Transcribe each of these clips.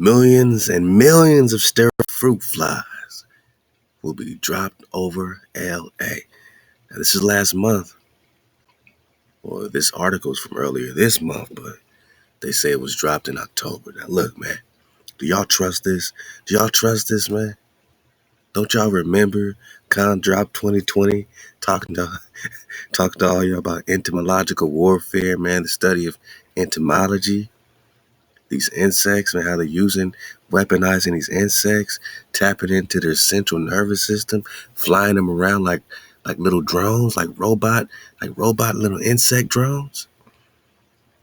Millions and millions of sterile fruit flies will be dropped over LA. Now, this is last month. Well, this article is from earlier this month, but they say it was dropped in October. Now, look, man, do y'all trust this? Do y'all trust this, man? Don't y'all remember Con Drop 2020 talking to all y'all about entomological warfare, man, the study of entomology, these insects, and how they're weaponizing these insects, tapping into their central nervous system, flying them around like little drones, like robot little insect drones.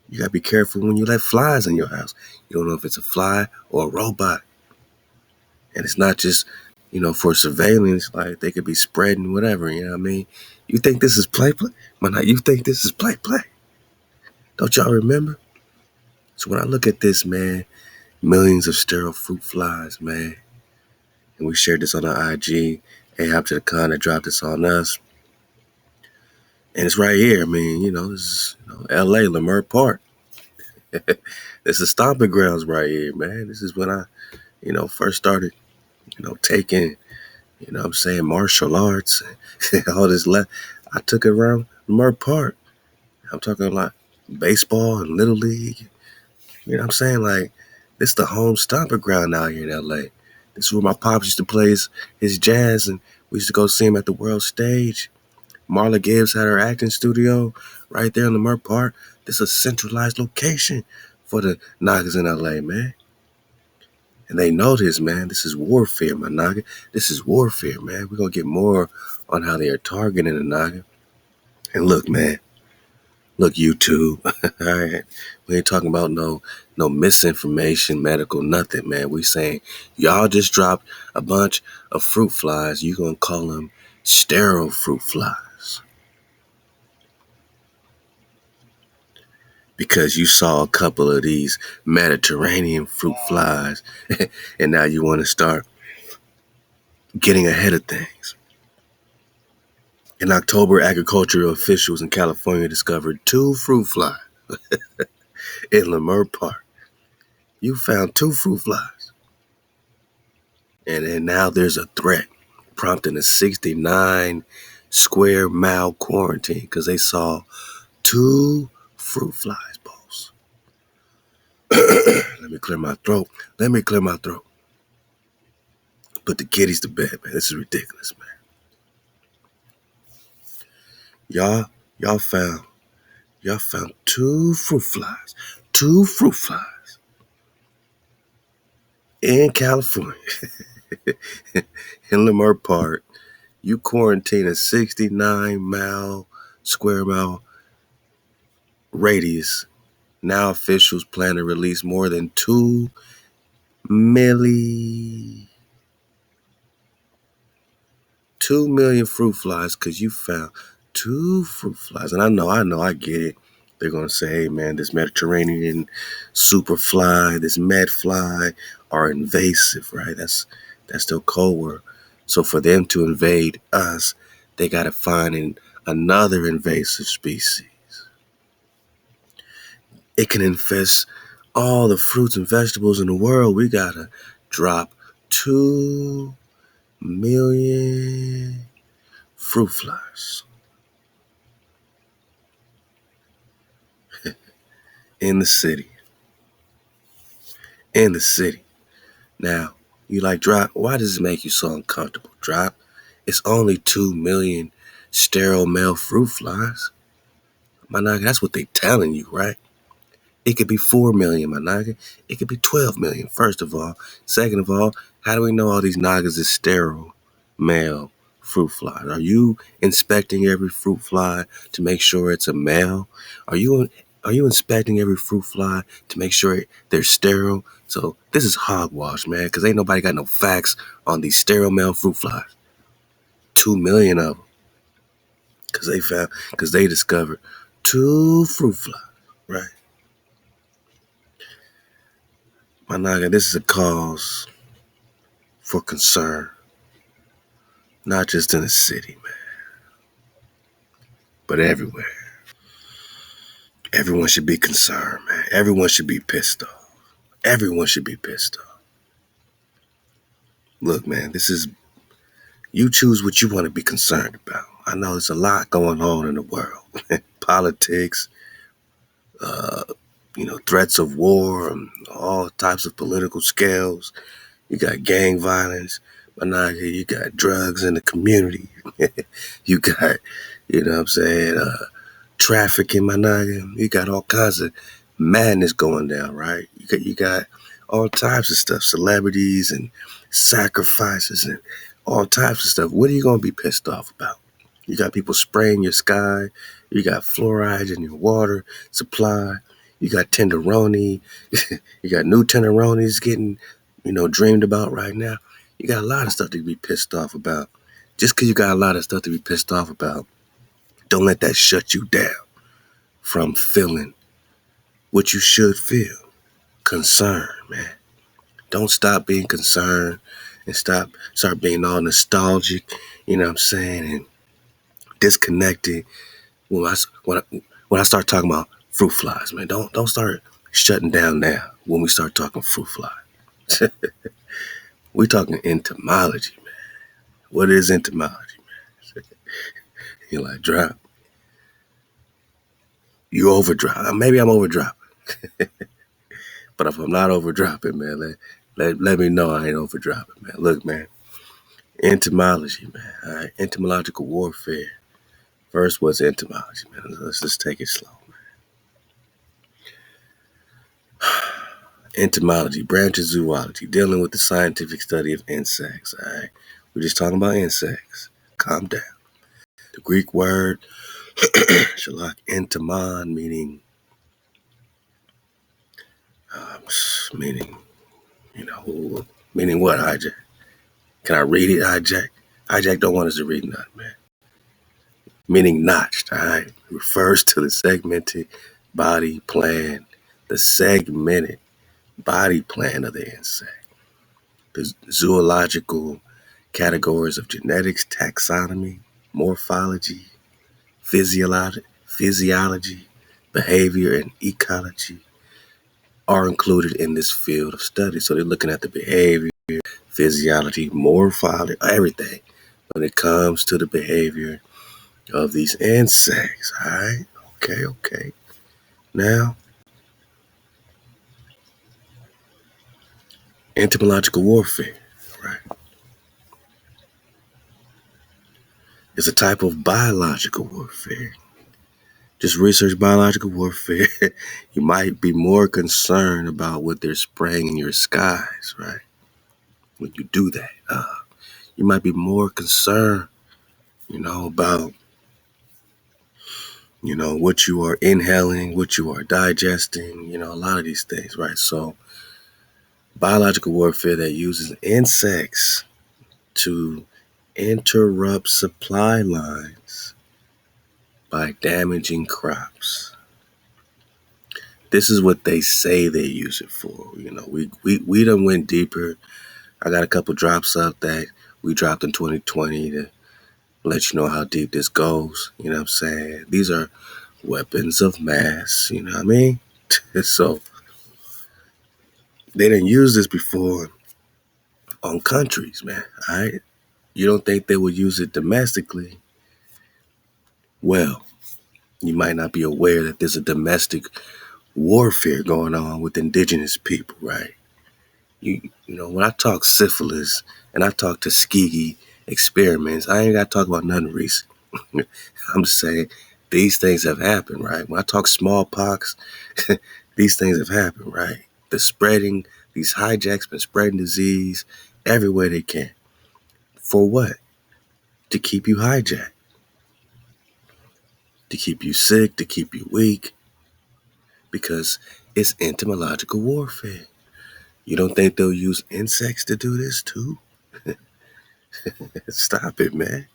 You gotta be careful when you let flies in your house. You don't know if it's a fly or a robot. And it's not just, for surveillance, like they could be spreading whatever, you know what I mean? You think this is play? Man, you think this is play? Don't y'all remember? So when I look at this, man, millions of sterile fruit flies, man, and we shared this on our IG, Ahab to the Con that dropped this on us. And it's right here. I mean, this is LA, Lamert Park. This is stomping grounds right here, man. This is when I, first started, taking, martial arts and all this. I took it around Lamert Park. I'm talking like baseball and Little League. You know what I'm saying? Like, this is the home stomping ground out here in LA. This is where my pops used to play his jazz, and we used to go see him at the world stage. Marla Gibbs had her acting studio right there in Lamert Park. This is a centralized location for the Nagas in LA, man. And they know this, man. This is warfare, my Naga. This is warfare, man. We're going to get more on how they are targeting the Naga. And look, man. Look, YouTube. All right. We ain't talking about no misinformation, medical, nothing, man. We saying y'all just dropped a bunch of fruit flies. You going to call them sterile fruit flies. Because you saw a couple of these Mediterranean fruit flies, and now you want to start getting ahead of things. In October, agricultural officials in California discovered 2 fruit flies in Lamert Park. You found 2 fruit flies. And then now there's a threat, prompting a 69 square mile quarantine because they saw 2 fruit flies, boss. Let me clear my throat. Put the kiddies to bed, man. This is ridiculous, man. Y'all found 2 fruit flies. 2 fruit flies in California. In Lamert Park. You quarantine a 69 square mile radius. Now officials plan to release more than 2 million fruit flies because you found 2 fruit flies. And I know, I get it. They're going to say, hey, man, this Mediterranean super fly, this med fly are invasive, right? That's their code word. So for them to invade us, they got to find another invasive species. It can infest all the fruits and vegetables in the world. We got to drop 2 million fruit flies in the city. Now, you like, Drop, why does it make you so uncomfortable, Drop? It's only 2 million sterile male fruit flies. My naga, that's what they telling you, right? It could be 4 million, my naga. It could be 12 million, first of all. Second of all, how do we know all these nagas is sterile male fruit flies? Are you inspecting every fruit fly to make sure it's a male? Are you inspecting every fruit fly to make sure they're sterile? So this is hogwash, man, because ain't nobody got no facts on these sterile male fruit flies. 2 million of them. Because they discovered 2 fruit flies, right? My naga, this is a cause for concern. Not just in the city, man, but everywhere. Everyone should be concerned, man. Everyone should be pissed off. Everyone should be pissed off. Look, man, you choose what you want to be concerned about. I know there's a lot going on in the world. Politics, uh, threats of war, and all types of political scales. You got gang violence. You got drugs in the community. You got, what I'm saying, trafficking, my nigga. You got all kinds of madness going down, right? You got all types of stuff, celebrities and sacrifices and all types of stuff. What are you gonna be pissed off about? You got people spraying your sky. You got fluoride in your water supply. You got tenderoni. You got new tenderonis getting, dreamed about right now. You got a lot of stuff to be pissed off about. Just because you got a lot of stuff to be pissed off about, don't let that shut you down from feeling what you should feel. Concern, man. Don't stop being concerned and start being all nostalgic, you know what I'm saying, and disconnected. When I start talking about fruit flies, man, don't start shutting down now when we start talking fruit flies. We're talking entomology, man. What is entomology, man? You're like, drop. You overdrop. Maybe I'm overdropping. But if I'm not overdropping, man, let me know I ain't overdropping, man. Look, man, entomology, man. All right, entomological warfare. First, what's entomology, man? Let's just take it slow, man. Entomology, branch of zoology, dealing with the scientific study of insects. All right, we're just talking about insects. Calm down. The Greek word shalak entomon, meaning meaning meaning what, Hijack? Can I read it, Hijack? Hijack don't want us to read nothing, man. Meaning notched, all right? Refers to the segmented body plan, the segmented body plan of the insect. The zoological categories of genetics, taxonomy, morphology, physiology, behavior, and ecology are included in this field of study. So they're looking at the behavior, physiology, morphology, everything when it comes to the behavior of these insects. All right? Okay. Now, entomological warfare, right? It's a type of biological warfare. Just research biological warfare. You might be more concerned about what they're spraying in your skies, right? When you do that, you might be more concerned, about, what you are inhaling, what you are digesting, a lot of these things, right? So, biological warfare that uses insects to interrupt supply lines by damaging crops. This is what they say they use it for. We done went deeper. I got a couple drops up that we dropped in 2020 to let you know how deep this goes. You know what I'm saying? These are weapons of mass, you know what I mean? So they didn't use this before on countries, man. All right? You don't think they would use it domestically? Well, you might not be aware that there's a domestic warfare going on with indigenous people, right? When I talk syphilis and I talk Tuskegee experiments, I ain't got to talk about nothing recent. I'm just saying these things have happened, right? When I talk smallpox, these things have happened, right? These hijacks been spreading disease everywhere they can. For what? To keep you hijacked. To keep you sick, to keep you weak. Because it's entomological warfare. You don't think they'll use insects to do this too? Stop it, man.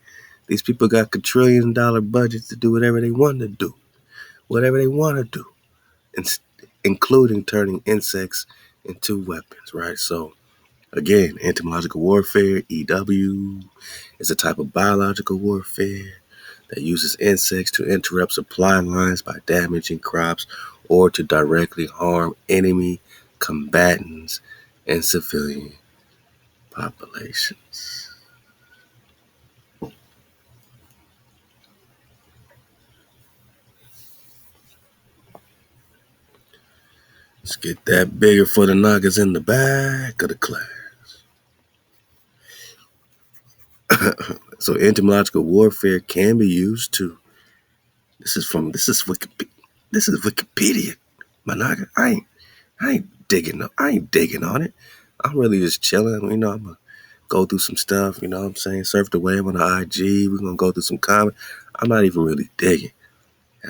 These people got quadrillion-dollar budgets to do whatever they want to do. Whatever they want to do. Including turning insects into weapons, right? So, again, entomological warfare, EW, is a type of biological warfare that uses insects to interrupt supply lines by damaging crops or to directly harm enemy combatants, and civilian populations. Let's get that bigger for the knockers in the back of the class. So entomological warfare can be used to. This is Wikipedia. My knocker. I ain't digging on it. I'm really just chilling. I'm gonna go through some stuff. You know what I'm saying? Surf the web on the IG. We're gonna go through some comments. I'm not even really digging.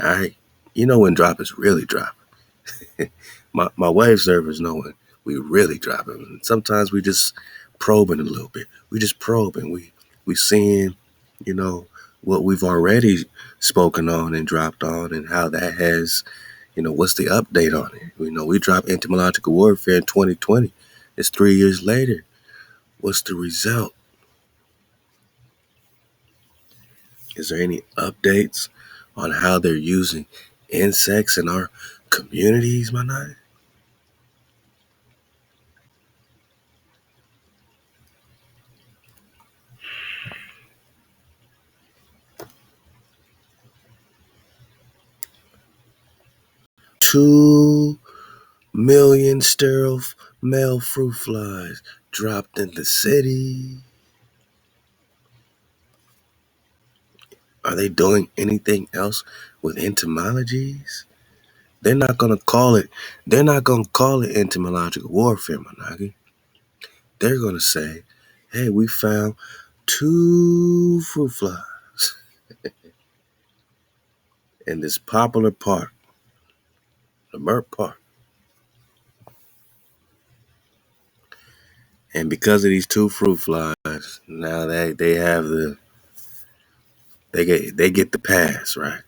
All right. You know when drop is really dropping. my wave servers know when we really dropping. Sometimes we just probing a little bit. We just probing. We seeing, what we've already spoken on and dropped on and how that has, what's the update on it? We dropped entomological warfare in 2020. It's 3 years later. What's the result? Is there any updates on how they're using insects in our communities, my night? 2 million sterile male fruit flies dropped in the city. Are they doing anything else with entomologies? They're not gonna call it. They're not gonna call it entomological warfare, Managi. They're gonna say, "Hey, we found 2 fruit flies in this popular park, the Merck Park, and because of these 2 fruit flies, now they have they get the pass, right,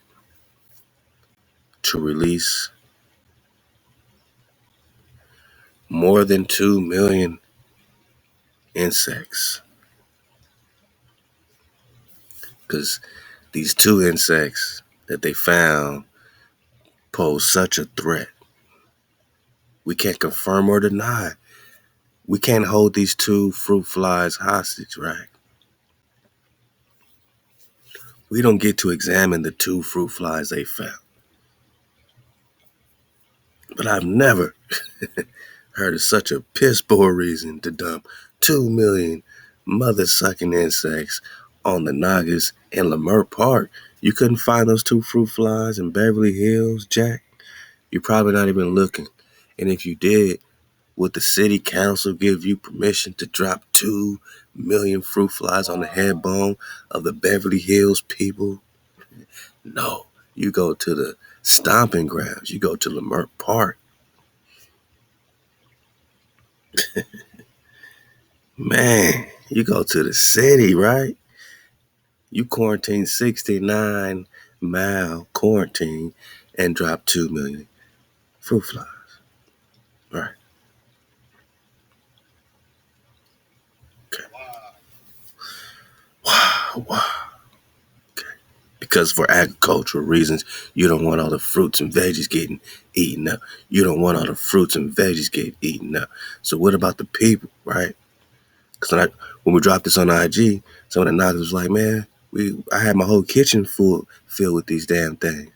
to release more than 2 million insects, because these 2 insects that they found pose such a threat. We can't confirm or deny. We can't hold these 2 fruit flies hostage, right? We don't get to examine the 2 fruit flies they found. But I've never heard of such a piss poor reason to dump 2 million mother-sucking insects on the Nagas in Leimert Park. You couldn't find those 2 fruit flies in Beverly Hills, Jack? You're probably not even looking. And if you did, would the city council give you permission to drop 2 million fruit flies on the head bone of the Beverly Hills people? No. You go to the stomping grounds. You go to Leimert Park. Man, you go to the city, right? You quarantine 69-mile quarantine and drop 2 million fruit flies. Right. Okay. Wow. Okay. Because for agricultural reasons, you don't want all the fruits and veggies getting eaten up. You don't want all the fruits and veggies getting eaten up. So what about the people, right? Because when we dropped this on IG, some of the knockers was like, man, I had my whole kitchen filled with these damn things.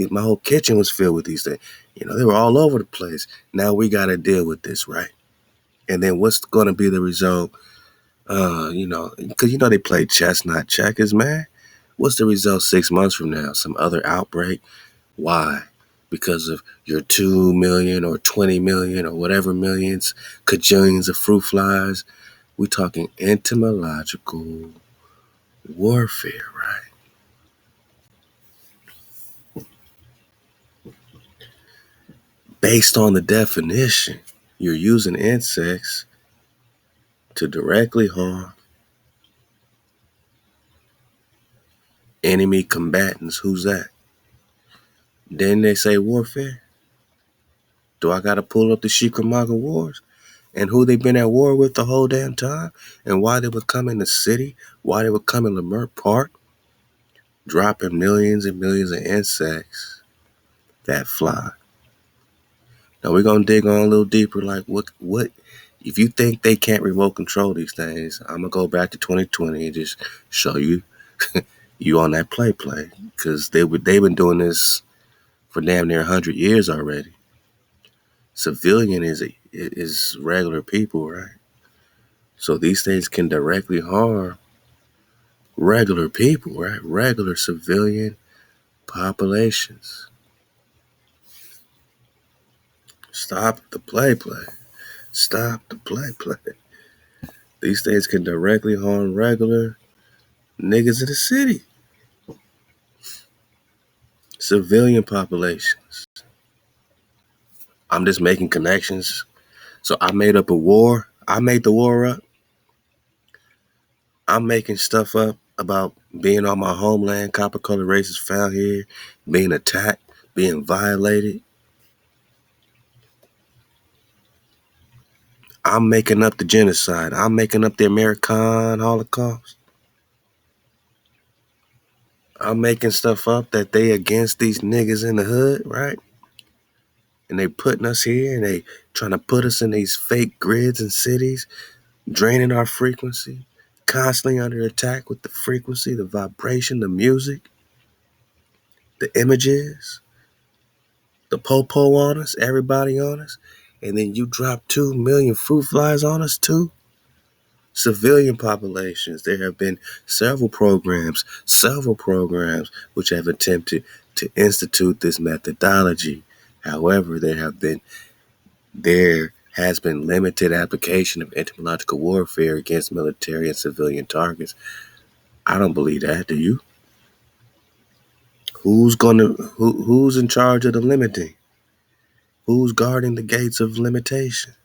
My whole kitchen was filled with these things. They were all over the place. Now we got to deal with this, right? And then what's going to be the result? Because they play chess, not checkers, man. What's the result 6 months from now? Some other outbreak? Why? Because of your 2 million or 20 million or whatever millions, cajillions of fruit flies. We talking entomological warfare, right? Based on the definition, you're using insects to directly harm enemy combatants. Who's that? Then they say warfare. Do I gotta pull up the Chickamauga Wars and who they been at war with the whole damn time and why they would come in the city, why they would come in Leimert Park, dropping millions and millions of insects that fly? Now we're gonna dig on a little deeper. Like what? If you think they can't remote control these things, I'm gonna go back to 2020 and just show you you on that play, because they've been doing this for damn near 100 years already. Civilian is regular people, right? So these things can directly harm regular people, right? Regular civilian populations. Stop the play. Stop the play. These things can directly harm regular niggas in the city. Civilian populations. I'm just making connections. So I made up a war. I made the war up. I'm making stuff up about being on my homeland, copper colored races found here, being attacked, being violated. I'm making up the genocide. I'm making up the American Holocaust. I'm making stuff up that they against these niggas in the hood, right? And they putting us here and they trying to put us in these fake grids and cities, draining our frequency, constantly under attack with the frequency, the vibration, the music, the images, the popo on us, everybody on us. And then you drop 2 million fruit flies on us too. Civilian populations. There have been several programs which have attempted to institute this methodology. However, there has been limited application of entomological warfare against military and civilian targets. I don't believe that. Do you? Who's in charge of the limiting? Who's guarding the gates of limitation?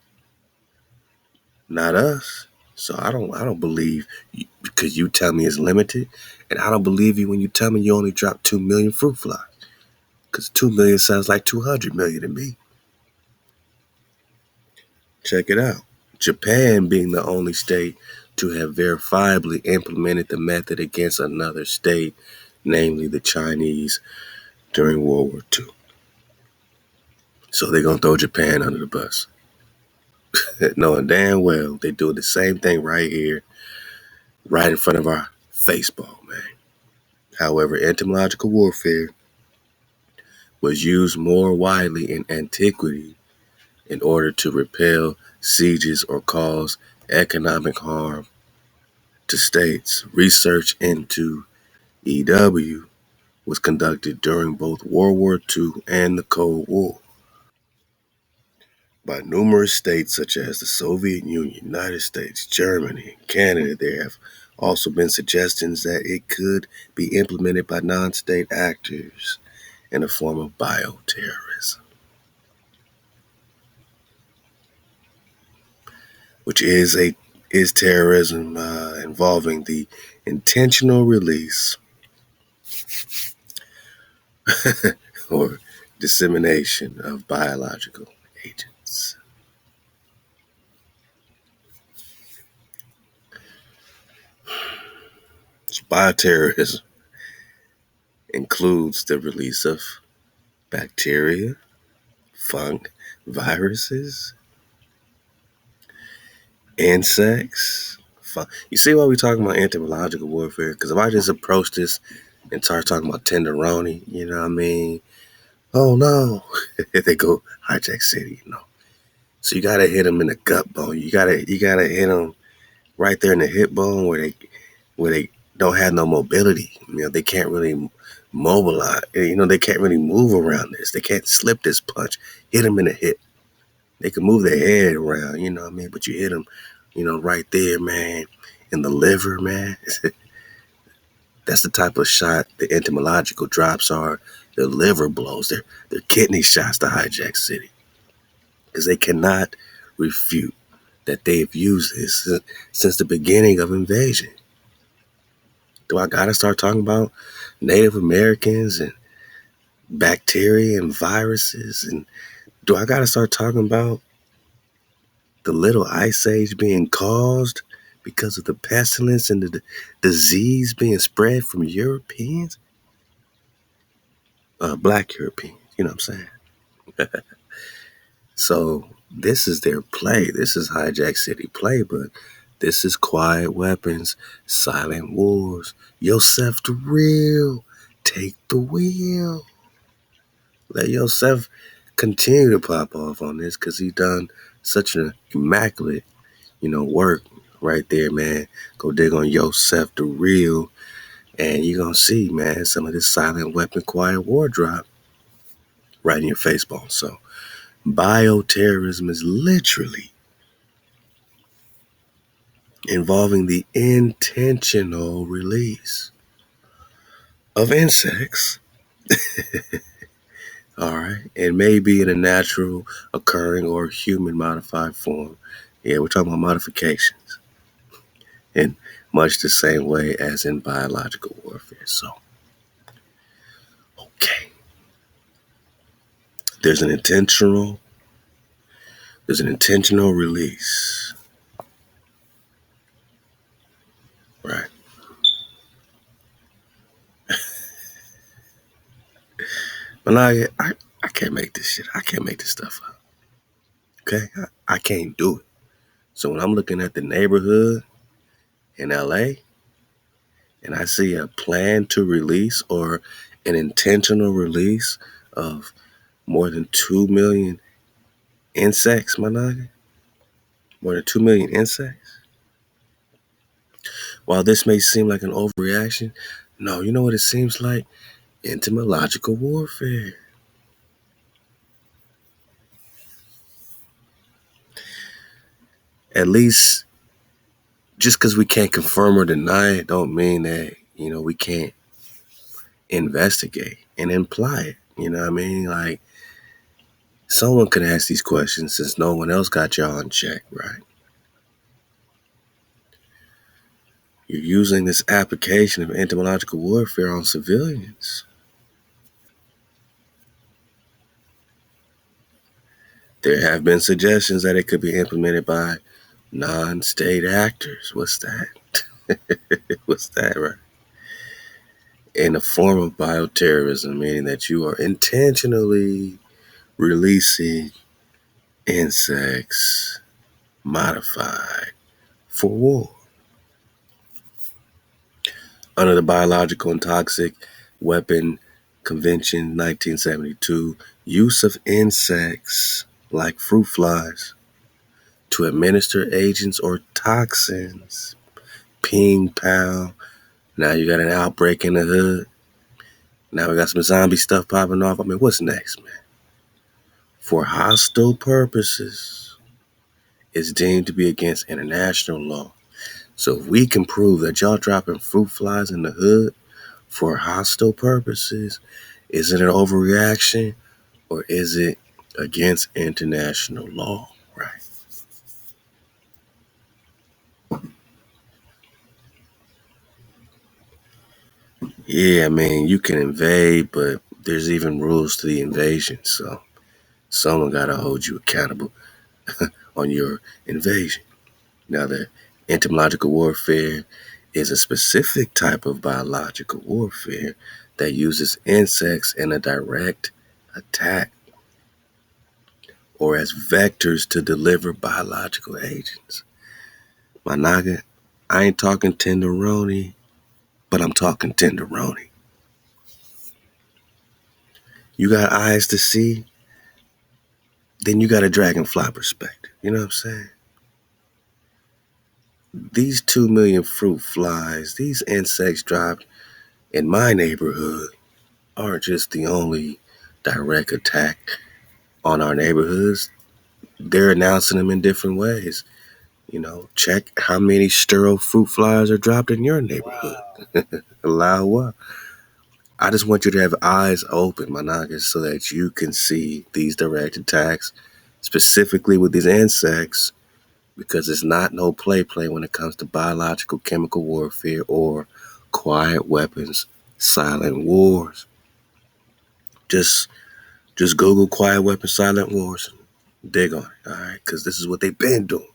Not us. So I don't believe you, because you tell me it's limited, and I don't believe you when you tell me you only dropped 2 million fruit flies. Because 2 million sounds like 200 million to me. Check it out. Japan being the only state to have verifiably implemented the method against another state, namely the Chinese, during World War II. So they're going to throw Japan under the bus. Knowing damn well they're doing the same thing right here, right in front of our baseball, man. However, entomological warfare was used more widely in antiquity in order to repel sieges or cause economic harm to states. Research into EW was conducted during both World War II and the Cold War by numerous states such as the Soviet Union, United States, Germany, and Canada. There have also been suggestions that it could be implemented by non-state actors in a form of bioterrorism, which is terrorism involving the intentional release or dissemination of biological agents. So bioterrorism includes the release of bacteria, viruses, insects. You see why we're talking about entomological warfare? Because if I just approach this and start talking about tenderoni, you know what I mean? Oh no, they go hijack city, you know. So you gotta hit them in the gut bone. You gotta hit them right there in the hip bone where they don't have no mobility. You know, they can't really mobilize. You know, they can't really move around this. They can't slip this punch. Hit them in the hip. They can move their head around. You know what I mean? But you hit them, you know, right there, man, in the liver, man. That's the type of shot the entomological drops are. Their liver blows. They're kidney shots to hijack city, because they cannot refute that they've used this since the beginning of invasion. Do I gotta start talking about Native Americans and bacteria and viruses? And do I gotta start talking about the little ice age being caused because of the pestilence and the disease being spread from Europeans? Black Europeans, you know what I'm saying? So this is their play. This is Hijack City play, but this is quiet weapons, silent wars. Yosef the real, take the wheel. Let Yosef continue to pop off on this because he done such an immaculate, work right there, man. Go dig on Yosef the real, and you're gonna see, man, some of this silent weapon, quiet war drop right in your face bone. So bioterrorism is literally involving the intentional release of insects, all right, and maybe in a natural occurring or human modified form. Yeah, we're talking about modifications in much the same way as in biological warfare. So, okay, there's an intentional release, right? But I can't make this shit. I can't make this stuff up. Okay, I can't do it. So when I'm looking at the neighborhood in LA and I see a plan to release or an intentional release of more than 2 million insects, my nigga, more than 2 million insects. While this may seem like an overreaction, no, you know what it seems like? Entomological warfare. At least just because we can't confirm or deny it don't mean that, we can't investigate and imply it. You know what I mean? Like, someone could ask these questions since no one else got y'all in check, right? You're using this application of entomological warfare on civilians. There have been suggestions that it could be implemented by non-state actors. What's that? What's that, right? In a form of bioterrorism, meaning that you are intentionally releasing insects modified for war. Under the Biological and Toxic Weapon Convention 1972, use of insects like fruit flies to administer agents or toxins. Ping, pow. Now you got an outbreak in the hood. Now we got some zombie stuff popping off. I mean, what's next, man? For hostile purposes, it's deemed to be against international law. So if we can prove that y'all dropping fruit flies in the hood for hostile purposes, is it an overreaction or is it against international law, right? Yeah, I mean, you can invade, but there's even rules to the invasion. So someone got to hold you accountable on your invasion. Now, the entomological warfare is a specific type of biological warfare that uses insects in a direct attack or as vectors to deliver biological agents. My naga, I ain't talking tenderoni, but I'm talking tenderoni. You got eyes to see, then you got a dragonfly perspective. You know what I'm saying? These 2 million fruit flies, these insects dropped in my neighborhood aren't just the only direct attack on our neighborhoods. They're announcing them in different ways. Check how many sterile fruit flies are dropped in your neighborhood. Halal HaWah. I just want you to have eyes open, my niggas, so that you can see these direct attacks, specifically with these insects, because it's not no play when it comes to biological, chemical warfare or quiet weapons, silent wars. Just Google quiet weapons, silent wars, and dig on it, all right? Because this is what they've been doing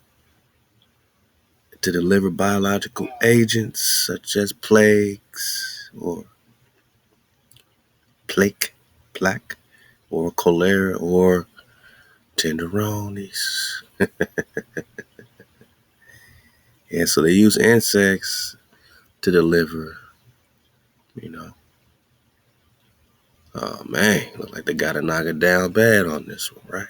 to deliver biological agents such as plagues or plaque or cholera or tenderonis. And so they use insects to deliver, you know. Oh man, look like they gotta knock it down bad on this one, right?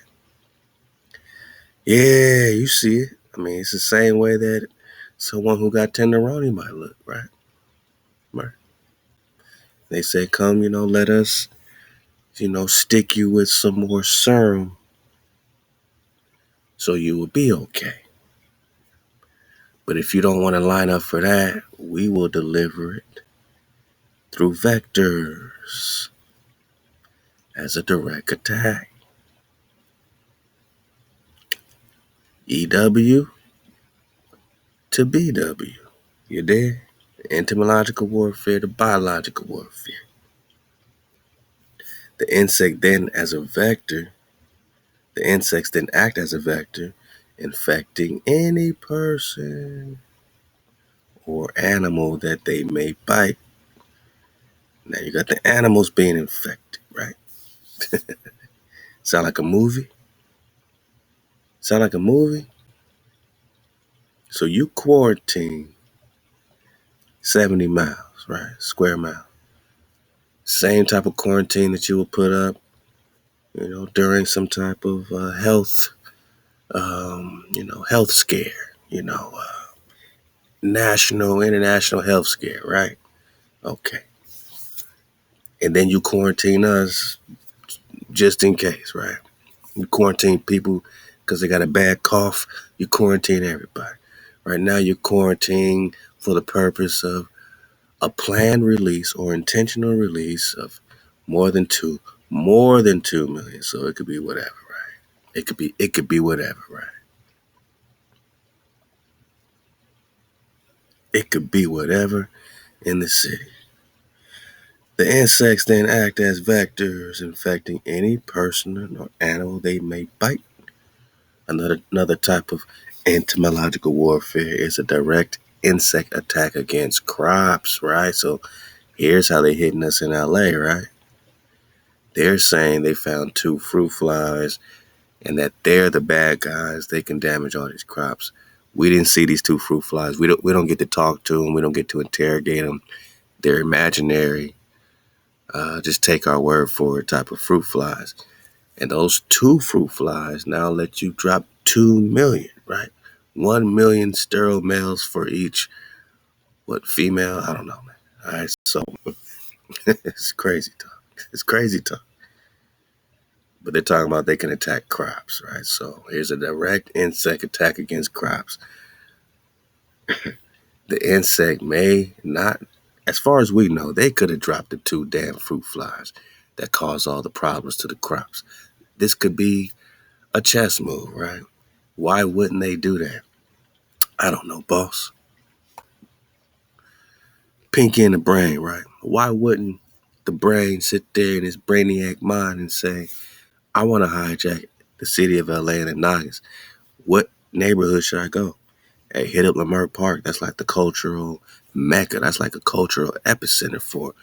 Yeah, you see it. I mean, it's the same way that someone who got tenderoni might look, right? Right. They say, come, let us, stick you with some more serum so you will be okay. But if you don't want to line up for that, we will deliver it through vectors as a direct attack. EW to BW. You there? Entomological warfare to biological warfare. The insect then as a vector, the insects then act as a vector, infecting any person or animal that they may bite. Now you got the animals being infected, right? Sound like a movie? Sound like a movie? So you quarantine 70 miles, right? Square mile. Same type of quarantine that you would put up, during some type of health scare, national, international health scare, right? Okay. And then you quarantine us just in case, right? You quarantine people because they got a bad cough. You quarantine everybody. Right now you're quarantining for the purpose of a planned release or intentional release of more than 2 million. So it could be whatever, right? It could be whatever, right? It could be whatever in the city. The insects then act as vectors, infecting any person or animal they may bite. Another type of entomological warfare is a direct insect attack against crops, right? So here's how they hitting us in LA, right? They're saying they found 2 fruit flies and that they're the bad guys. They can damage all these crops. We didn't see these 2 fruit flies. We don't get to talk to them. We don't get to interrogate them. They're imaginary. Just take our word for it type of fruit flies. And those 2 fruit flies now let you drop 2 million, right? 1 million sterile males for each, female? I don't know, man. All right, so it's crazy talk. It's crazy talk. But they're talking about they can attack crops, right? So here's a direct insect attack against crops. The insect may not, as far as we know, they could have dropped the 2 damn fruit flies that caused all the problems to the crops. This could be a chess move, right? Why wouldn't they do that? I don't know, boss. Pinky in the brain, right? Why wouldn't the brain sit there in his brainiac mind and say, I want to hijack the city of LA and the Nagas. What neighborhood should I go? Hey, hit up Leimert Park. That's like the cultural mecca. That's like a cultural epicenter for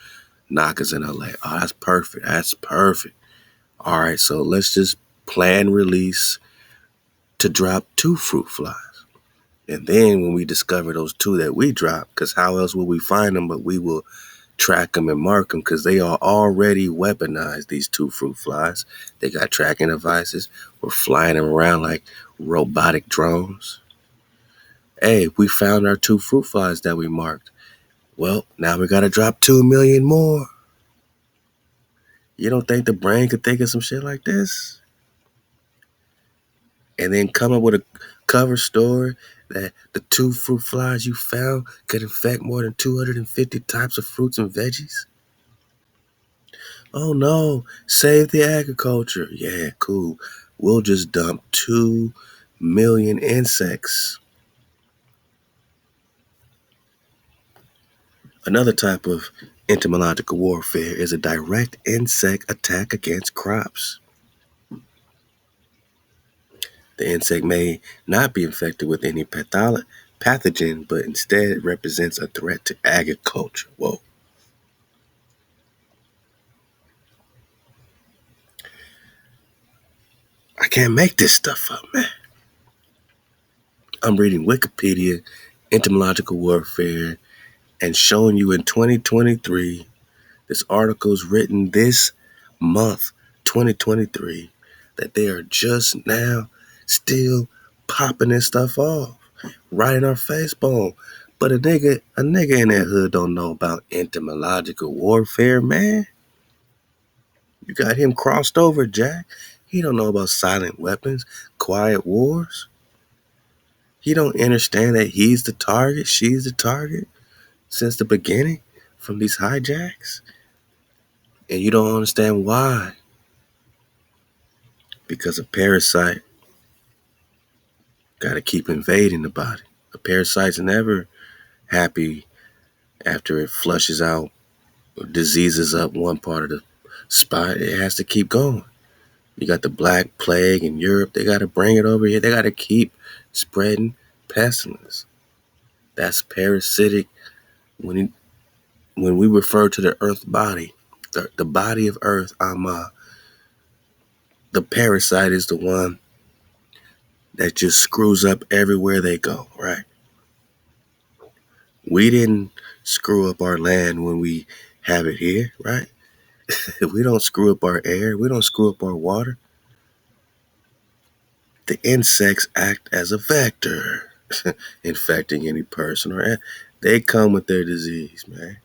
Nagas in LA. Oh, that's perfect. That's perfect. All right, so let's just plan release to drop 2 fruit flies. And then when we discover those 2 that we drop, because how else will we find them? But we will track them and mark them because they are already weaponized, these 2 fruit flies. They got tracking devices. We're flying them around like robotic drones. Hey, we found our 2 fruit flies that we marked. Well, now we got to drop 2 million more. You don't think the brain could think of some shit like this? And then come up with a cover story that the 2 fruit flies you found could infect more than 250 types of fruits and veggies? Oh no, save the agriculture. Yeah, cool. We'll just dump 2 million insects. Another type of entomological warfare is a direct insect attack against crops. The insect may not be infected with any pathogen, but instead represents a threat to agriculture. Whoa. I can't make this stuff up, man. I'm reading Wikipedia, entomological warfare, and showing you in 2023, this article is written this month, 2023, that they are just now still popping this stuff off right in our face bone. But a nigga in that hood don't know about entomological warfare, man. You got him crossed over, Jack. He don't know about silent weapons, quiet wars. He don't understand that he's the target, she's the target since the beginning from these hijacks. And you don't understand why. Because a parasite got to keep invading the body. A parasite's never happy after it flushes out or diseases up one part of the spot. It has to keep going. You got the Black Plague in Europe. They got to bring it over here. They got to keep spreading pestilence. That's parasitic. When we refer to the earth body, the body of earth, the parasite is the one that just screws up everywhere they go, right? We didn't screw up our land when we have it here, right? We don't screw up our air. We don't screw up our water. The insects act as a vector, infecting any person, or they come with their disease, man.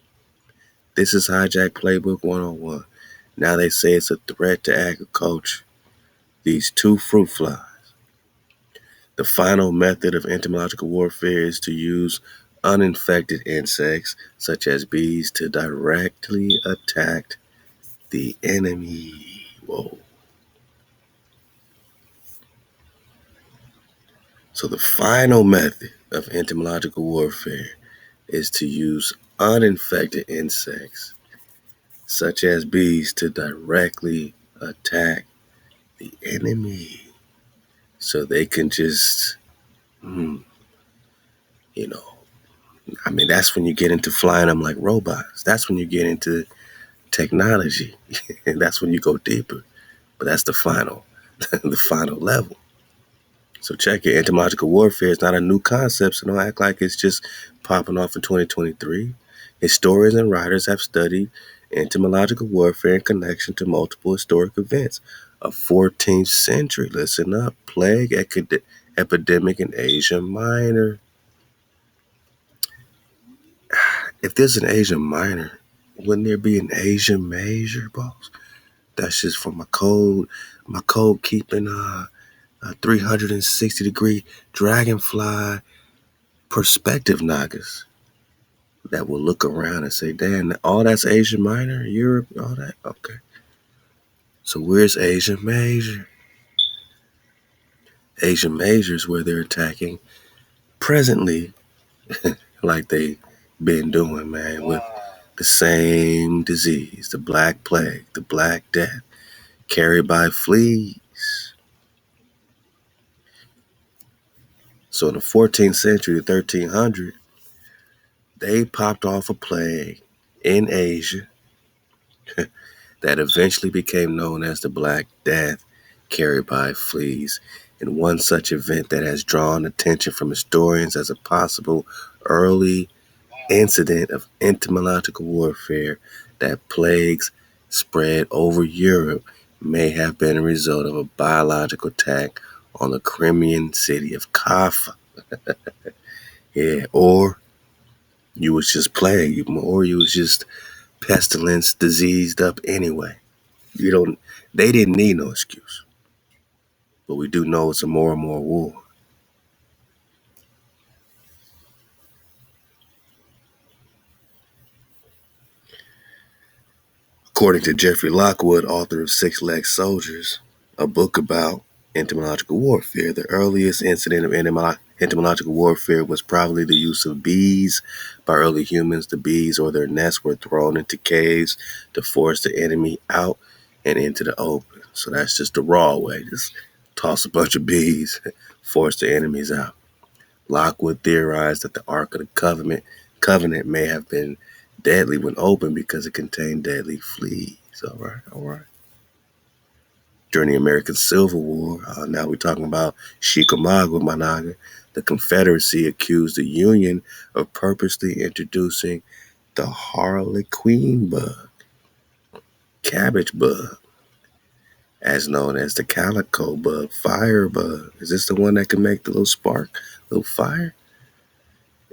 This is Hijack Playbook 101. Now they say it's a threat to agriculture. These two fruit flies. The final method of entomological warfare is to use uninfected insects, such as bees, to directly attack the enemy. Whoa. So the final method of entomological warfare is to use uninfected insects, such as bees, to directly attack the enemy. So they can just, you know, that's when you get into flying them like robots. That's when you get into technology. And that's when you go deeper. But that's the final, the final level. So check it. Entomological warfare is not a new concept, so don't act like it's just popping off in 2023. Historians and writers have studied entomological warfare in connection to multiple historic events of 14th century. Listen up. Plague epidemic in Asia Minor. If there's an Asia Minor, wouldn't there be an Asia Major, boss? That's just for my code keeping a 360-degree dragonfly perspective knockers that will look around and say, damn, all that's Asia Minor, Europe, all that? Okay. So where's Asia Major? Asia Major is where they're attacking presently, like they been doing, man, with the same disease, the Black Plague, the Black Death, carried by fleas. So in the 14th century to 1300, they popped off a plague in Asia that eventually became known as the Black Death, carried by fleas. And one such event that has drawn attention from historians as a possible early incident of entomological warfare that plagues spread over Europe may have been a result of a biological attack on the Crimean city of Kaffa. Yeah, or you was just plagued, or you was just pestilence, diseased up anyway. They didn't need no excuse. But we do know it's a more and more war. According to Jeffrey Lockwood, author of Six-Legged Soldiers, a book about entomological warfare, the earliest incident of entomological warfare was probably the use of bees by early humans. The bees or their nests were thrown into caves to force the enemy out and into the open. So that's just the raw way. Just toss a bunch of bees, force the enemies out. Lockwood theorized that the Ark of the Covenant may have been deadly when opened because it contained deadly fleas. All right. During the American Civil War, now we're talking about Chickamauga, Managa, the Confederacy accused the Union of purposely introducing the harlequin bug, cabbage bug, as known as the calico bug, fire bug. Is this the one that can make the little spark, little fire?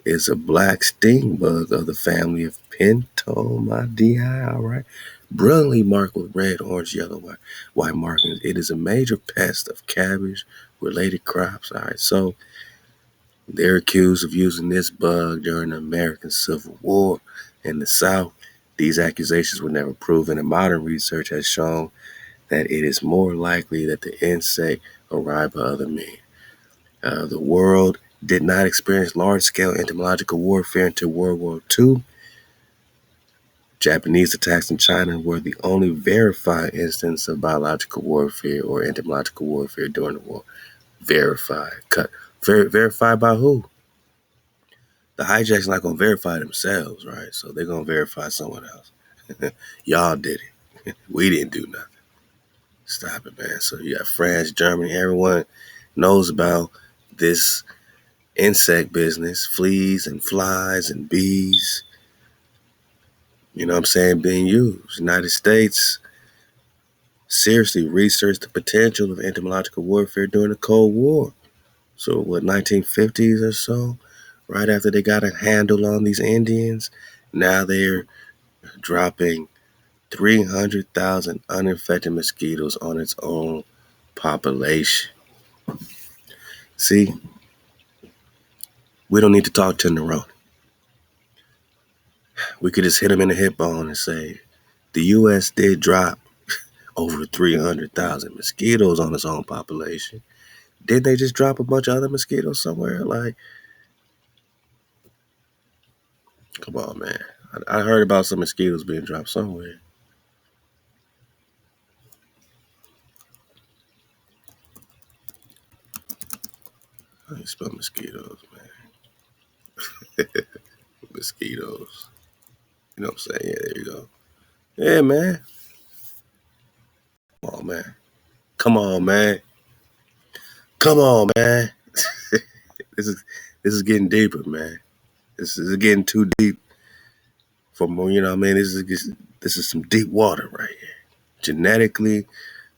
It's a black sting bug of the family of Entomological, all right? Brilliantly marked with red, orange, yellow, white markings. It is a major pest of cabbage-related crops, all right? So they're accused of using this bug during the American Civil War in the South. These accusations were never proven, and modern research has shown that it is more likely that the insect arrived by other means. The world did not experience large-scale entomological warfare until World War II. Japanese attacks in China were the only verified instance of biological warfare or entomological warfare during the war. Verified. Verified by who? The hijack's not going to verify themselves, right? So they're going to verify someone else. Y'all did it. We didn't do nothing. Stop it, man. So you got France, Germany, everyone knows about this insect business, fleas and flies and bees, you know what I'm saying, being used. United States seriously researched the potential of entomological warfare during the Cold War. So what, 1950s or so, right after they got a handle on these Indians, now they're dropping 300,000 uninfected mosquitoes on its own population. See, we don't need to talk to Nerone. We could just hit him in the hip bone and say, the U.S. did drop over 300,000 mosquitoes on its own population. Did they just drop a bunch of other mosquitoes somewhere? Like, come on, man. I heard about some mosquitoes being dropped somewhere. How you spell mosquitoes, man? Mosquitoes. You know what I'm saying? Yeah, there you go. Yeah, man. Come on, man. Come on, man. Come on, man. This is getting deeper, man. This is getting too deep for more. You know what I mean? This is some deep water right here. Genetically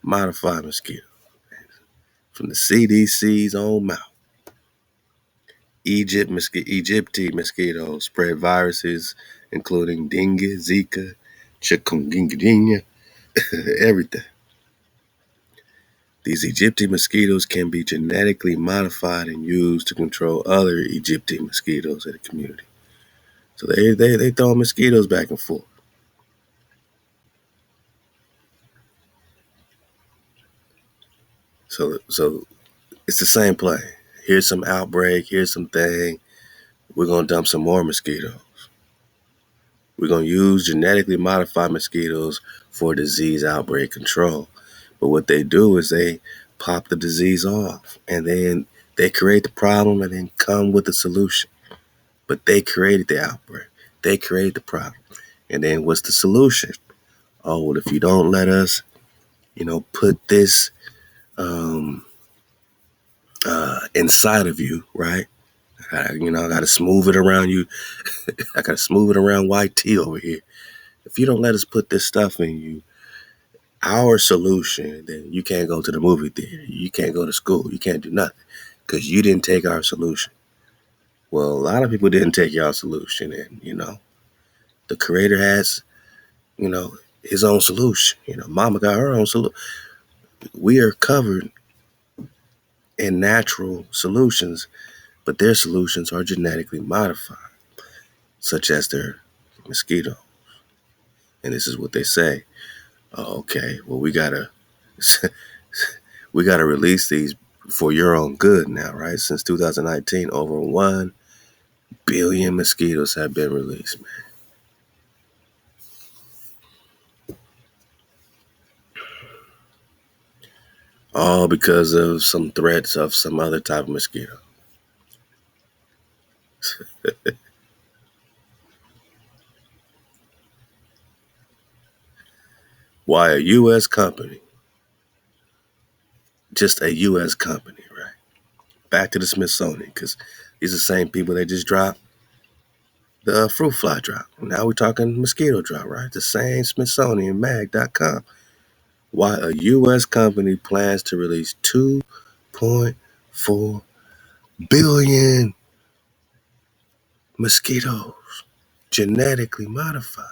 modified mosquito from the CDC's own mouth. Egypti mosquitoes spread viruses including dengue, Zika, chikungunya, everything. These Egypti mosquitoes can be genetically modified and used to control other Egypti mosquitoes in the community. So they throw mosquitoes back and forth. So it's the same play. Here's some outbreak. Here's some thing. We're gonna dump some more mosquitoes. We're gonna use genetically modified mosquitoes for disease outbreak control. But what they do is they pop the disease off, and then they create the problem, and then come with a solution. But they created the outbreak. They created the problem. And then what's the solution? Oh, well, if you don't let us, put this inside of you, right? I got to smooth it around you. I got to smooth it around white tea over here. If you don't let us put this stuff in you, our solution, then you can't go to the movie theater. You can't go to school. You can't do nothing because you didn't take our solution. Well, a lot of people didn't take your solution. And, the creator has, his own solution. Mama got her own solution. We are covered in natural solutions, but their solutions are genetically modified, such as their mosquito. And this is what they say. Oh, okay, well, we gotta release these for your own good now, right? Since 2019, over 1 billion mosquitoes have been released, man. All because of some threats of some other type of mosquito. Why a U.S. company just a U.S. company, right? Back to the Smithsonian, because these are the same people that just dropped the fruit fly drop. Now we're talking mosquito drop, right? The same Smithsonian mag.com. Why a U.S. company plans to release 2.4 billion mosquitoes genetically modified.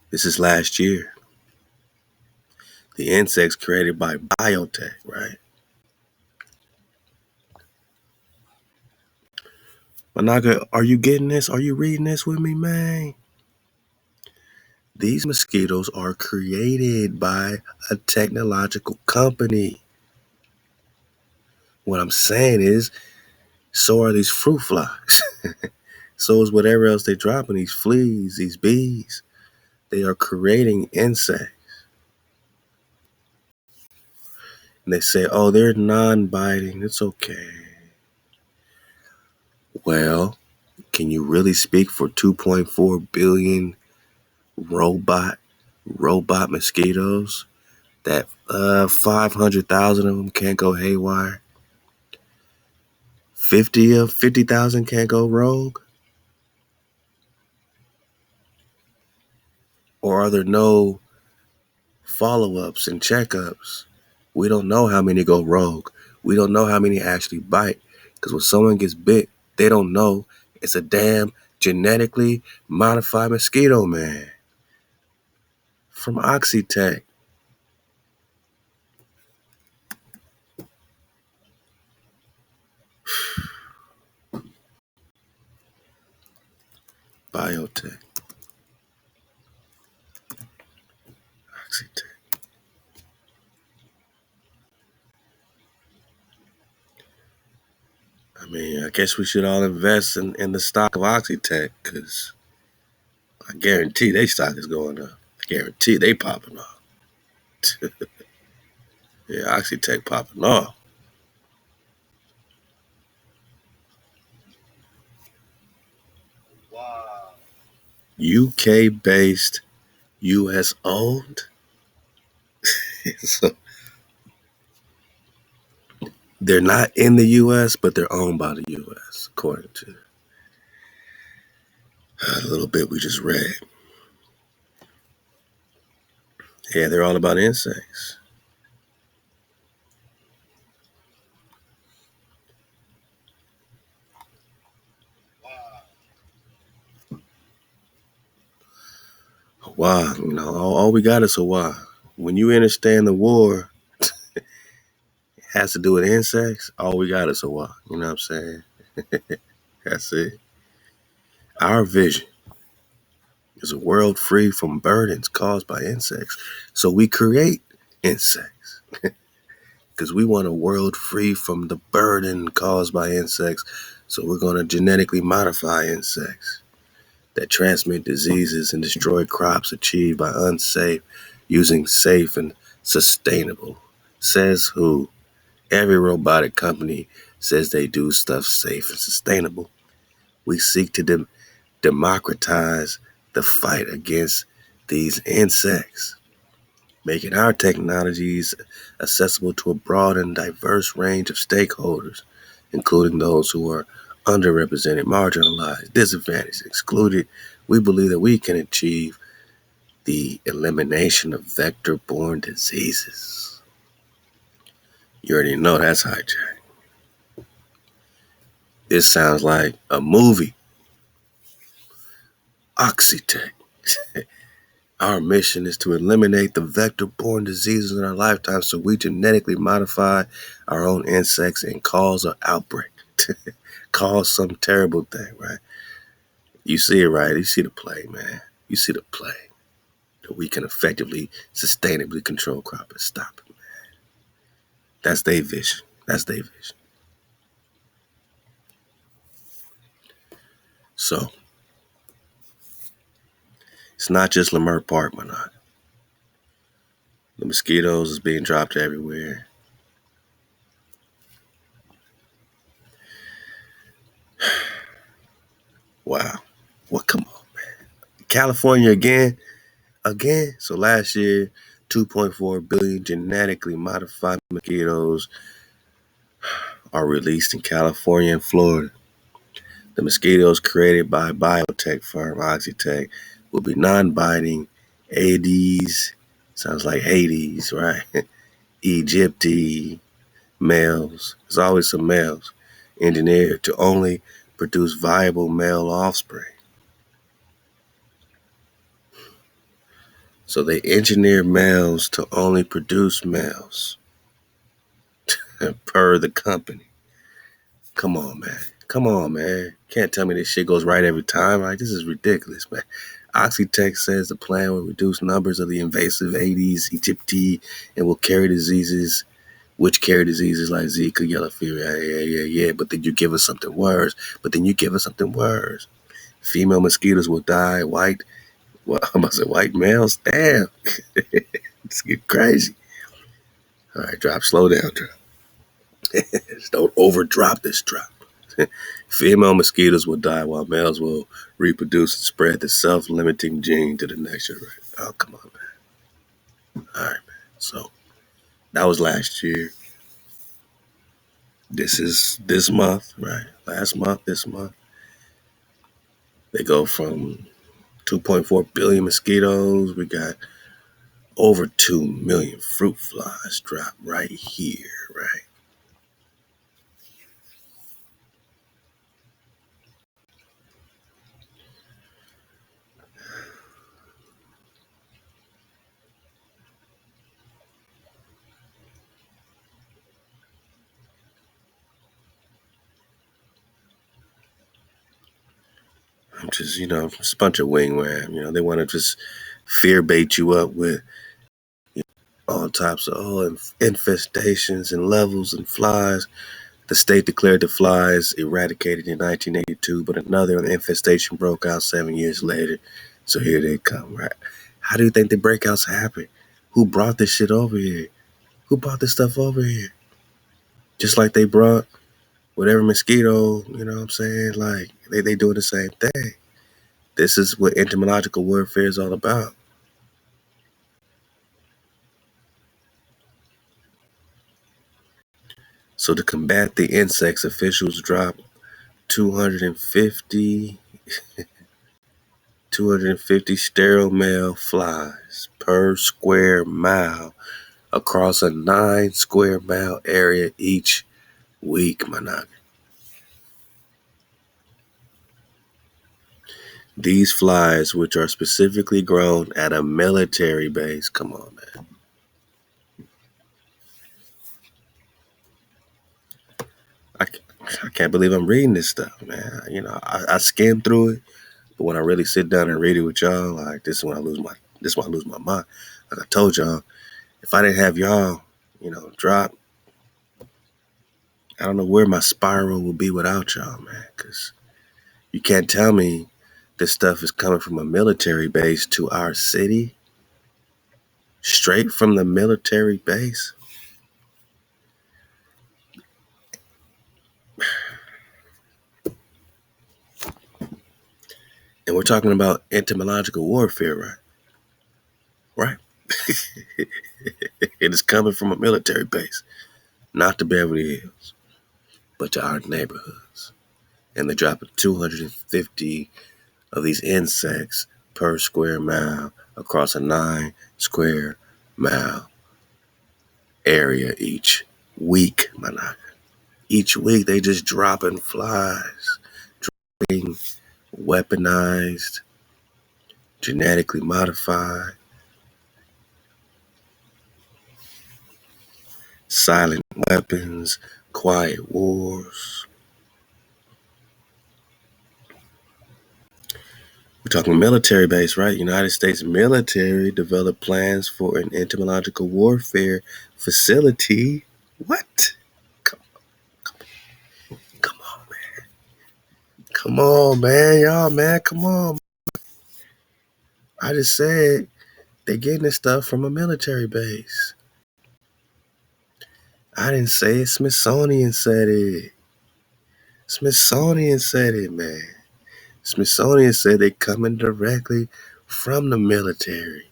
This is last year. The insects created by biotech, right? Managa, are you getting this? Are you reading this with me, man? These mosquitoes are created by a technological company. What I'm saying is, so are these fruit flies. So is whatever else they drop in these fleas, these bees. They are creating insects. And they say, oh, they're non-biting. It's okay. Well, can you really speak for 2.4 billion robot mosquitoes? That 500,000 of them can't go haywire. 50,000 can't go rogue? Or are there no follow-ups and checkups? We don't know how many go rogue. We don't know how many actually bite. Because when someone gets bit, they don't know it's a damn genetically modified mosquito, man. From Oxytech. Biotech. Oxytech. I mean, I guess we should all invest in the stock of Oxytech, because I guarantee they stock is going up. I guarantee they popping off. Yeah, Oxytech popping off. Wow. UK based, US owned. So they're not in the US, but they're owned by the US, according to a little bit we just read. Yeah, they're all about insects. Wow, all we got is a why. When you understand the war has to do with insects, all we got is a why. You know what I'm saying? That's it. Our vision is a world free from burdens caused by insects. So we create insects because we want a world free from the burden caused by insects. So we're going to genetically modify insects that transmit diseases and destroy crops achieved by unsafe, using safe and sustainable. Says who? Every robotic company says they do stuff safe and sustainable. We seek to democratize the fight against these insects, making our technologies accessible to a broad and diverse range of stakeholders, including those who are underrepresented, marginalized, disadvantaged, excluded. We believe that we can achieve the elimination of vector-borne diseases. You already know that's hijack. This sounds like a movie. Oxytech. Our mission is to eliminate the vector-borne diseases in our lifetime, so we genetically modify our own insects and cause an outbreak. Cause some terrible thing, right? You see it, right? You see the play, man. You see the play. That we can effectively, sustainably control crop and stop it, man. That's their vision. That's their vision. So, it's not just Lamar Park, man. The mosquitoes is being dropped everywhere. Wow. Well, come on, man. California again. So last year, 2.4 billion genetically modified mosquitoes are released in California and Florida. The mosquitoes created by biotech firm Oxitec will be non-biting Aedes, sounds like Hades, right? Egypti males, there's always some males, engineered to only produce viable male offspring. So they engineer males to only produce males per the company. Come on, man. Come on, man. Can't tell me this shit goes right every time. Like, this is ridiculous, man. Oxitec says the plan will reduce numbers of the invasive Aedes aegypti and will carry diseases, which carry diseases like Zika, yellow fever. Yeah. But then you give us something worse. Female mosquitoes will die. I'm about to say white males. Damn. It's get crazy. All right, slow down, drop. Just don't overdrop this drop. Female mosquitoes will die while males will reproduce and spread the self-limiting gene to the next generation. Oh, come on, man. All right, man. So that was last year. This is this month, right? Last month, this month. They go from 2.4 billion mosquitoes. We got over 2 million fruit flies drop right here, right? I'm just, just a bunch of wingman. They want to just fear bait you up with all types of infestations and levels and flies. The state declared the flies eradicated in 1982, but another infestation broke out 7 years later. So here they come, right? How do you think the breakouts happen? Who brought this shit over here? Who brought this stuff over here? Just like they brought whatever mosquito, you know what I'm saying? Like, they doing the same thing. This is what entomological warfare is all about. So to combat the insects, officials dropped 250 sterile male flies per square mile across a 9 square mile area each week, Manak. These flies, which are specifically grown at a military base, come on, man. I can't believe I'm reading this stuff, man. I skim through it, but when I really sit down and read it with y'all, like, this is when I lose my mind. Like I told y'all, if I didn't have y'all, drop, I don't know where my spiral would be without y'all, man. Because you can't tell me this stuff is coming from a military base to our city, straight from the military base. And we're talking about entomological warfare, right? Right? It is coming from a military base, not to Beverly Hills, but to our neighborhoods. And they're dropping 250 of these insects per square mile across a 9 square mile area each week, Manak. Each week they just dropping flies, dropping weaponized, genetically modified, silent weapons, quiet wars. We're talking military base, right? United States military developed plans for an entomological warfare facility. What? Come, come on, man. Come on, man. Y'all, man. Come on. I just said they're getting this stuff from a military base. I didn't say it. Smithsonian said it. Smithsonian said it, man. Smithsonian said they're coming directly from the military.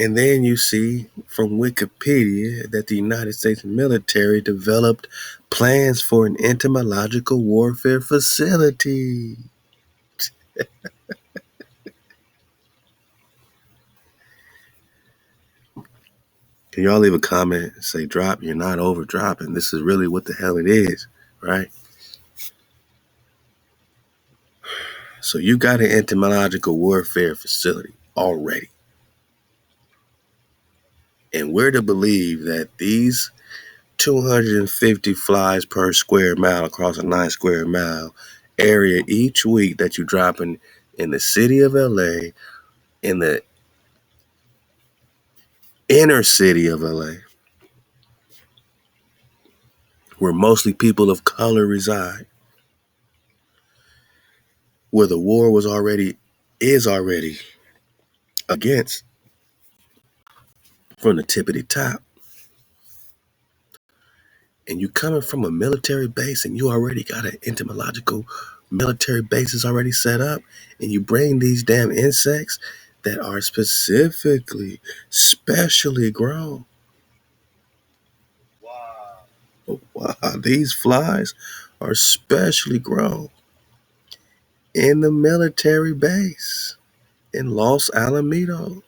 And then you see from Wikipedia that the United States military developed plans for an entomological warfare facility. Can y'all leave a comment and say, drop, you're not over dropping. This is really what the hell it is, right? So you got an entomological warfare facility already. And we're to believe that these 250 flies per square mile across a 9 square mile area each week that you drop in the city of LA, in the inner city of LA, where mostly people of color reside, where the war is already against from the tippity top. And you coming from a military base and you already got an entomological military bases already set up, and you bring these damn insects that are specially grown. Wow, these flies are specially grown in the military base in Los Alamitos.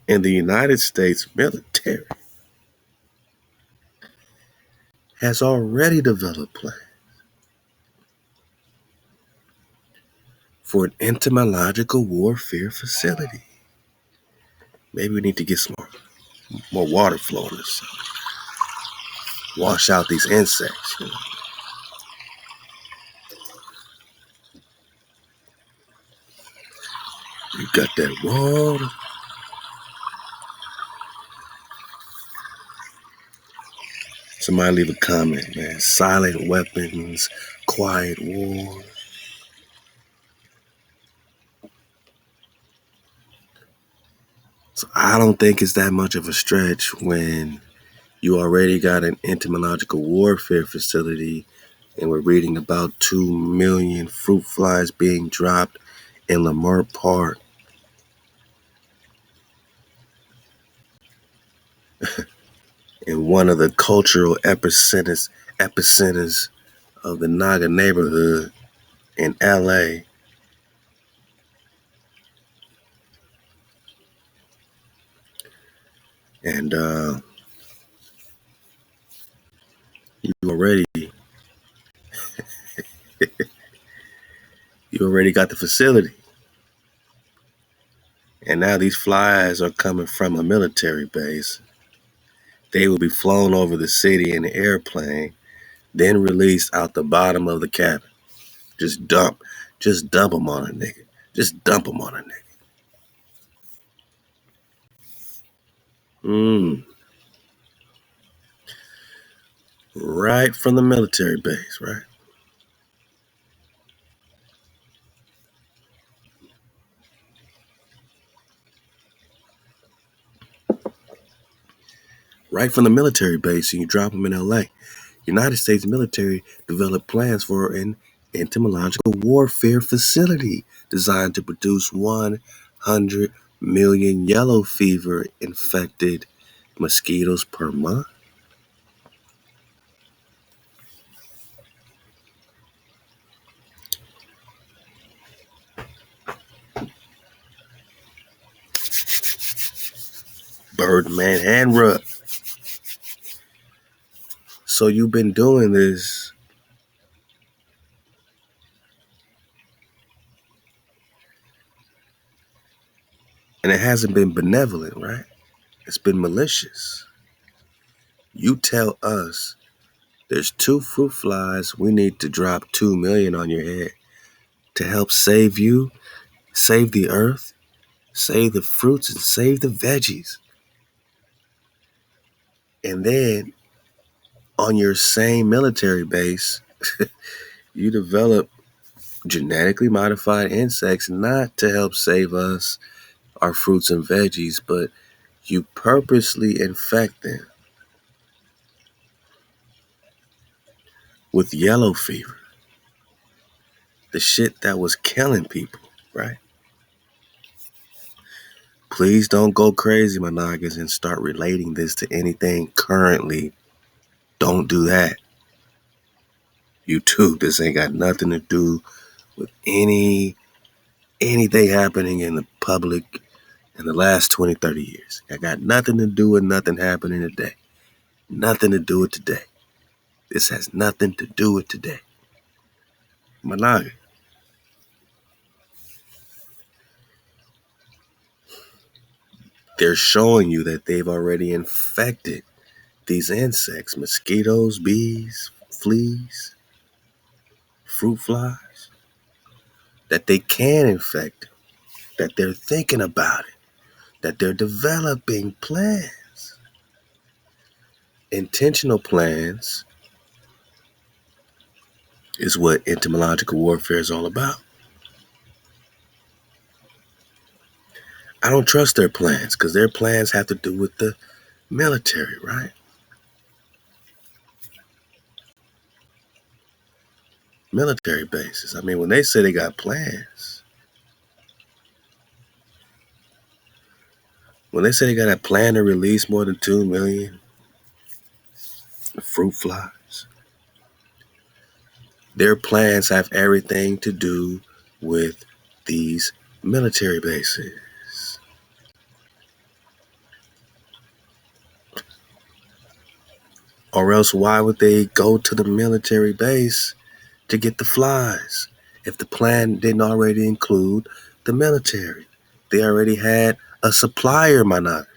And the United States military has already developed plans for an entomological warfare facility. Maybe we need to get some more water flowing this, wash out these insects. You got that water. Somebody leave a comment, man. Silent weapons, quiet war. So I don't think it's that much of a stretch when you already got an entomological warfare facility, and we're reading about 2 million fruit flies being dropped in Lamar Park. In one of the cultural epicenters of the Naga neighborhood in LA. And you already got the facility. And now these flies are coming from a military base. They will be flown over the city in an airplane, then released out the bottom of the cabin. Just dump them on a nigga. Just dump them on a nigga. Right from the military base, right? Right from the military base, and you drop them in LA. United States military developed plans for an entomological warfare facility designed to produce 100 million yellow fever infected mosquitoes per month. Birdman hand rub. So you've been doing this and it hasn't been benevolent, right? It's been malicious. You tell us there's 2 fruit flies, we need to drop 2 million on your head to help save you, save the earth, save the fruits, and save the veggies. And then on your same military base, you develop genetically modified insects not to help save us, our fruits and veggies, but you purposely infect them with yellow fever. the shit that was killing people, right? Please don't go crazy, my niggas, and start relating this to anything currently. Don't do that. You too. This ain't got nothing to do with anything happening in the public in the last 20, 30 years. I got nothing to do with nothing happening today. Nothing to do with today. This has nothing to do with today. My nigga. They're showing you that they've already infected these insects, mosquitoes, bees, fleas, fruit flies, that they can infect them, that they're thinking about it, that they're developing plans, intentional plans is what entomological warfare is all about. I don't trust their plans because their plans have to do with the military, right? Military bases. I mean, when they say they got plans, when they say they got a plan to release more than 2 million fruit flies, their plans have everything to do with these military bases. Or else why would they go to the military base to get the flies if the plan didn't already include the military? They already had a supplier, my nigga.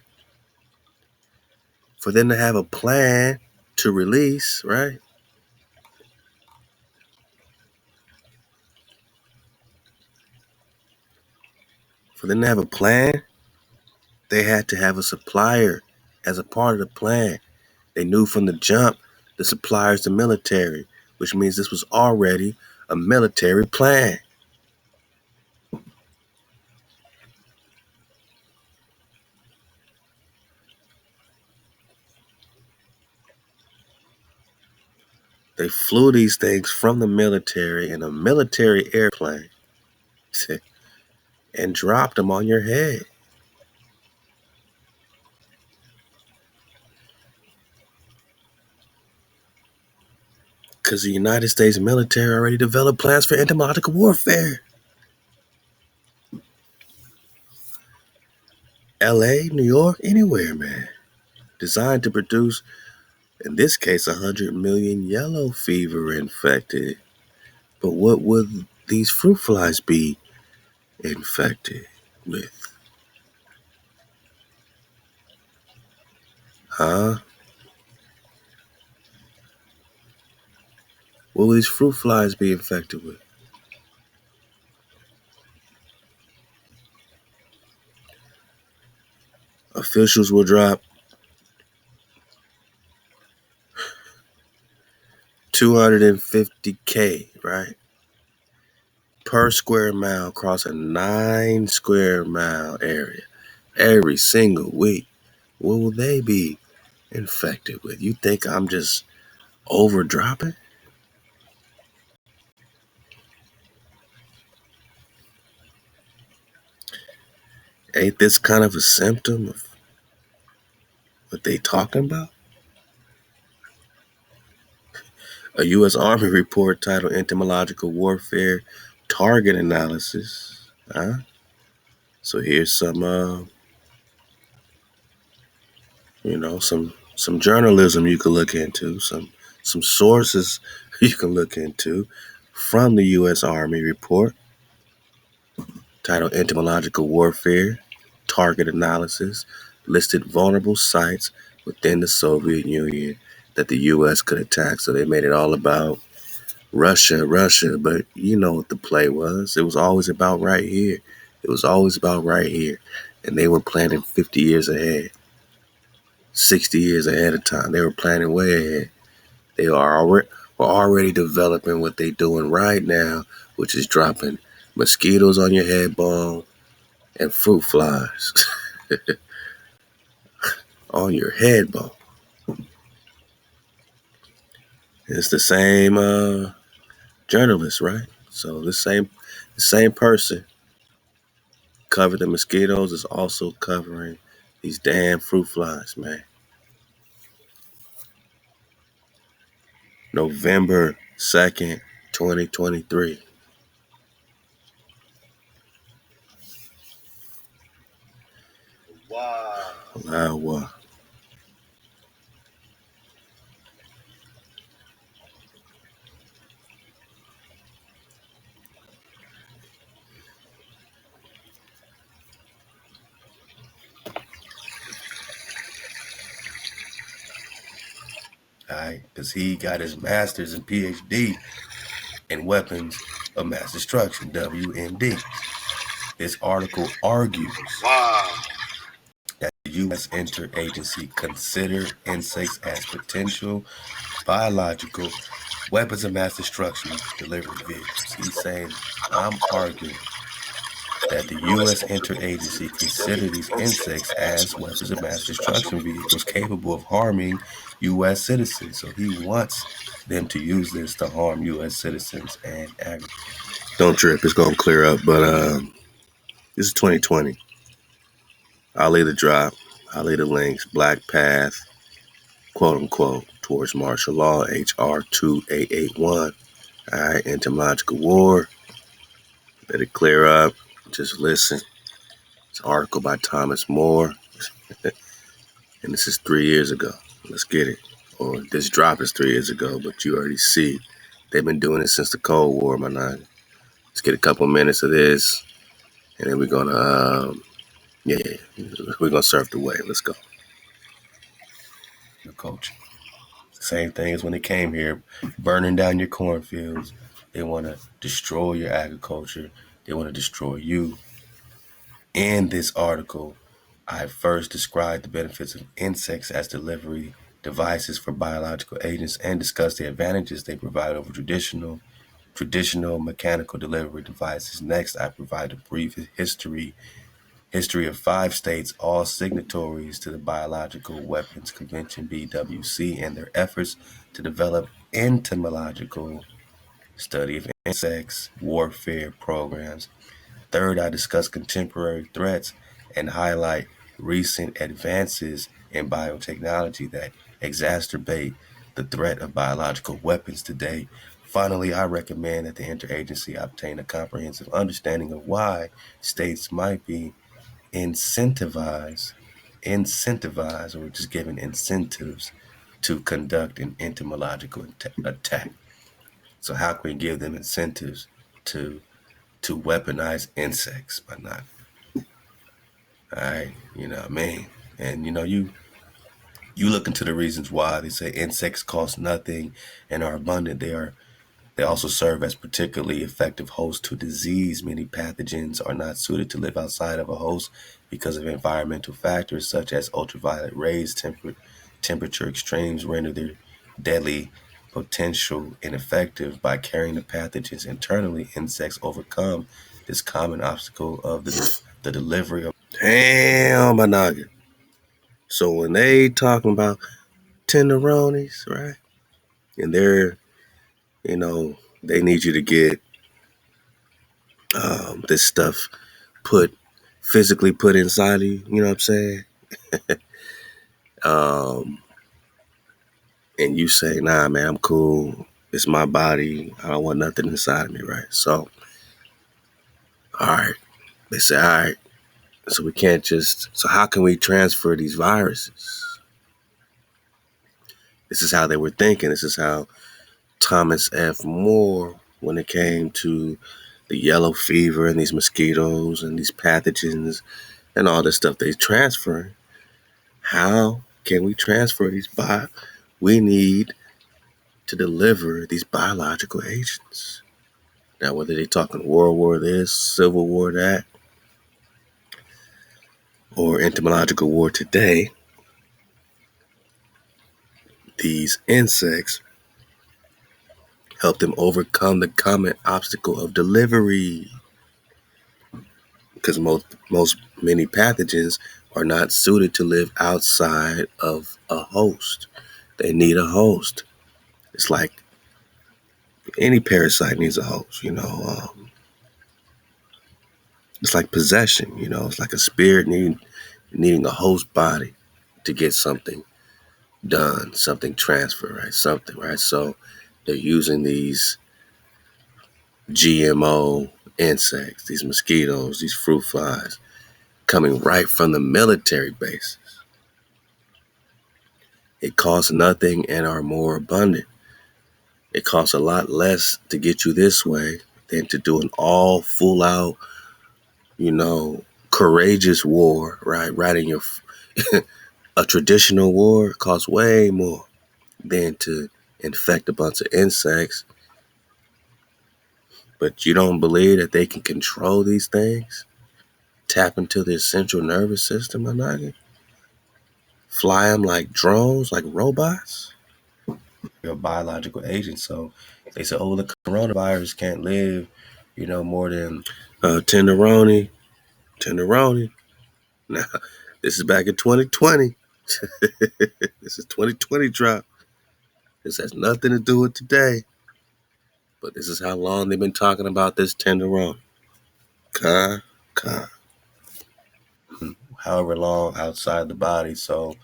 For them to have a plan to release, right? For them to have a plan, they had to have a supplier as a part of the plan. They knew from the jump the supplier's the military, which means this was already a military plan. They flew these things from the military in a military airplane and dropped them on your head. Because the United States military already developed plans for entomological warfare. LA, New York, anywhere, man. Designed to produce, in this case, 100 million yellow fever infected. But what would these fruit flies be infected with? Huh? What will these fruit flies be infected with? Officials will drop 250K, right? Per square mile across a 9 square mile area every single week. What will they be infected with? You think I'm just overdropping? Ain't this kind of a symptom of what they talking about? A U.S. Army report titled Entomological Warfare Target Analysis. Huh? So here's some journalism you can look into, some sources you can look into from the U.S. Army report titled Entomological Warfare Target Analysis, listed vulnerable sites within the Soviet Union that the U.S. could attack. So they made it all about Russia, but you know what the play was. It was always about right here. It was always about right here. And they were planning 50 years ahead, 60 years ahead of time. They were planning way ahead. They were already developing what they're doing right now, which is dropping mosquitoes on your head bone and fruit flies on your head bone. It's the same journalist, right? So the same person covered the mosquitoes is also covering these damn fruit flies, man. November 2nd, 2023. Wow. Halal HaWah. All right, because he got his master's and PhD in weapons of mass destruction, WMD. This article argues Wow. that the U.S. interagency consider insects as potential biological weapons of mass destruction delivery vehicles. He's saying, I'm arguing that the U.S. interagency consider these insects as weapons of mass destruction vehicles capable of harming U.S. citizens. So he wants them to use this to harm U.S. citizens and agriculture. Don't trip, it's gonna clear up. But this is 2020. I'll leave the drop. I'll leave the links. Black Path, quote unquote, towards martial law, HR 2881. All right, entomological war. Let it clear up. Just listen. It's an article by Thomas Moore, and this is 3 years ago. Let's get it. Or this drop is 3 years ago, but you already see they've been doing it since the Cold War, my nigga. Let's get a couple minutes of this, and then we're gonna, we're gonna surf the wave. Let's go. The culture. Same thing as when they came here, burning down your cornfields. They want to destroy your agriculture. They want to destroy you. In this article, I first described the benefits of insects as delivery devices for biological agents and discussed the advantages they provide over traditional mechanical delivery devices. Next, I provide a brief history of 5 states, all signatories to the Biological Weapons Convention (BWC), and their efforts to develop entomological study of insects warfare programs. Third, I discuss contemporary threats and highlight recent advances in biotechnology that exacerbate the threat of biological weapons today. Finally, I recommend that the interagency obtain a comprehensive understanding of why states might be incentivized or just given incentives to conduct an entomological attack. So how can we give them incentives to weaponize insects by not? All right, you know what I mean? And you look into the reasons why they say insects cost nothing and are abundant. They also serve as particularly effective hosts to disease. Many pathogens are not suited to live outside of a host because of environmental factors such as ultraviolet rays, temperature extremes render their deadly potential ineffective. By carrying the pathogens internally, insects overcome this common obstacle of the delivery of. Damn, my noggin. So when they talking about tenderonis, right? And they need you to get this stuff physically put inside of you. You know what I'm saying? Um, and you say, nah, man, I'm cool. It's my body. I don't want nothing inside of me, right? So, all right. They say, all right. So we can't just. So how can we transfer these viruses? This is how they were thinking. This is how Thomas F. Moore, when it came to the yellow fever and these mosquitoes and these pathogens and all this stuff they transfer. How can we transfer these we need to deliver these biological agents. Now, whether they're talking World War this, Civil War that, or entomological war today, these insects help them overcome the common obstacle of delivery. Because many pathogens are not suited to live outside of a host. They need a host. It's like Any parasite needs a host, it's like possession, it's like a spirit needing a host body to get something done, something transferred, right? Something, right? So they're using these GMO insects, these mosquitoes, these fruit flies, coming right from the military bases. It costs nothing and are more abundant. It costs a lot less to get you this way than to do an all full out, courageous war, right? Right in your a traditional war costs way more than to infect a bunch of insects. But you don't believe that they can control these things? Tap into their central nervous system, Anagi? Fly them like drones, like robots? Your biological agent. So they said, oh, the coronavirus can't live, more than Tenderoni. Now, this is back in 2020. This is 2020 drop. This has nothing to do with today. But this is how long they've been talking about this tenderoni. Con. however long outside the body. So,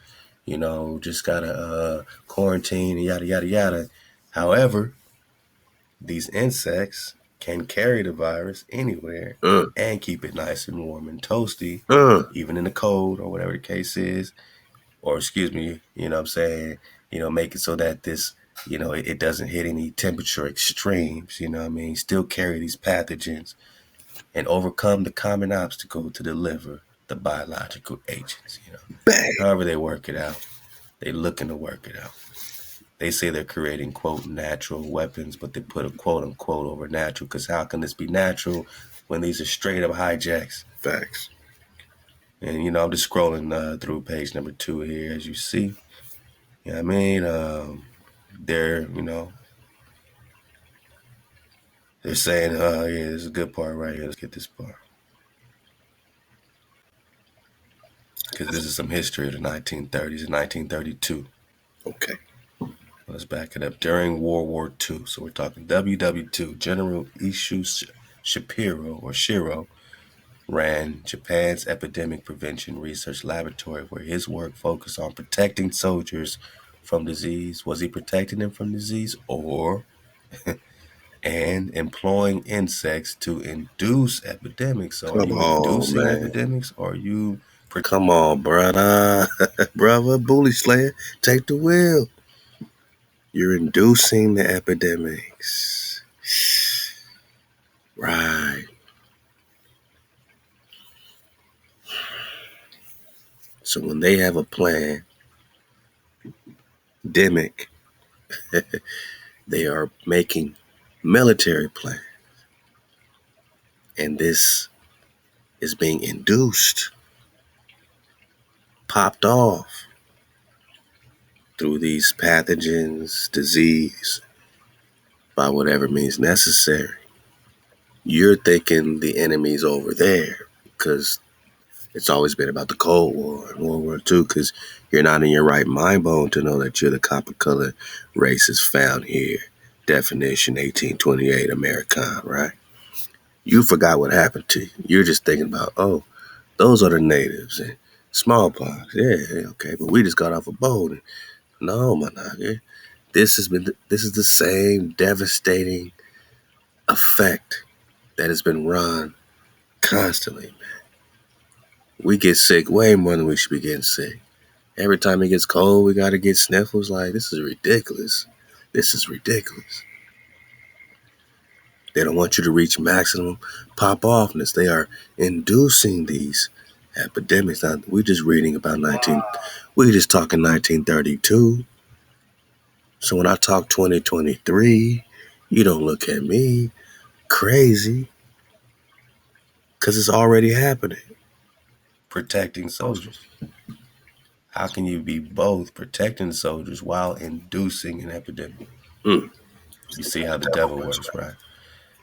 just gotta quarantine, yada yada yada. However, these insects can carry the virus anywhere Uh, and keep it nice and warm and toasty, uh. even in the cold or whatever the case is. Or excuse me, I'm saying, make it so that this, it doesn't hit any temperature extremes, still carry these pathogens and overcome the common obstacle to deliver the biological agents, Bang. however they work it out. They looking to work it out. They say they're creating, quote, natural weapons, but they put a quote unquote over natural, because how can this be natural when these are straight up hijacks? Facts. And, I'm just scrolling through page number 2 here, as you see. You know what I mean? They're, they're saying, yeah, this is a good part right here. Let's get this part. Because this is some history of the 1930s and 1932. Okay. Let's back it up. During World War II, so we're talking WW2, General Ishu Shiro ran Japan's epidemic prevention research laboratory, where his work focused on protecting soldiers from disease. Was he protecting them from disease, or and employing insects to induce epidemics? So are Come you on, inducing man. epidemics, or are you Come on, brother. Brother, bully slayer, take the wheel. You're inducing the epidemics. Right. So when they have a plan, demic, they are making military plan. And this is being induced, popped off through these pathogens, disease, by whatever means necessary? You're thinking the enemy's over there because it's always been about the Cold War and World War II, because you're not in your right mind bone to know that you're the copper colored race is found here. Definition 1828 American, right? You forgot what happened to you. You're just thinking about, oh, those are the natives and smallpox. Yeah, okay, but we just got off a boat. And, no, my nigga. This is the same devastating effect that has been run constantly. We get sick way more than we should be getting sick. Every time it gets cold, we gotta get sniffles. Like, this is ridiculous. This is ridiculous. They don't want you to reach maximum pop offness. They are inducing these epidemics. Now, we're just reading about we're just talking 1932. So when I talk 2023, you don't look at me crazy, because it's already happening. protecting soldiers? How can you be both protecting soldiers while inducing an epidemic? Mm. You see how the devil works, right?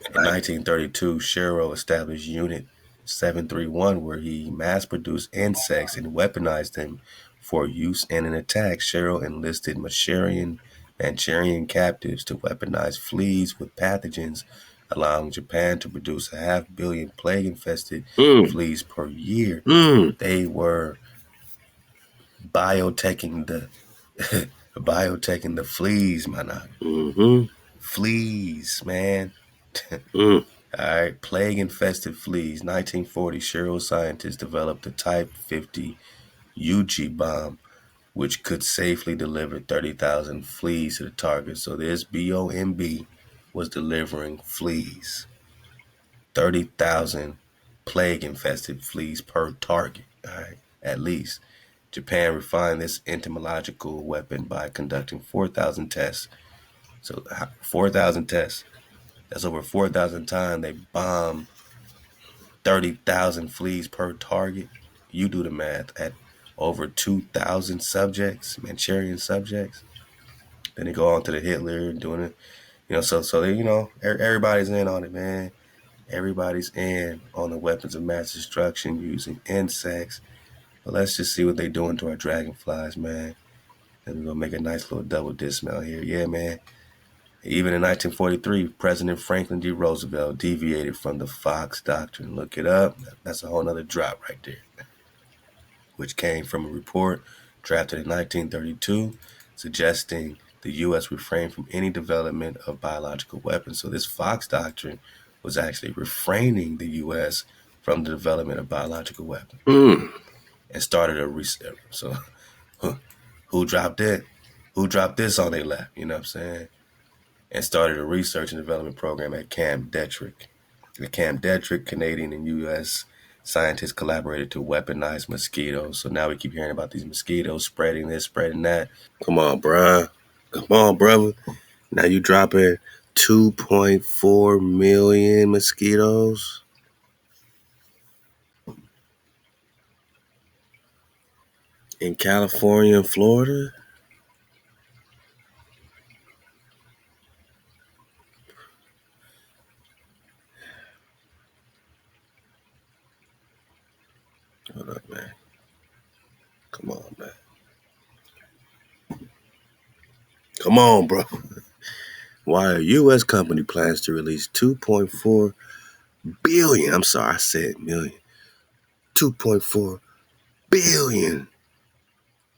In 1932, Shiro established Unit 731, where he mass produced insects and weaponized them for use in an attack. Shiro enlisted Masharian Manchurian captives to weaponize fleas with pathogens, allowing Japan to produce 500 million plague-infested Mm. fleas per year. Mm. They were bioteching the bioteching the fleas, man. Mm-hmm. Fleas, man. Mm. All right, plague-infested fleas. 1940, Shiro scientists developed the Type 50 UG bomb, which could safely deliver 30,000 fleas to the target. So this BOMB was delivering fleas, 30,000 plague-infested fleas per target. All right, at least. Japan refined this entomological weapon by conducting 4,000 tests. So 4,000 tests. That's over 4,000 times they bombed 30,000 fleas per target. You do the math at over 2,000 subjects, Manchurian subjects. Then they go on to the Hitler doing it. So they, everybody's in on it, man. Everybody's in on the weapons of mass destruction using insects. But let's just see what they're doing to our dragonflies, man. And we're gonna make a nice little double dismount here. Yeah, man. Even in 1943, President Franklin D. Roosevelt deviated from the Fox Doctrine. Look it up. That's a whole nother drop right there, which came from a report drafted in 1932 suggesting the U.S. refrain from any development of biological weapons. So this Fox Doctrine was actually refraining the U.S. from the development of biological weapons Mm. and started a reset. So who dropped it? Who dropped this on their lap? You know what I'm saying? And started a research and development program at Camp Detrick. At Camp Detrick, Canadian and U.S. scientists collaborated to weaponize mosquitoes. So now we keep hearing about these mosquitoes spreading this, spreading that. Come on, bruh. Come on, brother. Now you dropping 2.4 million mosquitoes in California and Florida. Hold up, man. Come on, man. Come on, bro. Why a U.S. company plans to release 2.4 billion, I'm sorry, I said million, 2.4 billion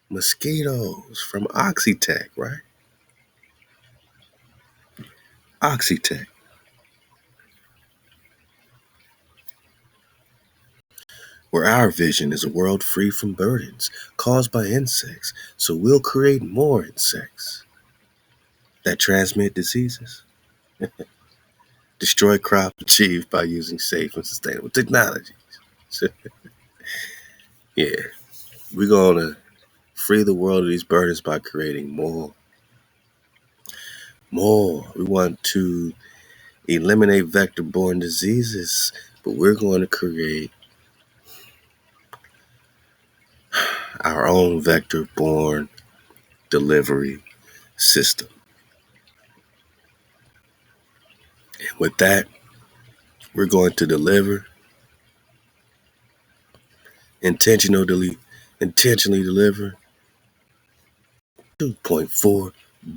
mosquitoes from Oxitec, right? Oxitec. Where our vision is a world free from burdens caused by insects, so we'll create more insects that transmit diseases, destroy crops achieved by using safe and sustainable technology. So, yeah, we're going to free the world of these burdens by creating more. More. We want to eliminate vector-borne diseases, but we're going to create our own vector-borne delivery system. And with that, we're going to deliver intentionally deliver 2.4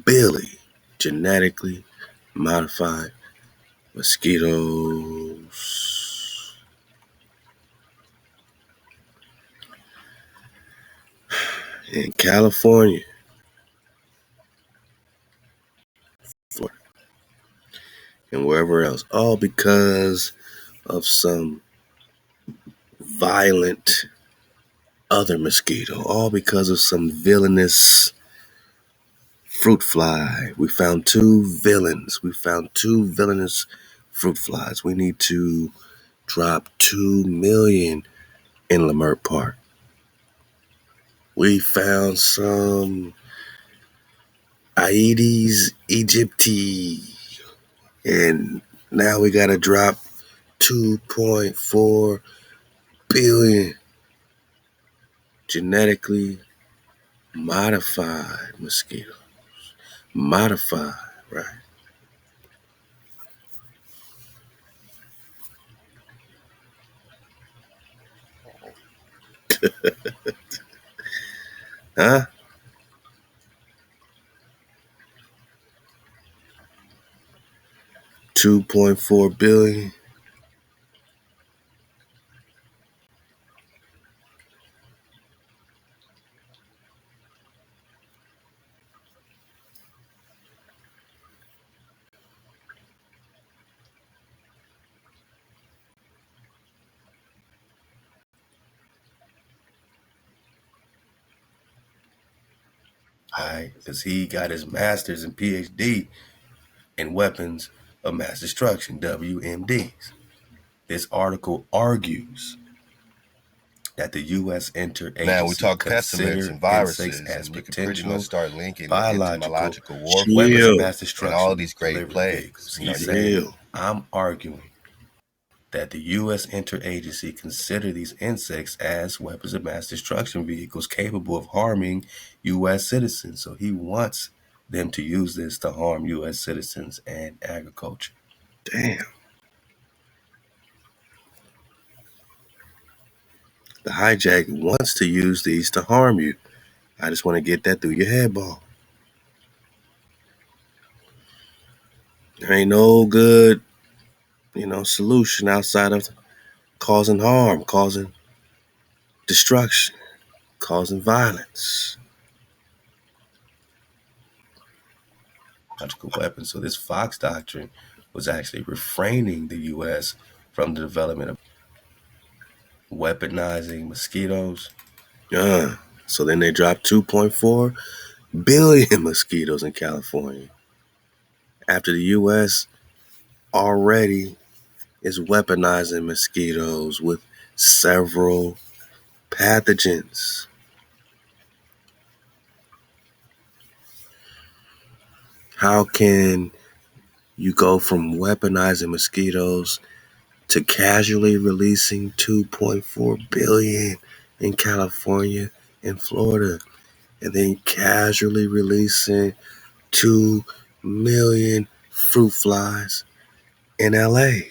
billion genetically modified mosquitoes in California, Florida, and wherever else, all because of some violent other mosquito, all because of some villainous fruit fly. We found two villains. We found two villainous fruit flies. We need to drop 2 million in Lamert Park. We found some Aedes aegypti, and now we gotta drop 2.4 billion genetically modified mosquitoes. Modified, right? Huh? 2.4 billion. Because he got his master's and PhD in weapons of mass destruction, WMDs. This article argues that the U.S. Now we interagency talk pestilence consider and insects viruses, as and we could pretty much potential start linking the biological entomological weapons of warfare Chill. mass and all destruction these great delivery plagues. vehicles. You know, He's saying, Chill. I'm arguing that the U.S. interagency consider these insects as weapons of mass destruction vehicles capable of harming U.S. citizens. So he wants them to use this to harm U.S. citizens and agriculture. Damn. The hijack wants to use these to harm you. I just want to get that through your head, ball. There ain't no good, solution outside of causing harm, causing destruction, causing violence. Biological weapons. So this Fox doctrine was actually refraining the U.S. from the development of weaponizing mosquitoes. So then they dropped 2.4 billion mosquitoes in California after the U.S. already is weaponizing mosquitoes with several pathogens. How can you go from weaponizing mosquitoes to casually releasing 2.4 billion in California and Florida, and then casually releasing 2 million fruit flies in LA?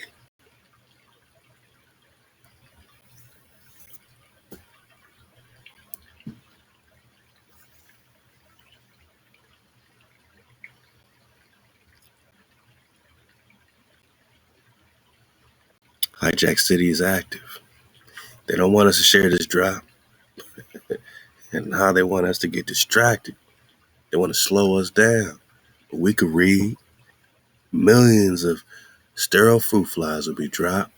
Hijack City is active. They don't want us to share this drop, and now they want us to get distracted. They want to slow us down. But we could read millions of sterile fruit flies will be dropped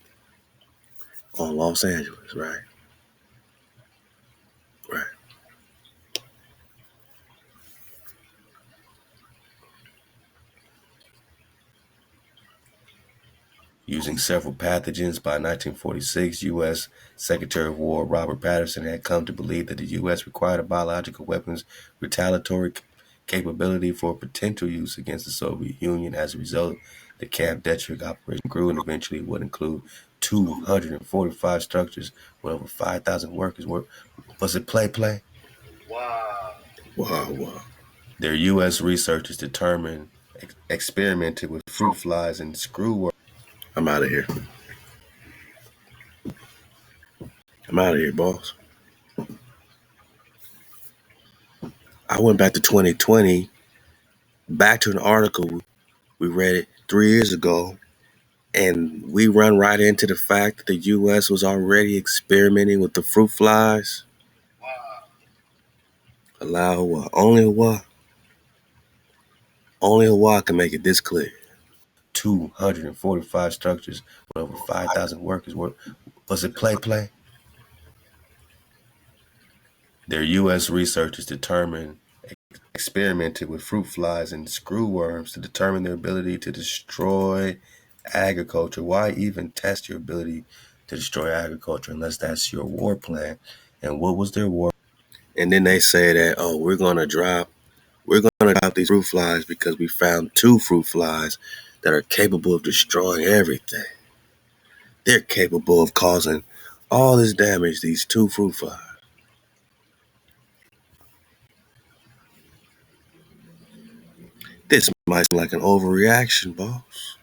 on Los Angeles, right? Right. Using several pathogens, by 1946, U.S. Secretary of War Robert Patterson had come to believe that the U.S. required a biological weapons retaliatory capability for potential use against the Soviet Union. As a result, the Camp Detrick operation grew and eventually would include 245 structures with over 5,000 workers. Was it play? Wow. Wow. Their U.S. researchers determined, experimented with fruit flies and screwworms. I'm out of here. I'm out of here, boss. I went back to 2020, back to an article we read it 3 years ago, and we run right into the fact that the U.S. was already experimenting with the fruit flies. Wow. Halal HaWah. Only HaWah can make it this clear. 245 structures with over 5,000 workers. Was it play? Their U.S. researchers determined, experimented with fruit flies and screwworms to determine their ability to destroy agriculture. Why even test your ability to destroy agriculture unless that's your war plan? And what was their war? And then they say that, oh, we're gonna drop these fruit flies because we found 2 fruit flies that are capable of destroying everything. They're capable of causing all this damage, these 2 fruit flies. This might seem like an overreaction, boss.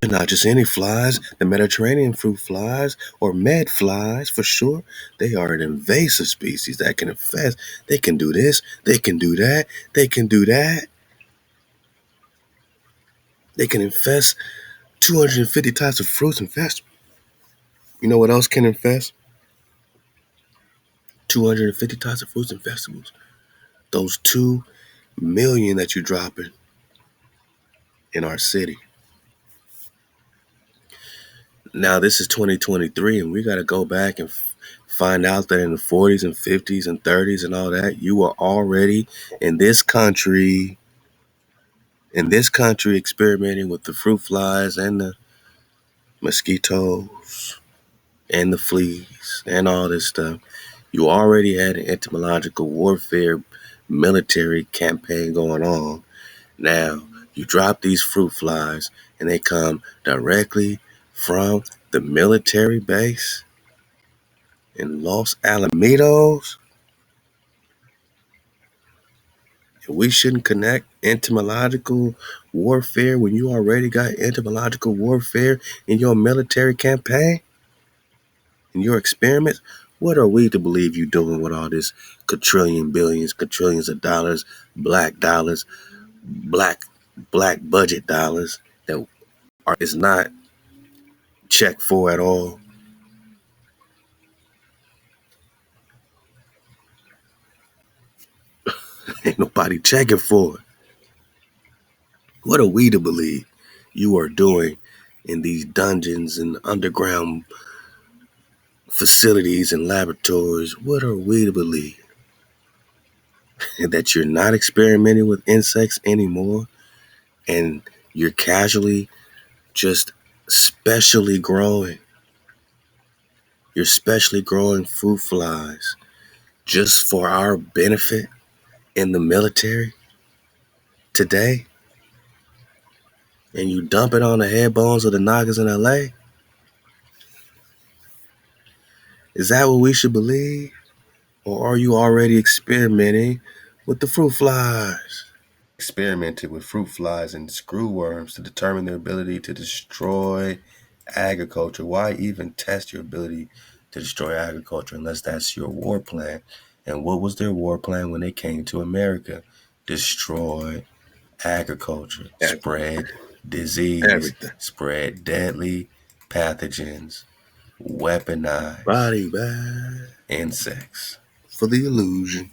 They're not just any flies, the Mediterranean fruit flies, or med flies for sure. They are an invasive species that can infest. They can do this, they can do that, they can do that. They can infest 250 types of fruits and vegetables. You know what else can infest? 250 types of fruits and vegetables. Those 2 million that you're dropping in our city. Now, this is 2023, and we got to go back and find out that in the 40s and 50s and 30s and all that, you were already in this country experimenting with the fruit flies and the mosquitoes and the fleas and all this stuff. You already had an entomological warfare military campaign going on. Now, you drop these fruit flies and they come directly from the military base in Los Alamitos. And we shouldn't connect entomological warfare when you already got entomological warfare in your military campaign, in your experiments. What are we to believe you doing with all this quadrillion, billions, quadrillions of dollars, black dollars, black budget dollars that is not checked for at all? Ain't nobody checking for it. What are we to believe you are doing in these dungeons and underground facilities and laboratories? What are we to believe? That you're not experimenting with insects anymore and you're casually just specially growing. You're specially growing fruit flies just for our benefit in the military today? And you dump it on the head bones of the Nagas in LA? Is that what we should believe? Or are you already experimenting with the fruit flies? Experimented with fruit flies and screwworms to determine their ability to destroy agriculture. Why even test your ability to destroy agriculture unless that's your war plan? And what was their war plan when they came to America? Destroy agriculture, spread disease, Everything. spread deadly pathogens, weaponize Body bag insects. for the illusion.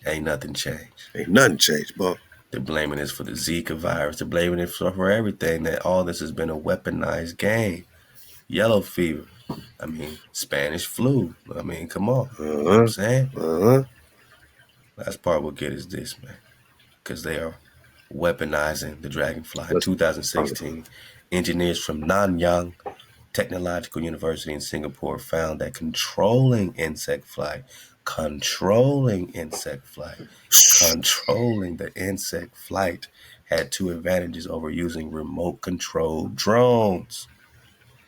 Ain't nothing changed. Ain't nothing changed, but They're blaming this for the Zika virus. They're blaming it for everything. That all this has been a weaponized game. Yellow fever. I mean, Spanish flu. I mean, come on. You know what I'm saying? Last part we'll get is this, man. Because they are weaponizing the dragonfly. In 2016, engineers from Nanyang Technological University in Singapore found that controlling insect flight, controlling the insect flight had 2 advantages over using remote controlled drones.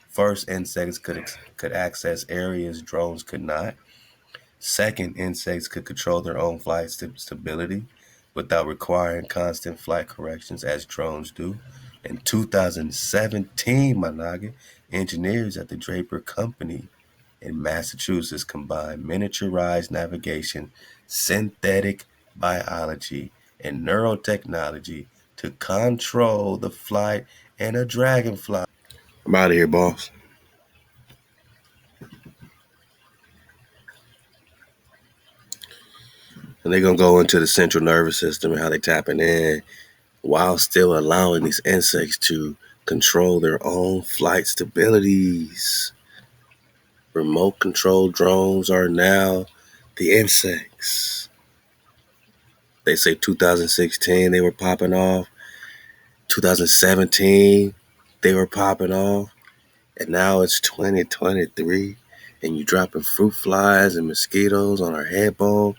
First, insects could access areas drones could not. Second, insects could control their own flight stability without requiring constant flight corrections as drones do. In 2017, Managa, engineers at the Draper Company in Massachusetts combined miniaturized navigation, synthetic biology, and neurotechnology to control the flight in a dragonfly. I'm out of here, boss. And they're going to go into the central nervous system and how they tapping in while still allowing these insects to control their own flight stabilities. Remote control drones are now the insects. They say 2016 they were popping off. 2017 they were popping off. And now it's 2023 and you dropping fruit flies and mosquitoes on our head bone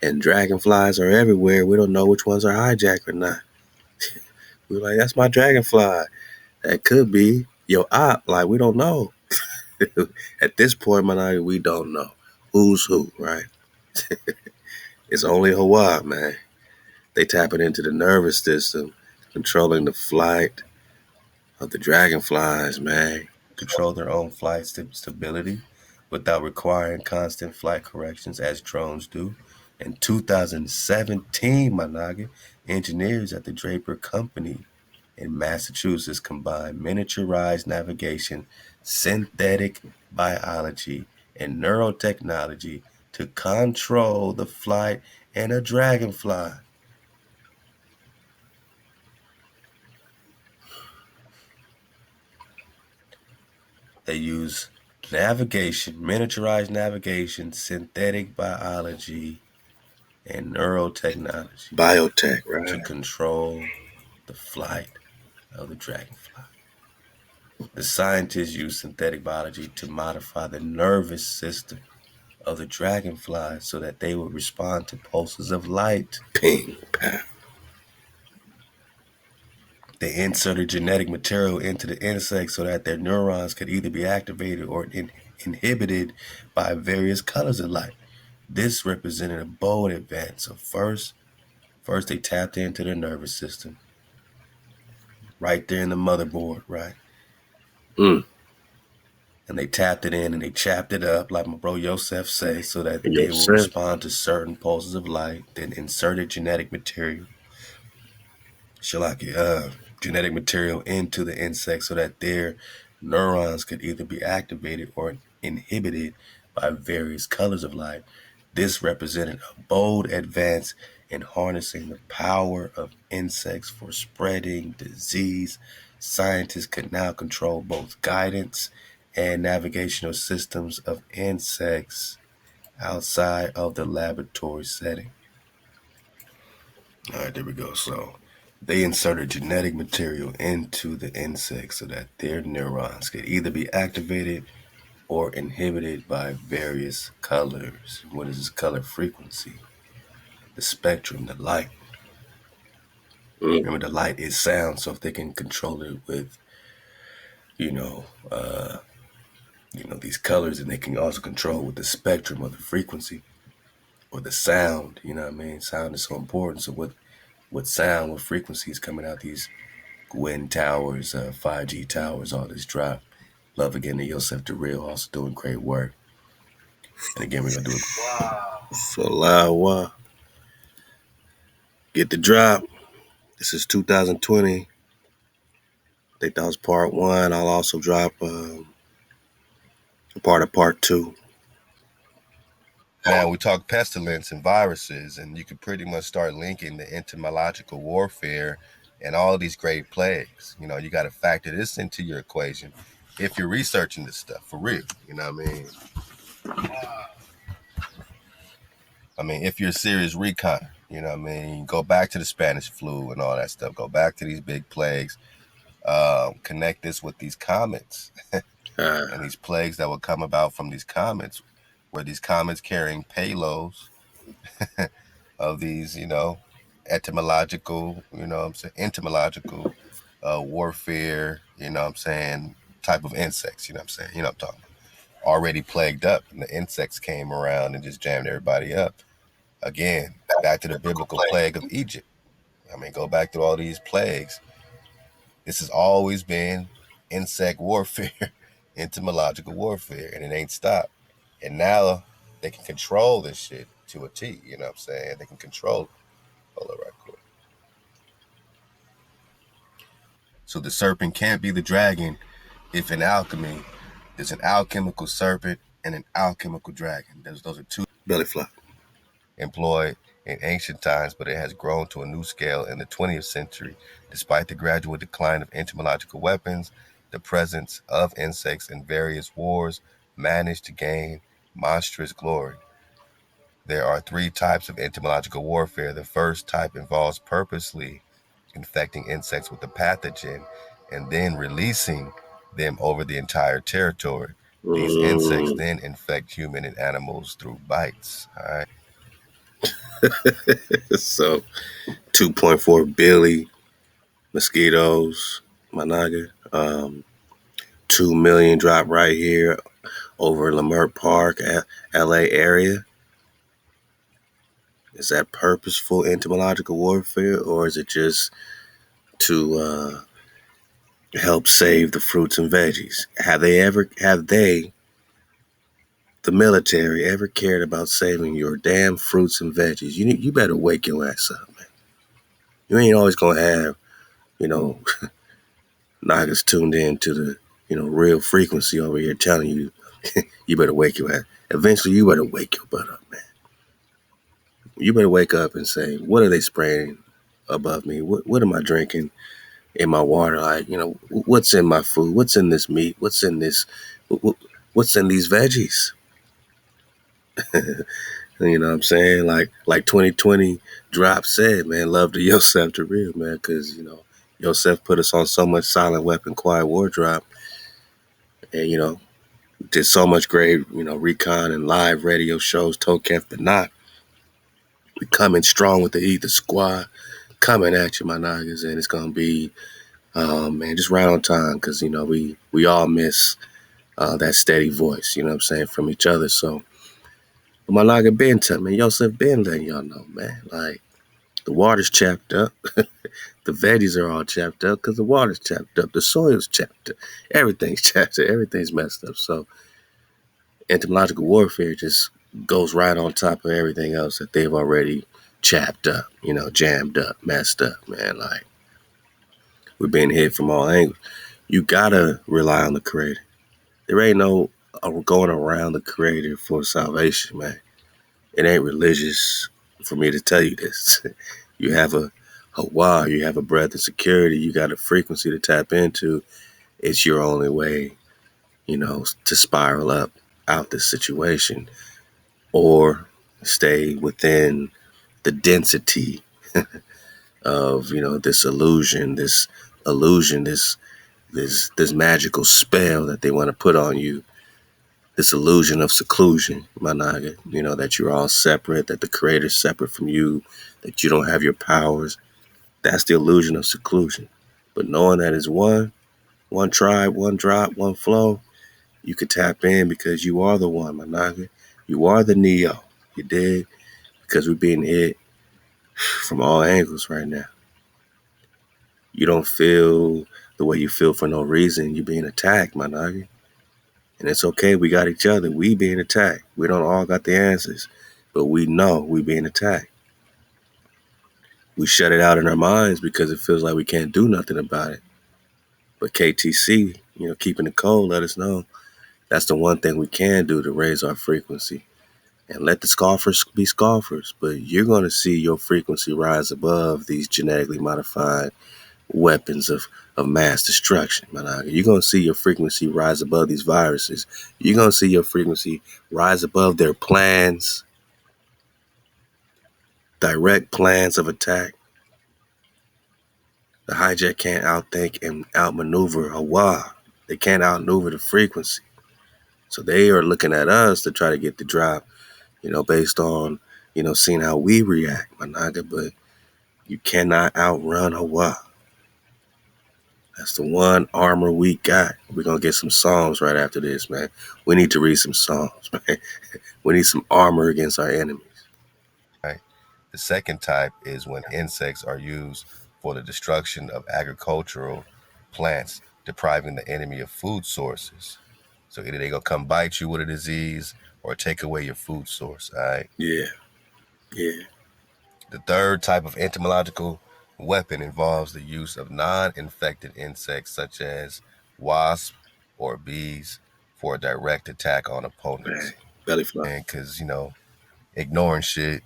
and dragonflies are everywhere. We don't know which ones are hijacked or not. We're like, that's my dragonfly. That could be your op. Like, we don't know. At this point, man, we don't know who's who, right? It's only HaWah, man. They tapping into the nervous system, controlling the flight of the dragonflies, man. Control their own flight stability without requiring constant flight corrections as drones do. In 2017, Managa, engineers at the Draper Company in Massachusetts combine miniaturized navigation, synthetic biology, and neurotechnology to control the flight and a dragonfly. They use miniaturized navigation, synthetic biology, and neurotechnology Biotech, to right? control the flight of the dragonfly. The scientists use synthetic biology to modify the nervous system of the dragonfly so that they will respond to pulses of light. Ping, pow. They inserted genetic material into the insect so that their neurons could either be activated or inhibited by various colors of light. This represented a bold advance. So first they tapped into the nervous system, right there in the motherboard, right? Mm. And they tapped it in and they chapped it up, like my bro Yosef say, so that they will Yourself. respond to certain pulses of light. Then inserted genetic material genetic material into the insect so that their neurons could either be activated or inhibited by various colors of light. This represented a bold advance in harnessing the power of insects for spreading disease. Scientists could now control both guidance and navigational systems of insects outside of the laboratory setting. All right, there we go. So they inserted genetic material into the insect so that their neurons could either be activated or inhibited by various colors. What is this color frequency? The spectrum, the light. Mm. Remember, the light is sound, so if they can control it with, these colors, and they can also control with the spectrum of the frequency or the sound. You know what I mean? Sound is so important. So what sound, what frequency is coming out these wind towers, 5G towers, all this drop. Love again to Yosef DeReal, also doing great work. And again, we're gonna do it. Wow. Halal HaWah. Get the drop. This is 2020. I think that was part one. I'll also drop a part of part two. Now we talk pestilence and viruses, and you can pretty much start linking the entomological warfare and all these great plagues. You got to factor this into your equation if you're researching this stuff for real. You know what I mean? If you're a serious recon, you know what I mean? Go back to the Spanish flu and all that stuff. Go back to these big plagues. Connect this with these comets and these plagues that will come about from these comets, where these comets carrying payloads of these, entomological warfare, type of insects, I'm talking about. Already plagued up, and the insects came around and just jammed everybody up. Again, back to the biblical plague of Egypt. Go back through all these plagues. This has always been insect warfare, entomological warfare, and it ain't stopped. And now they can control this shit to a T. You know what I'm saying? They can control it. Hold it right quick. So the serpent can't be the dragon if in alchemy there's an alchemical serpent and an alchemical dragon. Those are two Belly flop. employed in ancient times, but it has grown to a new scale in the 20th century. Despite the gradual decline of entomological weapons, the presence of insects in various wars managed to gain monstrous glory. There are three types of entomological warfare. The first type involves purposely infecting insects with a pathogen and then releasing them over the entire territory. These insects then infect human and animals through bites. All right. So 2.4 billion mosquitoes, my naga. 2 million drop right here over Lamert Park, LA area. Is that purposeful entomological warfare, or is it just to help save the fruits and veggies? Have they, the military, ever cared about saving your damn fruits and veggies? You better wake your ass up, man. You ain't always gonna have you know, Naga's tuned in to the, real frequency over here telling you, you better wake your ass. Eventually, you better wake your butt up, man. You better wake up and say, what are they spraying above me? What am I drinking in my water? Like, what's in my food? What's in this meat? What's in this? What's in these veggies? You know what I'm saying? Like 2020 Drop said, man, love to Yosef to real, man, because, Yosef put us on so much silent weapon, quiet war drop, and, did so much great, recon and live radio shows, Tokef but not. We coming strong with the Ether Squad, coming at you, my niggas, and it's gonna be, man, just right on time, because, we all miss that steady voice, you know what I'm saying, from each other. So, my nigga Ben tell me, Yosef Ben letting y'all know, man, like, the water's chapped up. The veggies are all chapped up because the water's chapped up. The soil's chapped up. Everything's chapped up. Everything's messed up. So entomological warfare just goes right on top of everything else that they've already chapped up, jammed up, messed up, man. Like, we're being hit from all angles. You gotta rely on the creator. There ain't no going around the creator for salvation, man. It ain't religious for me to tell you this. You have a HaWah, you have a breath of security, you got a frequency to tap into. It's your only way, to spiral up out this situation or stay within the density of, this illusion, this magical spell that they want to put on you, this illusion of seclusion, my naga, that you're all separate, that the creator's separate from you, that you don't have your powers. That's the illusion of seclusion. But knowing that it's one tribe, one drop, one flow, you could tap in because you are the one, my naga. You are the Neo. You dig? Because we're being hit from all angles right now. You don't feel the way you feel for no reason. You're being attacked, my naga. And it's okay. We got each other. We being attacked. We don't all got the answers, but we know we being attacked. We shut it out in our minds because it feels like we can't do nothing about it. But KTC, keeping it cold, let us know that's the one thing we can do to raise our frequency. And let the scoffers be scoffers, but you're going to see your frequency rise above these genetically modified weapons of mass destruction. You're going to see your frequency rise above these viruses. You're going to see your frequency rise above their plans, direct plans of attack. The hijack can't outthink and outmaneuver HaWah. They can't outmaneuver the frequency. So they are looking at us to try to get the drop, based on, seeing how we react, but you cannot outrun HaWah. That's the one armor we got. We're going to get some songs right after this, man. We need to read some songs, man. We need some armor against our enemies. Right. The second type is when insects are used for the destruction of agricultural plants, depriving the enemy of food sources. So either they're going to come bite you with a disease or take away your food source. All right. Yeah, yeah. The third type of entomological weapon involves the use of non-infected insects such as wasps or bees for a direct attack on opponents. Bang. Belly flop. And because, ignoring shit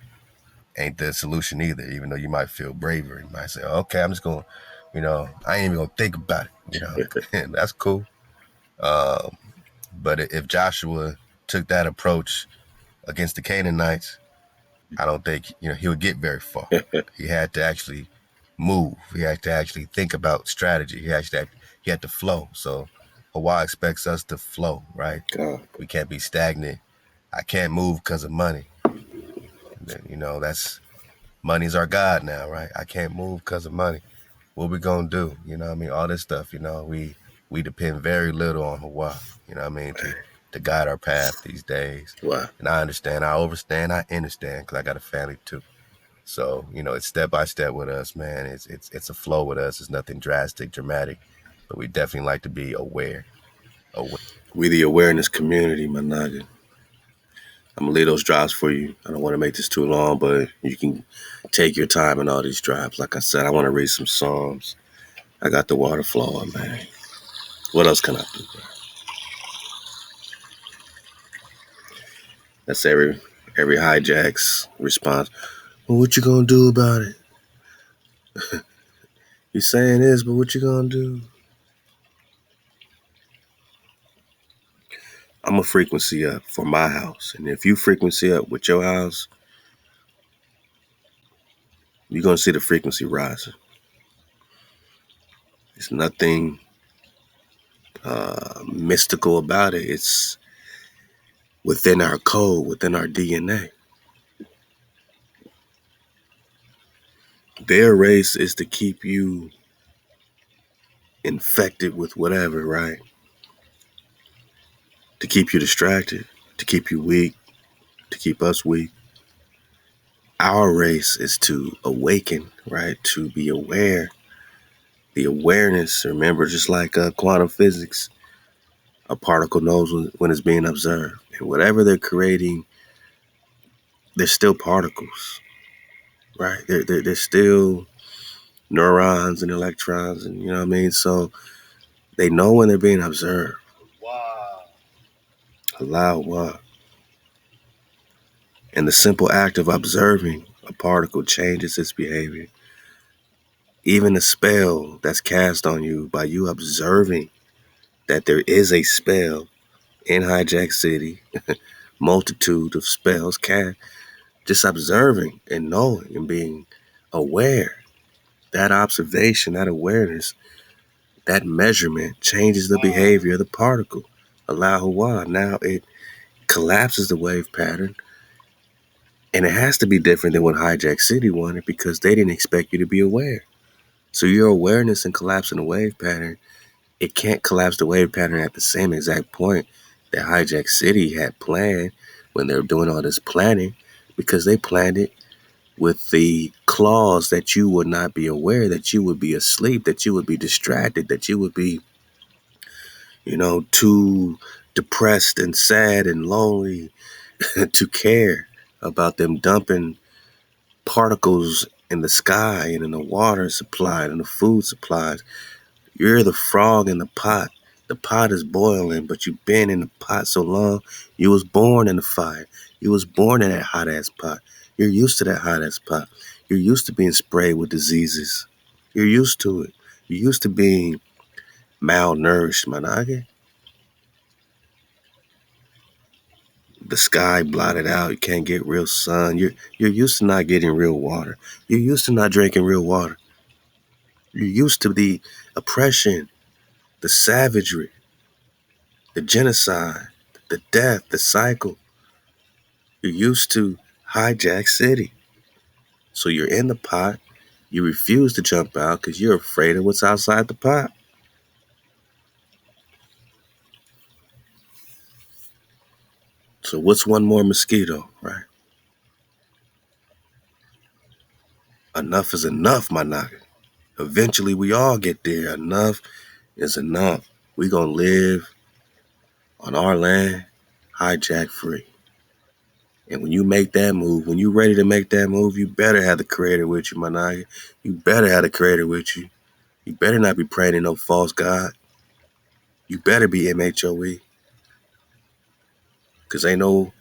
ain't the solution either, even though you might feel braver. You might say, okay, I'm just going, I ain't even going to think about it, and that's cool. But if Joshua took that approach against the Canaanites, I don't think he would get very far. He had to actually move. He had to actually think about strategy. He had to flow. So HaWah expects us to flow, right? God. We can't be stagnant. I can't move because of money. That's money's our God now, right? I can't move because of money. What we gonna do? All this stuff. We depend very little on HaWah. To guide our path these days. Wow. And I understand. I overstand. I understand because I got a family too. So it's step by step with us, man. It's a flow with us. It's nothing drastic, dramatic, but we definitely like to be aware. We the awareness community, my nigga. I'm gonna leave those drops for you. I don't want to make this too long, but you can take your time in all these drops. Like I said, I want to read some Psalms. I got the water flowing, man. What else can I do, bro? That's every hijack's response. Well, what you gonna do about it? You saying this, but what you gonna do? I'm a frequency up for my house. And if you frequency up with your house, you're gonna see the frequency rising. There's nothing mystical about it. It's within our code, within our DNA. Their race is to keep you infected with whatever, right? To keep you distracted, to keep you weak, to keep us weak. Our race is to awaken, right? To be aware. The awareness, remember, just like quantum physics, a particle knows when it's being observed. And whatever they're creating, they're still particles, right? They're still neurons and electrons, and you know what I mean? So they know when they're being observed. Wow. Halal HaWah. And the simple act of observing a particle changes its behavior. Even the spell that's cast on you by you observing that there is a spell in Hijack City, multitude of spells cast, just observing and knowing and being aware. That observation, that awareness, that measurement changes the behavior of the particle. Halal HaWah. Now it collapses the wave pattern. And it has to be different than what Hijack City wanted because they didn't expect you to be aware. So your awareness and collapsing the wave pattern, it can't collapse the wave pattern at the same exact point that Hijack City had planned when they were doing all this planning, because they planned it with the clause that you would not be aware, that you would be asleep, that you would be distracted, that you would be, too depressed and sad and lonely to care about them dumping particles in the sky and in the water supply and in the food supplies. You're the frog in the pot. The pot is boiling, but you've been in the pot so long, you was born in the fire. You was born in that hot ass pot. You're used to that hot ass pot. You're used to being sprayed with diseases. You're used to it. You're used to being malnourished, manage. The sky blotted out. You can't get real sun. You're used to not getting real water. You're used to not drinking real water. You're used to the oppression, the savagery, the genocide, the death, the cycle. You're used to Hijack City. So you're in the pot. You refuse to jump out because you're afraid of what's outside the pot. So what's one more mosquito, right? Enough is enough, my nigga. Eventually we all get there. Enough is enough. We gonna live on our land, hijack free. And when you make that move, when you're ready to make that move, you better have the creator with you, my nigga. You better have the creator with you. You better not be praying to no false god. You better be MHOE. Because ain't no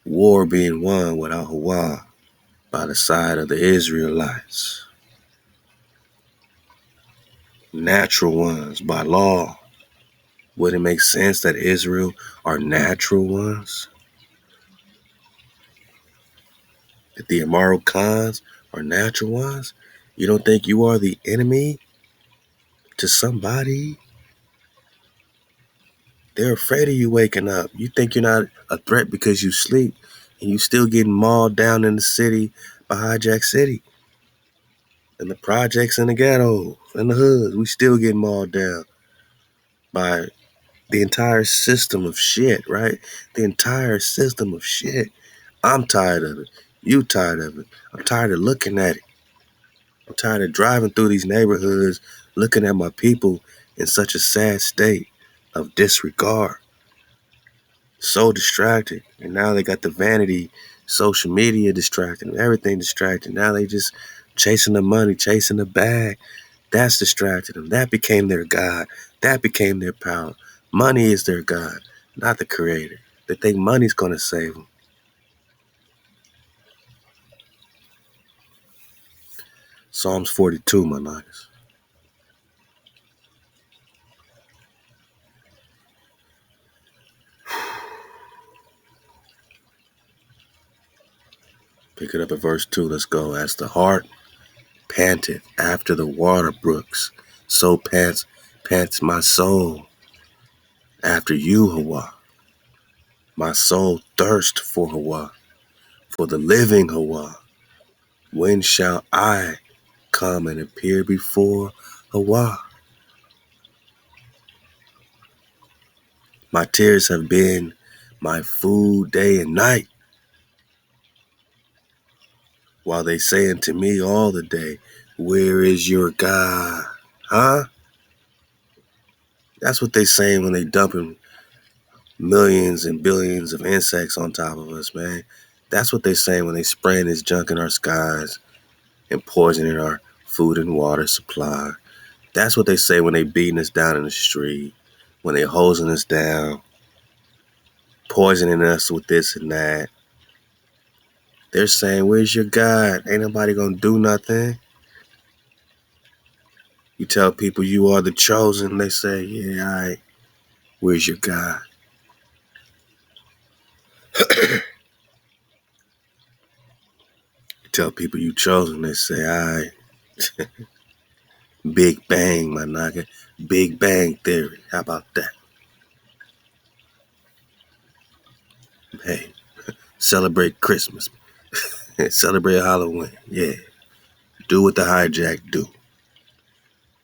war being won without HaWah by the side of the Israelites. Natural ones by law. Would it make sense that Israel are natural ones? That the immoral Khans are natural ones? You don't think you are the enemy to somebody? They're afraid of you waking up. You think you're not a threat because you sleep and you still getting mauled down in the city by Hijack City. And the projects in the ghettos and the hoods, we still getting mauled down by the entire system of shit, right? The entire system of shit. I'm tired of it. You tired of it. I'm tired of looking at it. I'm tired of driving through these neighborhoods, looking at my people in such a sad state of disregard. So distracted. And now they got the vanity, social media distracting, everything distracting. Now they just chasing the money, chasing the bag, That's distracted them. That became their God. That became their power. Money is their God, not the creator. They think money's going to save them. Psalms 42, my niggas. Pick it up at verse 2. Let's go. As the heart panteth after the water brooks, so pants my soul after you, HaWah. My soul thirsts for HaWah, for the living HaWah. When shall I come and appear before HaWah? My tears have been my food day and night, while they say unto me all the day, where is your God? Huh? That's what they saying when they dumping millions and billions of insects on top of us, man. That's what they saying when they spraying this junk in our skies and poisoning our food and water supply. That's what they say when they beating us down in the street, when they hosing us down, poisoning us with this and that. They're saying, where's your God? Ain't nobody gonna do nothing. You tell people you are the chosen, they say, yeah, all right. Where's your God? You tell people you chosen, they say, all right. Big Bang, my nigga. Big Bang Theory. How about that? Hey, celebrate Christmas. Celebrate Halloween. Yeah. Do what the hijack do.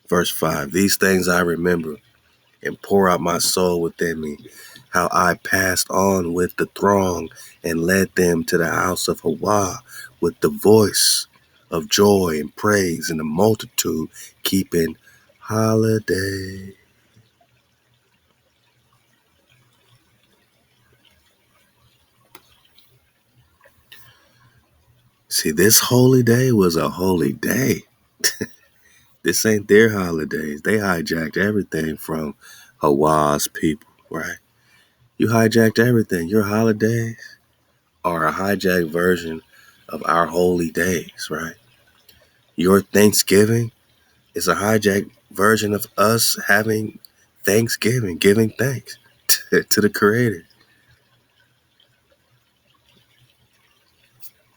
Verse 5. These things I remember and pour out my soul within me. How I passed on with the throng and led them to the house of HaWah with the voice of joy and praise and the multitude keeping holiday. See, this holy day was a holy day. This ain't their holidays. They hijacked everything from HaWah's people, right? You hijacked everything. Your holidays are a hijacked version of our holy days, right? Your Thanksgiving is a hijacked version of us having Thanksgiving, giving thanks to the Creator.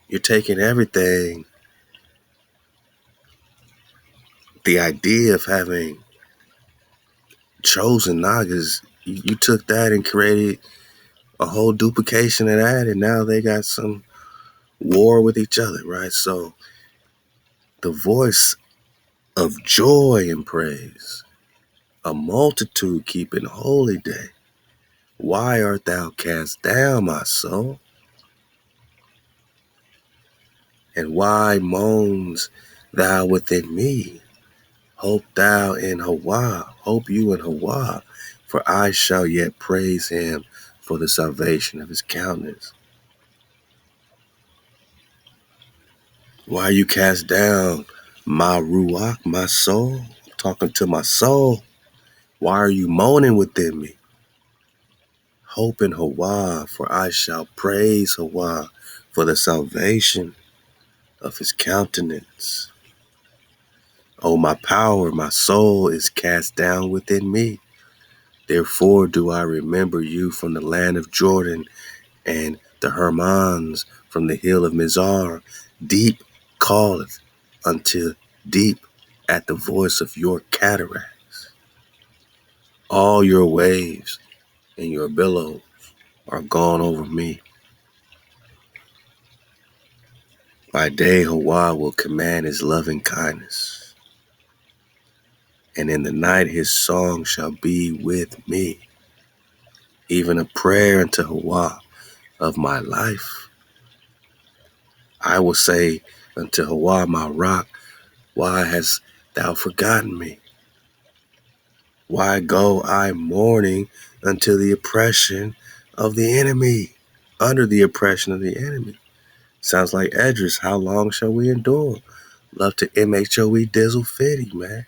You're taking everything, the idea of having chosen Nagas, you took that and created a whole duplication of that, and now they got some war with each other, right? So the voice of joy and praise, a multitude keeping holy day. Why art thou cast down, my soul? And why moans thou within me? Hope thou in HaWah, hope you in HaWah, for I shall yet praise him for the salvation of his countenance. Why are you cast down, my Ruach, my soul? I'm talking to my soul. Why are you moaning within me? Hope in HaWah, for I shall praise HaWah for the salvation of his countenance. Oh, my power, my soul is cast down within me. Therefore do I remember you from the land of Jordan and the Hermons from the hill of Mizar. Deep calleth unto deep at the voice of your cataracts. All your waves and your billows are gone over me. By day HaWah will command his loving kindness, and in the night his song shall be with me, even a prayer unto HaWah of my life. I will say unto HaWah, my rock, why hast thou forgotten me? Why go I mourning unto the oppression of the enemy, under the oppression of the enemy? Sounds like Edris, how long shall we endure? Love to MHOE Dizzle Fitty, man.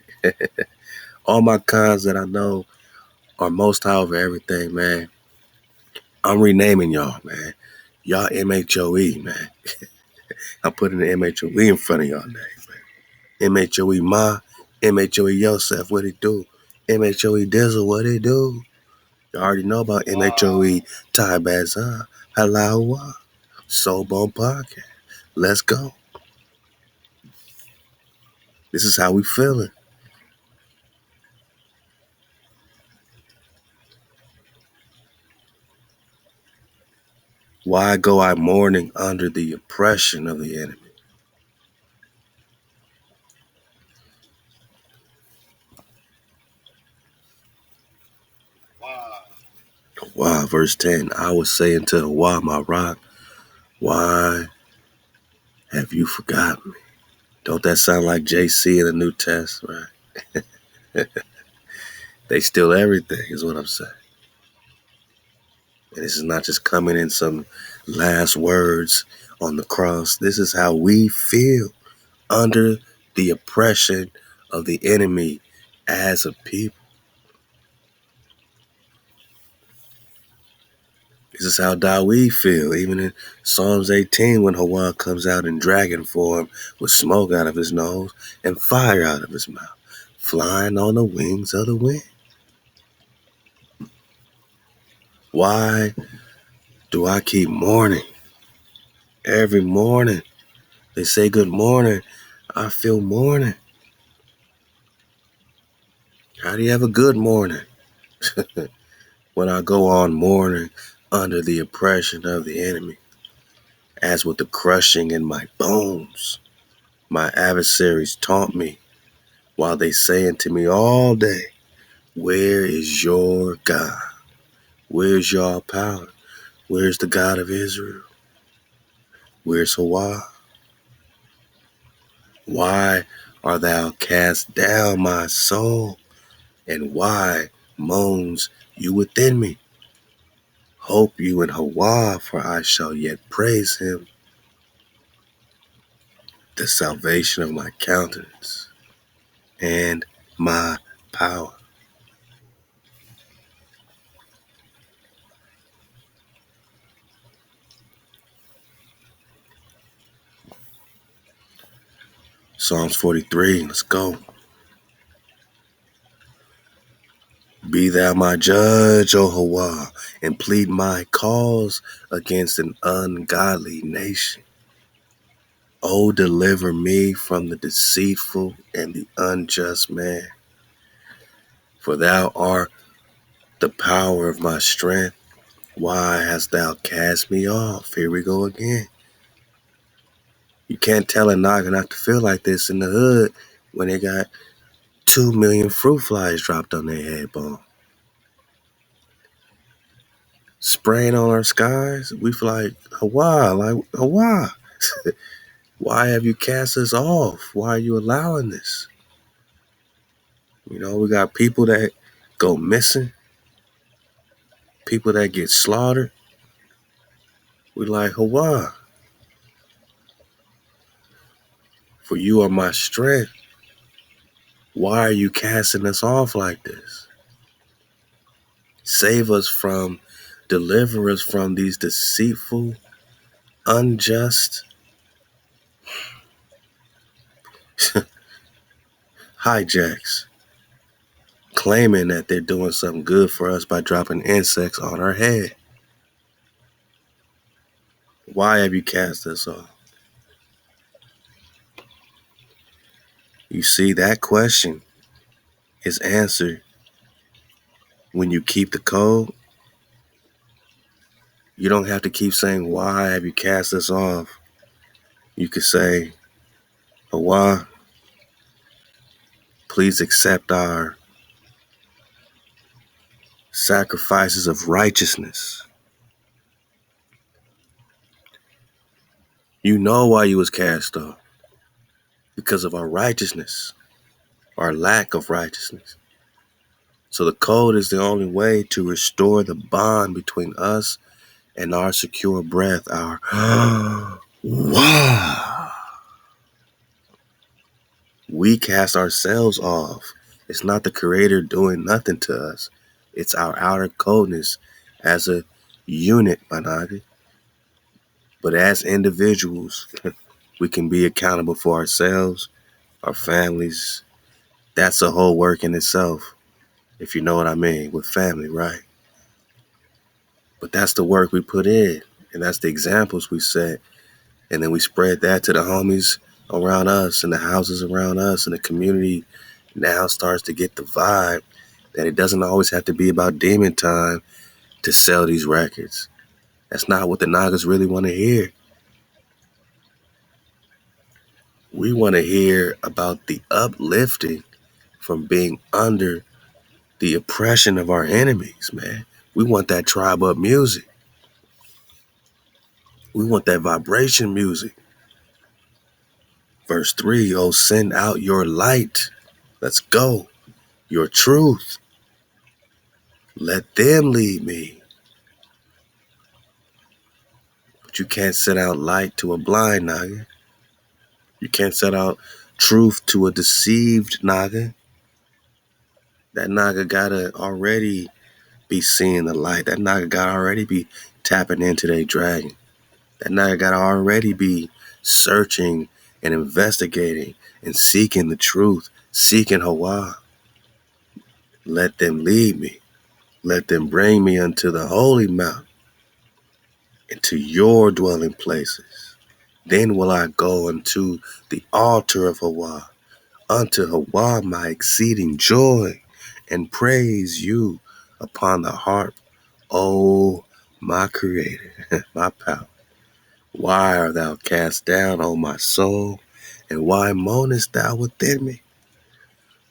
All my cons that I know are most high over everything, man. I'm renaming y'all, man. Y'all MHOE, man. I'm putting the MHOE in front of y'all names, man. MHOE Ma, MHOE Yosef, what it do? MHOE Dizzle, what it do? You already know about MHOE Ty Bazan, Halal HaWah, Soul Bone Podcast. Let's go. This is how we feeling. Why go I mourning under the oppression of the enemy? Why, verse 10, I was saying to Why, my rock, why have you forgotten me? Don't that sound like JC in the New Testament, right? They steal everything, is what I'm saying. And this is not just coming in some last words on the cross. This is how we feel under the oppression of the enemy as a people. This is how Dawid feel, even in Psalms 18 when HaWah comes out in dragon form with smoke out of his nose and fire out of his mouth, flying on the wings of the wind. Why do I keep mourning? Every morning they say good morning, I feel mourning. How do you have a good morning? When I go on mourning under the oppression of the enemy, as with the crushing in my bones, my adversaries taunt me, while they say unto me all day, where is your God? Where's your power? Where's the God of Israel? Where's HaWah? Why art thou cast down, my soul? And why moans you within me? Hope you in HaWah, for I shall yet praise him, the salvation of my countenance and my power. Psalms 43, let's go. Be thou my judge, O HaWah, and plead my cause against an ungodly nation. O deliver me from the deceitful and the unjust man. For thou art the power of my strength. Why hast thou cast me off? Here we go again. You can't tell a Naga not to feel like this in the hood when they got 2 million fruit flies dropped on their head bone. Spraying on our skies, we feel like HaWah. Why have you cast us off? Why are you allowing this? You know, we got people that go missing, people that get slaughtered. We like HaWah, for you are my strength. Why are you casting us off like this? Save us from, deliver us from these deceitful, unjust hijacks, claiming that they're doing something good for us by dropping insects on our head. Why have you cast us off? You see, that question is answered when you keep the code. You don't have to keep saying, why have you cast us off? You could say, HaWah, please accept our sacrifices of righteousness. You know why you was cast off. Because of our righteousness, our lack of righteousness. So the code is the only way to restore the bond between us and our secure breath, our wow. We cast ourselves off. It's not the Creator doing nothing to us. It's our outer coldness as a unit, my nigga. But as individuals, we can be accountable for ourselves, our families. That's a whole work in itself, if you know what I mean, with family, right? But that's the work we put in, and that's the examples we set. And then we spread that to the homies around us and the houses around us, and the community now starts to get the vibe that it doesn't always have to be about demon time to sell these records. That's not what the Nagas really want to hear. We want to hear about the uplifting from being under the oppression of our enemies, man. We want that tribe up music. We want that vibration music. Verse 3, oh, send out your light. Let's go. Your truth. Let them lead me. But you can't send out light to a blind Naga. You can't set out truth to a deceived Naga. That Naga gotta already be seeing the light. That Naga gotta already be tapping into their dragon. That Naga gotta already be searching and investigating and seeking the truth, seeking HaWah. Let them lead me. Let them bring me unto the holy mountain, into your dwelling places. Then will I go unto the altar of HaWah, unto HaWah my exceeding joy, and praise you upon the harp, O my Creator, my power. Why art thou cast down, O my soul, and why moanest thou within me?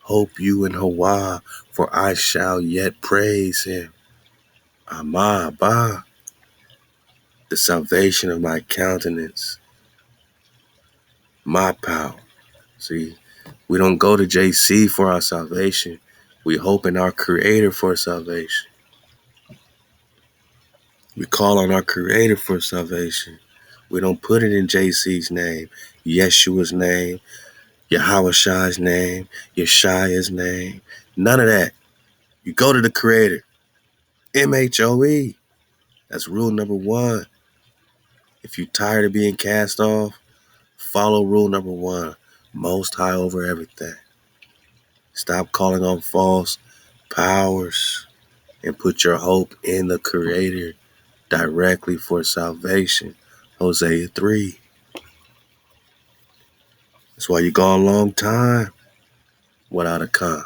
Hope you in HaWah, for I shall yet praise him. Amah Ba, the salvation of my countenance, my power. See, we don't go to JC for our salvation. We hope in our Creator for salvation. We call on our Creator for salvation. We don't put it in JC's name, Yeshua's name, Yahweh's name, Yeshaya's name. None of that. You go to the Creator. MHOE. That's rule number 1. If you're tired of being cast off, follow rule number 1. Most high over everything. Stop calling on false powers and put your hope in the Creator directly for salvation. Hosea 3. That's why you gone a long time without a con.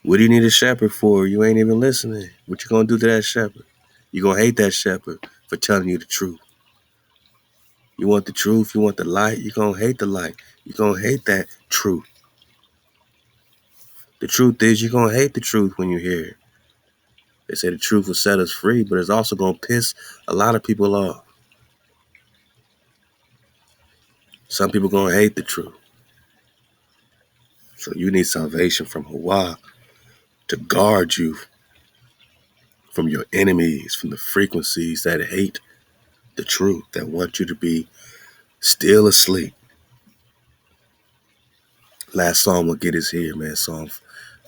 What do you need a shepherd for? You ain't even listening. What you gonna do to that shepherd? You gonna hate that shepherd for telling you the truth. You want the truth, you want the light, you gonna hate the light. You gonna hate that truth. The truth is you're gonna hate the truth when you hear it. They say the truth will set us free, but it's also gonna piss a lot of people off. Some people gonna hate the truth. So you need salvation from HaWah to guard you from your enemies, from the frequencies that hate the truth, that want you to be still asleep. Last song we'll get is here, man. Song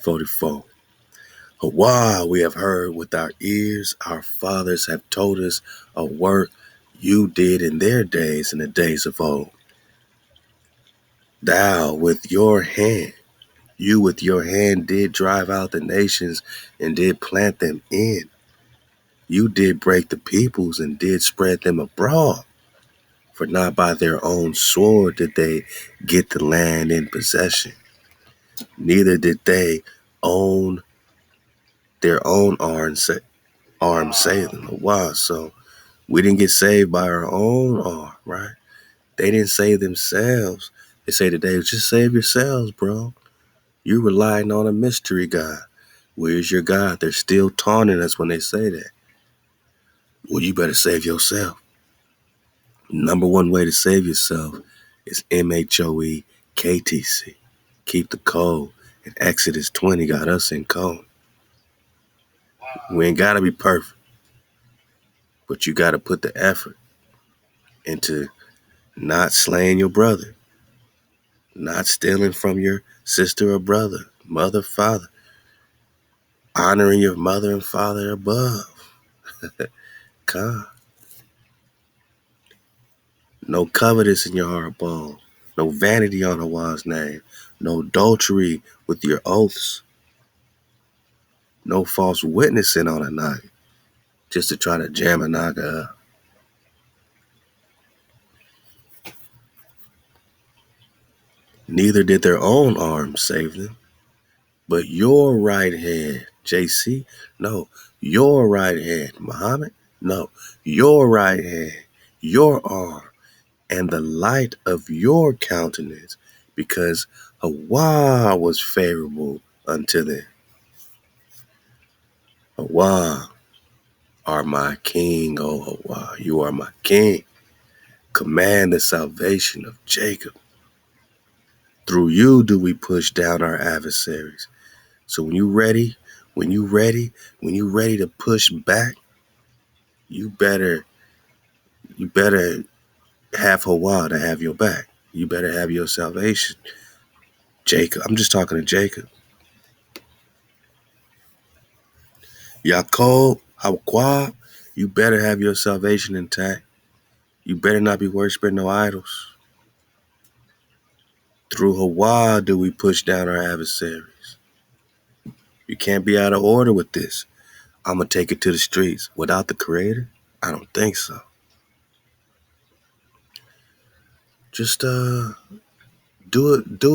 44. HaWah, we have heard with our ears. Our fathers have told us a work you did in their days, in the days of old. Thou with your hand, you with your hand did drive out the nations and did plant them in. You did break the peoples and did spread them abroad. For not by their own sword did they get the land in possession. Neither did they own their own arms save them. Wow, so we didn't get saved by our own arm, right? They didn't save themselves. They say today, just save yourselves, bro. You're relying on a mystery God. Where's your God? They're still taunting us when they say that. Well, you better save yourself. Number one way to save yourself is MHOE KTC. Keep the code. And Exodus 20 got us in code. We ain't got to be perfect, but you got to put the effort into not slaying your brother, not stealing from your sister or brother, mother, father, honoring your mother and father above. God. No covetous in your heart, bone. No vanity on HaWah's name. No adultery with your oaths. No false witnessing on a night just to try to jam a naga up. Neither did their own arms save them, but your right hand, JC, no, your right hand, Muhammad, no, your right hand, your arm, and the light of your countenance, because HaWah was favorable unto them. HaWah are my king, O HaWah, you are my king. Command the salvation of Jacob. Through you do we push down our adversaries. So when you ready to push back, you better have HaWah to have your back. You better have your salvation. Jacob, I'm just talking to Jacob. Yaakov, HaWah, you better have your salvation intact. You better not be worshiping no idols. Through HaWah do we push down our adversaries. You can't be out of order with this. I'm going to take it to the streets. Without the Creator? I don't think so. Just do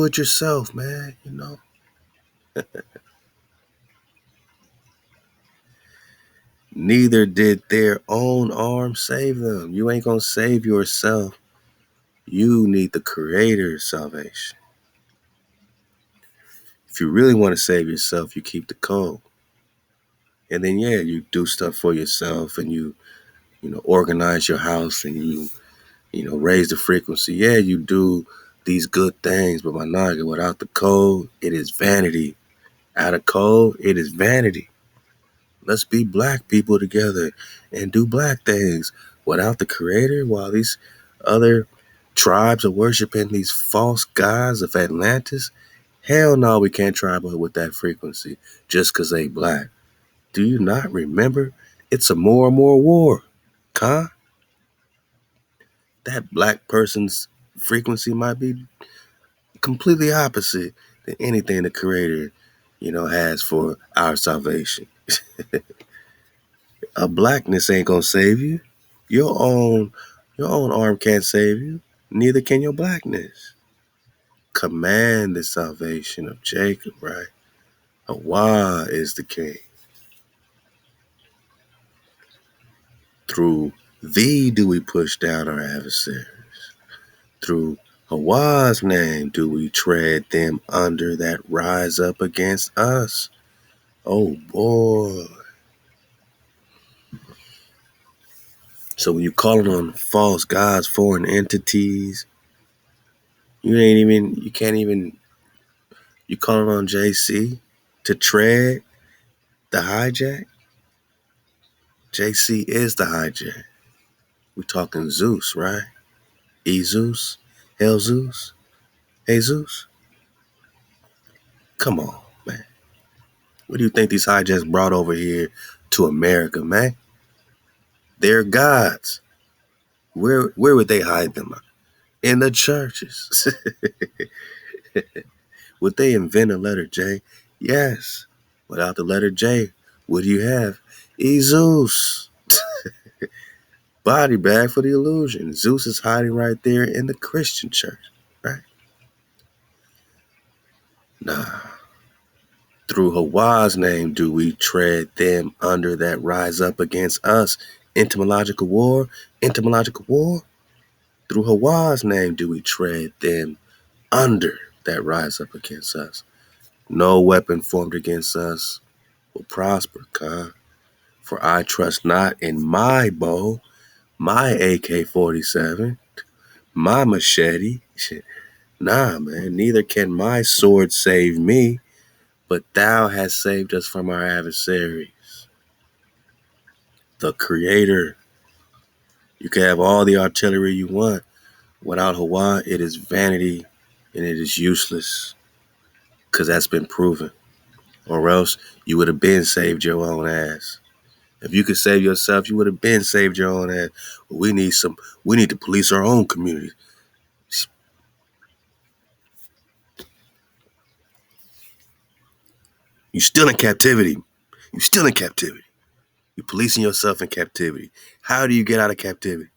it yourself, man, you know. Neither did their own arm save them. You ain't going to save yourself. You need the Creator's salvation. If you really want to save yourself, you keep the code. And then, yeah, you do stuff for yourself and you organize your house and you raise the frequency. Yeah, you do these good things, but my naga, without the code, it is vanity. Out of code, it is vanity. Let's be black people together and do black things. Without the Creator, while these other tribes are worshiping these false gods of Atlantis, hell no, we can't tribal with that frequency just because they black. Do you not remember? It's a more and more war. Huh? That black person's frequency might be completely opposite than anything the Creator, has for our salvation. A blackness ain't gonna save you. Your own arm can't save you. Neither can your blackness. Command the salvation of Jacob, right? HaWah is the king. Through thee do we push down our adversaries. Through HaWah's name do we tread them under that rise up against us. Oh boy. So when you're calling on false gods, foreign entities, you calling on JC to tread the hijack? JC is the hijack. We talking Zeus, right? E-Zeus? Hell Zeus? Jesus? Come on, man. What do you think these hijacks brought over here to America, man? They're gods. Where would they hide them? In the churches. Would they invent a letter J? Yes. Without the letter J, what do you have? Zeus. Body bag for the illusion. Zeus is hiding right there in the Christian church, right? Nah. Through HaWah's name do we tread them under that rise up against us. Entomological war. Entomological war. Through HaWah's name do we tread them under that rise up against us. No weapon formed against us will prosper, Khan. For I trust not in my bow, my AK-47, my machete. Nah, man, neither can my sword save me, but thou hast saved us from our adversaries. The Creator. You can have all the artillery you want. Without HaWah, it is vanity. and it is useless because that's been proven. Or else you would have been saved your own ass. If you could save yourself, you would have been saved your own ass. We need to police our own community. You still in captivity. You still in captivity. You're policing yourself in captivity. How do you get out of captivity?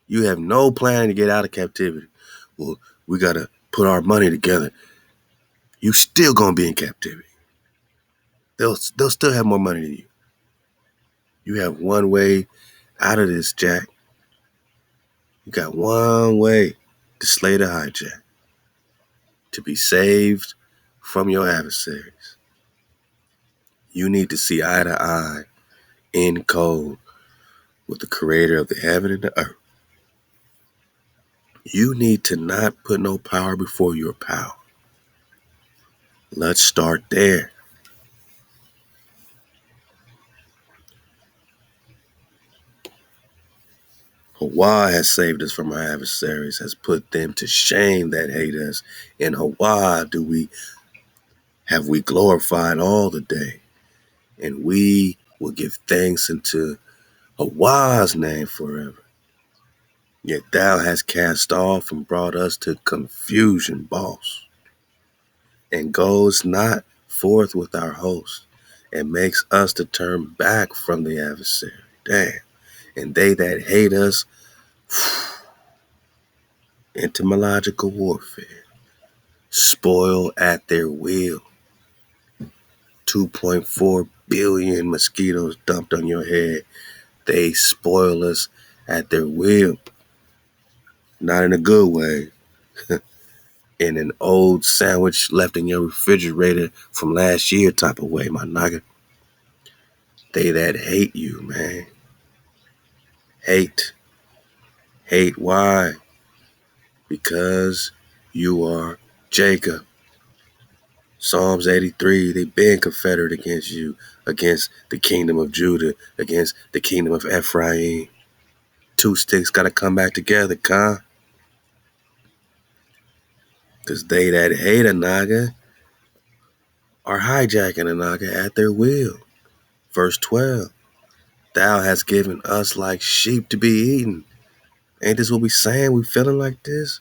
You have no plan to get out of captivity. Well, we gotta put our money together. You still gonna be in captivity. They'll still have more money than you. You have one way out of this, Jack. You got one way to slay the hijack. To be saved from your adversaries. You need to see eye to eye in code with the creator of the heaven and the earth. You need to not put no power before your power. Let's start there. HaWah has saved us from our adversaries, has put them to shame that hate us. In HaWah have we glorified all the day, and we will give thanks into HaWah's name forever. Yet thou hast cast off and brought us to confusion, boss, and goes not forth with our host, and makes us to turn back from the adversary. Damn. And they that hate us, entomological warfare, spoil at their will. 2.4 billion mosquitoes dumped on your head. They spoil us at their will. Not in a good way. In an old sandwich left in your refrigerator from last year type of way, my nigga. They that hate you, man. Hate. Hate why? Because you are Jacob. Psalms 83, they been confederate against you, against the kingdom of Judah, against the kingdom of Ephraim. Two sticks got to come back together, Khan. Because they that hate a naga are hijacking a naga at their will. Verse 12, thou hast given us like sheep to be eaten. Ain't this what we saying? We feeling like this?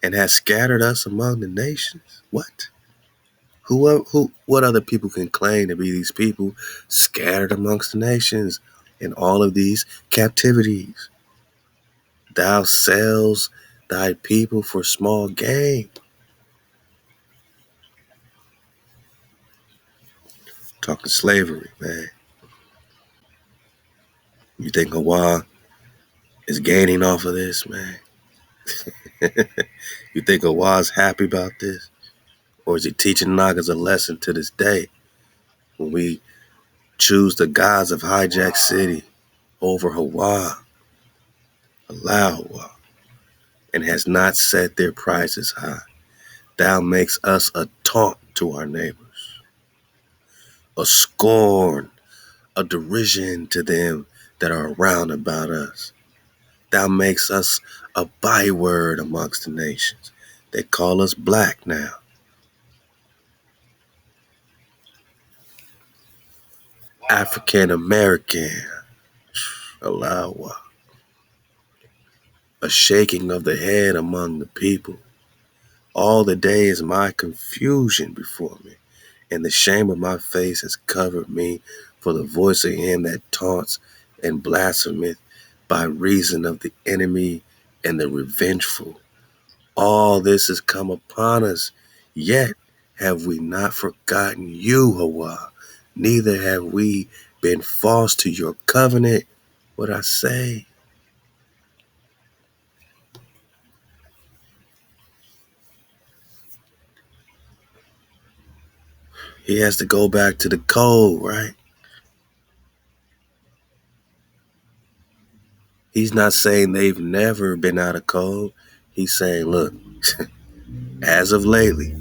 And has scattered us among the nations. What? What other people can claim to be these people scattered amongst the nations in all of these captivities? Thou sells thy people for small gain. Talking slavery, man. You think HaWah is gaining off of this, man? You think HaWah's happy about this? Or is he teaching Nagas a lesson to this day when we choose the gods of Hijack City over HaWah, Halal HaWah, and has not set their prices high? Thou makes us a taunt to our neighbors, a scorn, a derision to them that are around about us. Thou makes us a byword amongst the nations. They call us black now. African American, Halal HaWah. A shaking of the head among the people. All the day is my confusion before me, and the shame of my face has covered me for the voice of him that taunts and blasphemeth by reason of the enemy and the revengeful. All this has come upon us, yet have we not forgotten you, HaWah, neither have we been false to your covenant. What I say? He has to go back to the code, right? He's not saying they've never been out of code. He's saying, look, as of lately,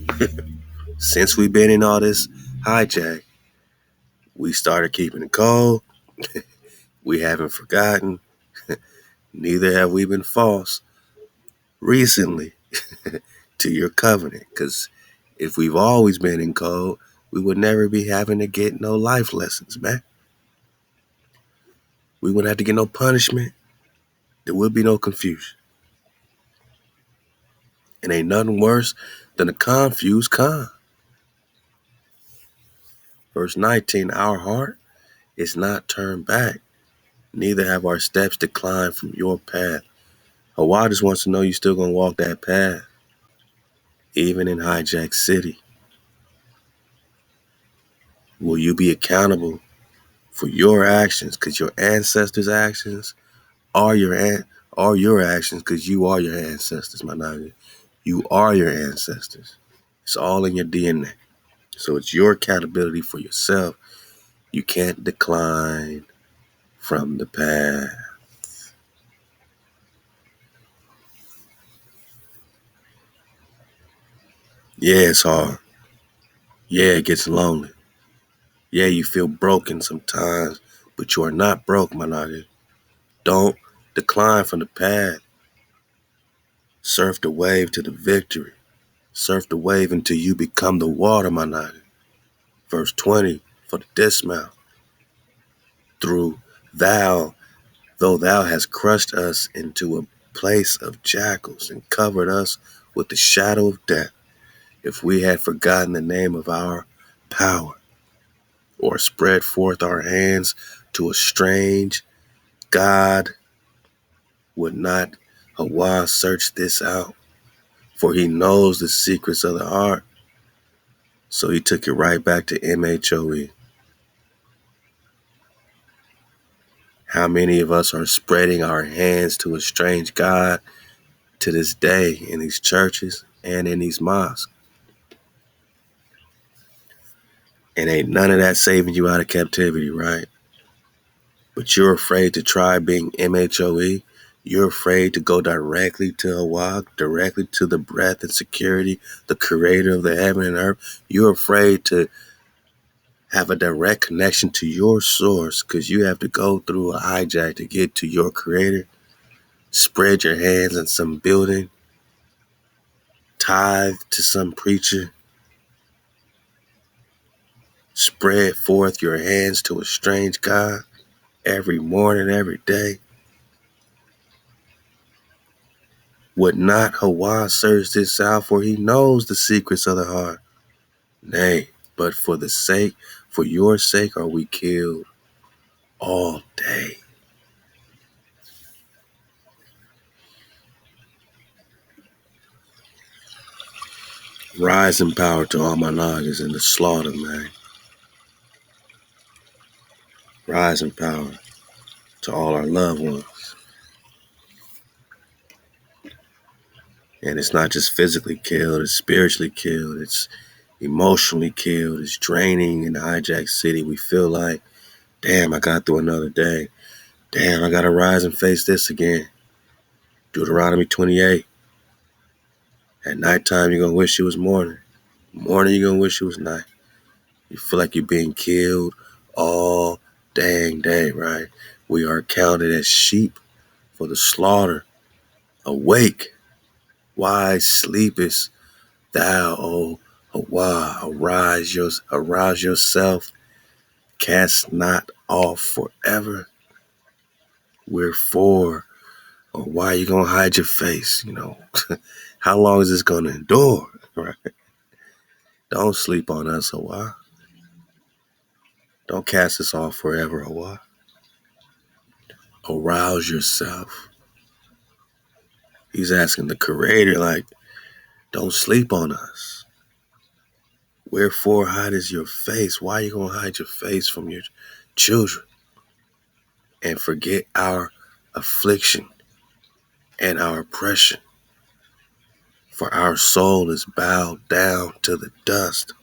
since we've been in all this hijack, we started keeping the code. We haven't forgotten. Neither have we been false. Recently, to your covenant. Because if we've always been in code, we would never be having to get no life lessons, man. We wouldn't have to get no punishment. There would be no confusion. And ain't nothing worse than a confused con. Verse 19, our heart is not turned back, neither have our steps declined from your path. HaWah just wants to know you still gonna walk that path, even in hijack city. Will you be accountable for your actions? Because your ancestors' actions are your actions, because you are your ancestors, my nigga. You are your ancestors. It's all in your DNA. So it's your accountability for yourself. You can't decline from the path. Yeah, it's hard. Yeah, it gets lonely. Yeah, you feel broken sometimes, but you are not broke, my nigga. Don't decline from the path. Surf the wave to the victory. Surf the wave until you become the water, my nigga. Verse 20 for the dismount. Through thou, though thou hast crushed us into a place of jackals and covered us with the shadow of death, if we had forgotten the name of our power, or spread forth our hands to a strange God, would not HaWah search this out? For he knows the secrets of the heart. So he took it right back to MHOE. How many of us are spreading our hands to a strange God to this day in these churches and in these mosques? And ain't none of that saving you out of captivity, right? But you're afraid to try being MHOE. You're afraid to go directly to HaWah, directly to the breath and security, the creator of the heaven and earth. You're afraid to have a direct connection to your source because you have to go through a hijack to get to your creator. Spread your hands in some building, tithe to some preacher, spread forth your hands to a strange God every morning, every day. Would not HaWah search this out, for he knows the secrets of the heart? Nay, but for your sake are we killed all day. Rise in power to all my niggas in the slaughter, man. Rise in power to all our loved ones. And it's not just physically killed, it's spiritually killed, it's emotionally killed, it's draining in the hijack city. We feel like, damn, I got through another day. Damn, I gotta rise and face this again. Deuteronomy 28. At nighttime, you're gonna wish it was morning. Morning, you're gonna wish it was night. You feel like you're being killed all dang day, right? We are counted as sheep for the slaughter. Awake, why sleepest thou, O HaWah? Arouse yourself, cast not off forever. Wherefore, or why are you gonna hide your face? How long is this gonna endure? Right? Don't sleep on us, HaWah. Don't cast us off forever, HaWah. Arouse yourself. He's asking the creator, like, don't sleep on us. Wherefore hidest your face? Why are you gonna hide your face from your children and forget our affliction and our oppression? For our soul is bowed down to the dust.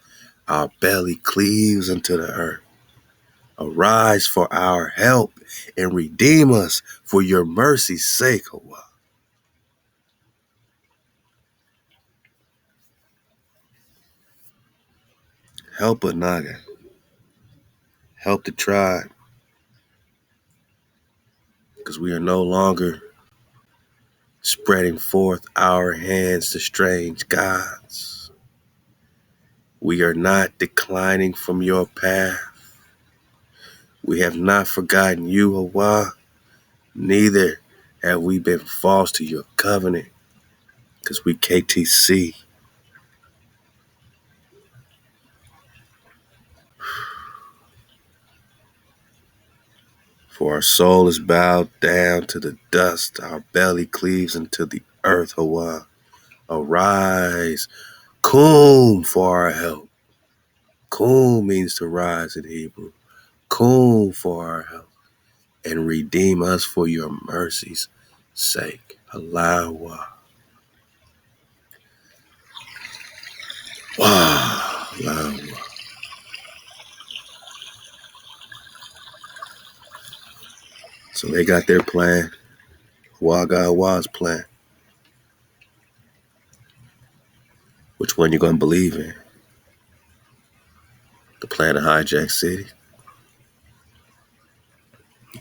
Our belly cleaves unto the earth. Arise for our help and redeem us for your mercy's sake, HaWah. Help a Naga. Help the tribe. Because we are no longer spreading forth our hands to strange gods. We are not declining from your path. We have not forgotten you, HaWah. Neither have we been false to your covenant, because we KTC. For our soul is bowed down to the dust, our belly cleaves into the earth, HaWah. Arise, Kum, for our help. Kum means to rise in Hebrew. Kum for our help. And redeem us for your mercy's sake. Halal HaWah. Wow. Halal HaWah. So they got their plan. HaWah got HaWah's plan. Which one you gonna believe in? The plan to hijack city?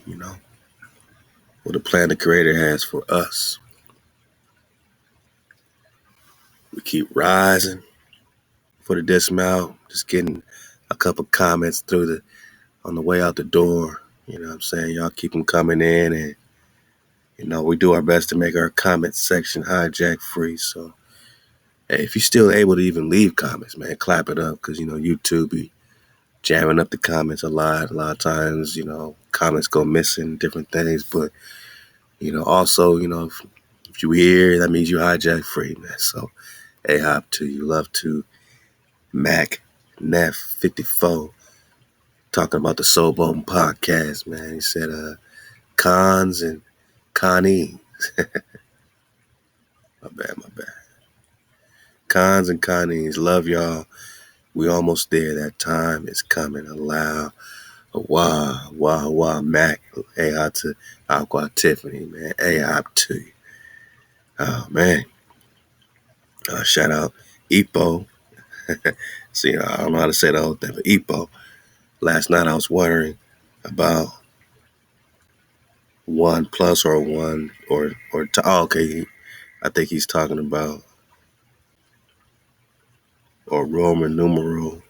You know? Or the plan the Creator has for us? We keep rising for the dismount, just getting a couple comments through on the way out the door. You know what I'm saying? Y'all keep them coming in, and we do our best to make our comment section hijack free. So hey, if you're still able to even leave comments, man, clap it up, because YouTube be jamming up the comments a lot of times. Comments go missing, different things. But also, if you hear, that means you hijack free, man. So hey, hop to you. Love to Mac Neff 54 talking about the Soul Bone podcast, man. He said cons and Connie. my bad. Cons and Connies. Love y'all. We almost there. That time is coming. Allow. Wah, Mac. Hey, hop to Aqua Tiffany, man. Hey, hop to you. Oh, man. Shout out Epo. See, I don't know how to say the whole thing, but Epo. Last night I was wondering about one plus or one or okay. I think he's talking about or Roman numeral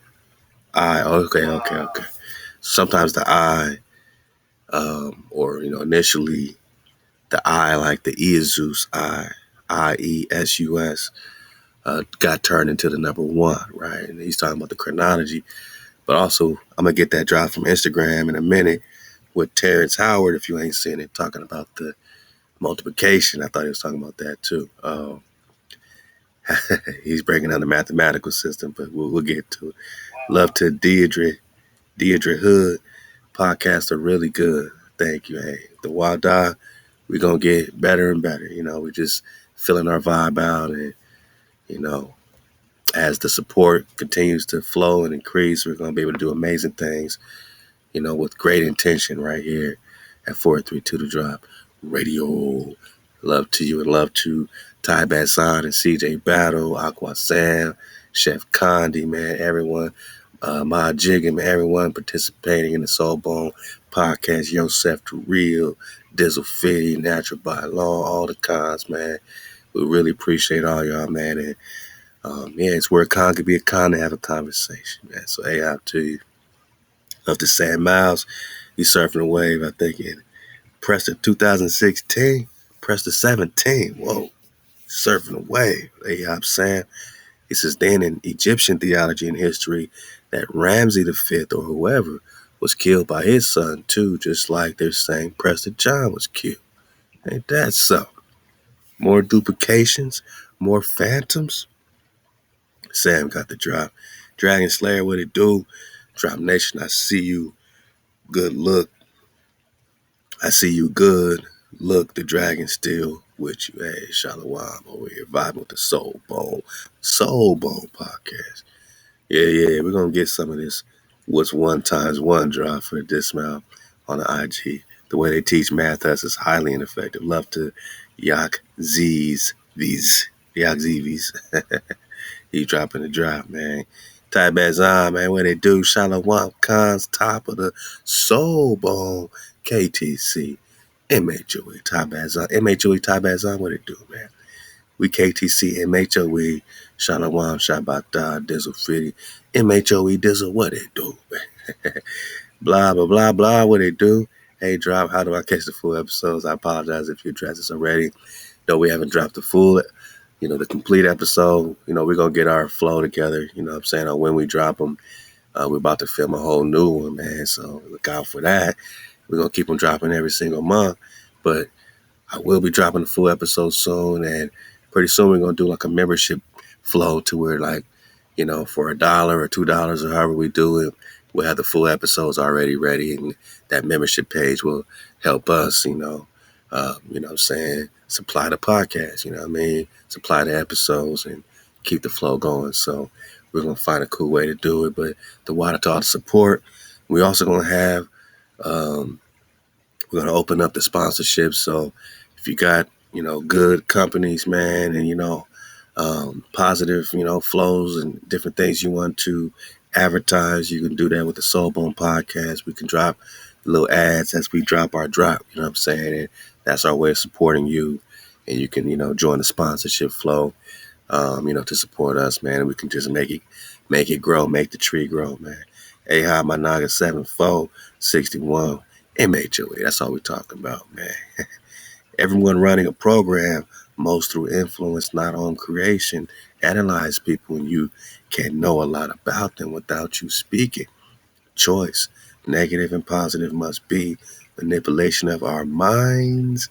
I. Okay. Sometimes the I, or initially the I, like the Iesus Iesus, got turned into the number one, right? And he's talking about the chronology. But also, I'm gonna get that drop from Instagram in a minute with Terrence Howard. If you ain't seen it, talking about the multiplication. I thought he was talking about that too. He's breaking down the mathematical system, but we'll get to it. Love to Deirdre Hood. Podcasts are really good. Thank you. Hey, ThaWaDa, we're going to get better and better. We're just filling our vibe out. And, as the support continues to flow and increase, we're going to be able to do amazing things, with great intention right here at 432 The Drop Radio. Love to you and love to Ty Bazan and CJ Battle, Aqua Sam, Chef Condi, man, everyone. Ma Jiggum, everyone participating in the Soul Bone podcast, Yosef the Real, Dizzle Fitty, Natural by Law, all the cons, man. We really appreciate all y'all, man. And it's where a con could be a con to have a conversation, man. So hey, out to you. Love to Sam Miles. He's surfing the wave, I think, in Preston 2016, Preston 17. Whoa, surfing the wave. Hey, I'm Sam. He says, then in Egyptian theology and history, that Ramsey V or whoever was killed by his son too, just like they're saying Preston John was killed. Ain't that so? More duplications, more phantoms. Sam got the drop. Dragon Slayer, what it do? Drop Nation, I see you. Good look. I see you good. Look, the dragon still with you. Hey, Shalom over here, vibing with the Soul Bone podcast. Yeah, we're going to get some of this what's one times one drop for the dismount on the IG. The way they teach math us is highly ineffective. Love to Yak Z's. He's dropping the drop, man. Ty Bazan, man, what they do? Shalom Khan's top of the Soul Bone KTC. MHOE, Tabazan. MHOE, Tabazan, what it do, man? We KTC, MHOE, Shalawam, Shabbat, Dizzle Fitty. MHOE, Dizzle, what it do, man? Blah, blah, blah, blah, what it do? Hey, drop, how do I catch the full episodes? I apologize if you addressed this already. Though we haven't dropped the full, the complete episode. We're going to get our flow together, what I'm saying, on when we drop them. We're about to film a whole new one, man, so look out for that. We're going to keep them dropping every single month, but I will be dropping the full episode soon, and pretty soon we're going to do like a membership flow to where, like, for $1 or $2 or however we do it, we'll have the full episodes already ready, and that membership page will help us, what I'm saying, supply the podcast, supply the episodes and keep the flow going. So we're going to find a cool way to do it. But ThaWaDa to all the support. We're also going to have, we're going to open up the sponsorships. So if you got, good companies, man, and, positive, flows and different things you want to advertise, you can do that with the Soulbone podcast. We can drop little ads as we drop our drop, you know what I'm saying? And that's our way of supporting you. And you can, join the sponsorship flow, to support us, man. And we can just make it grow, make the tree grow, man. Aha, my Naga 7461 MHOE. That's all we're talking about, man. Everyone running a program, most through influence, not on creation, analyze people, and you can know a lot about them without you speaking. Choice, negative and positive must be. Manipulation of our minds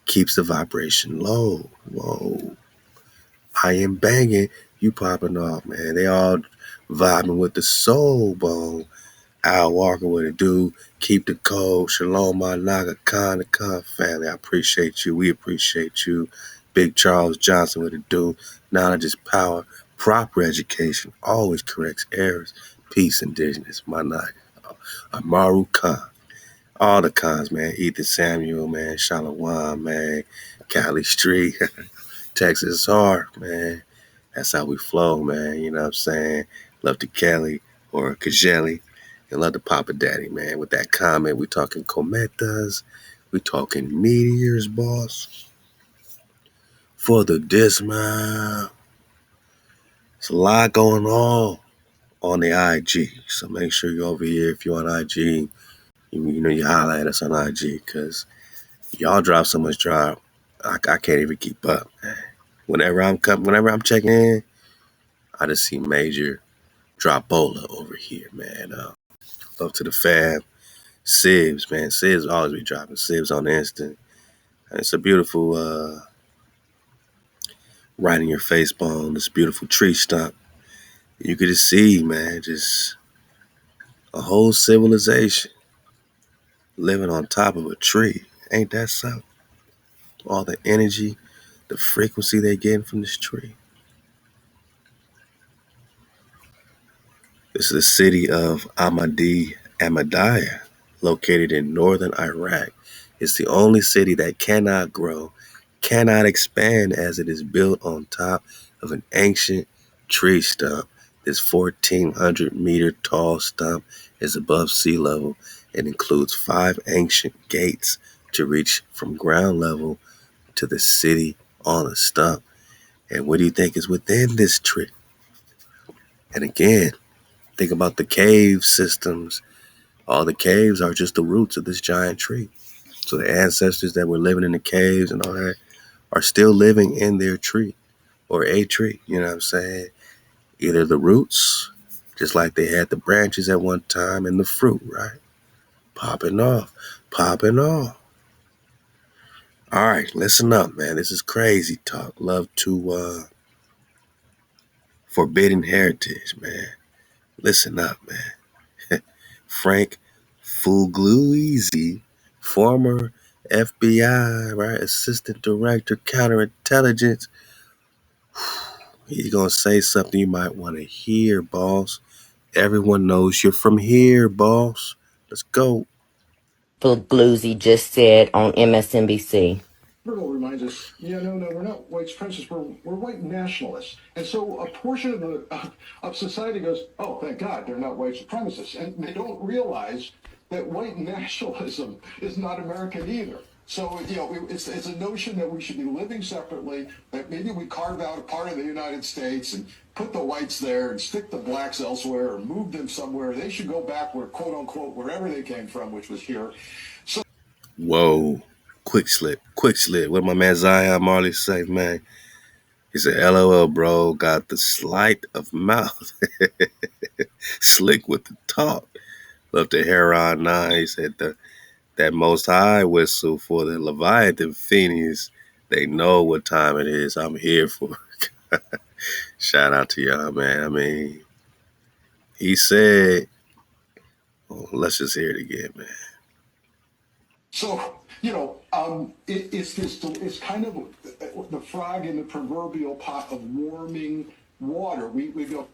keeps the vibration low. Whoa. I am banging, you popping off, man. They all vibing with the soul bone. Al Walker, what it do? Keep the code. Shalom, my Naga Khan, the Khan family. I appreciate you. We appreciate you. Big Charles Johnson, what it do? Knowledge is power. Proper education always corrects errors. Peace, indigenous, my Naga. Amaru Khan. All the Khans, man. Ethan Samuel, man. Shalawam, man. Cali Street. Texas hard, man. That's how we flow, man. You know what I'm saying? Love to Kelly or Kajeli. And love to Papa Daddy, man. With that comment, we talking cometas. We talking meteors, boss. For the dismount. There's a lot going on the IG. So make sure you're over here. If you're on IG, you highlight us on IG, because y'all drop so much drop. I can't even keep up, man. Whenever I'm checking in, I just see major dropola over here, man. Love to the fam. Sibs, man. Sibs always be dropping. Sibs on the instant. And it's a beautiful right in your face bone. This beautiful tree stump. You could just see, man, just a whole civilization living on top of a tree. Ain't that something? All the energy, the frequency they getting from this tree. This is the city of Ahmadiyya, located in northern Iraq. It's the only city that cannot grow, cannot expand, as it is built on top of an ancient tree stump. This 1,400-meter tall stump is above sea level and includes 5 ancient gates to reach from ground level to the city on the stump. And what do you think is within this tree? And again, think about the cave systems. All the caves are just the roots of this giant tree. So the ancestors that were living in the caves and all that are still living in their tree or a tree. You know what I'm saying? Either the roots, just like they had the branches at one time, and the fruit, right? Popping off, popping off. All right, listen up, man. This is crazy talk. Love to forbidden heritage, man. Listen up, man. Frank Fugliese, former FBI, right, assistant director, counterintelligence. He's gonna say something you might want to hear, boss. Everyone knows you're from here, boss. Let's go. Gluzzi just said on MSNBC. Virgil reminds us, no, we're not white supremacists, we're white nationalists. And so a portion of society goes, oh, thank God, they're not white supremacists. And they don't realize that white nationalism is not American either. So, it's a notion that we should be living separately, that maybe we carve out a part of the United States and put the whites there and stick the blacks elsewhere or move them somewhere. They should go back where, quote unquote, wherever they came from, which was here. So, Whoa. Quick slip. What my man Zion Marley say, man? He said, LOL, bro, got the sleight of mouth. Slick with the talk. Love to hear on 9. He said, that most high whistle for the Leviathan Phoenix. They know what time it is. I'm here for it. Shout out to y'all, man. I mean, he said, oh, let's just hear it again, man. So, it's kind of the frog in the proverbial pot of warming water. We go.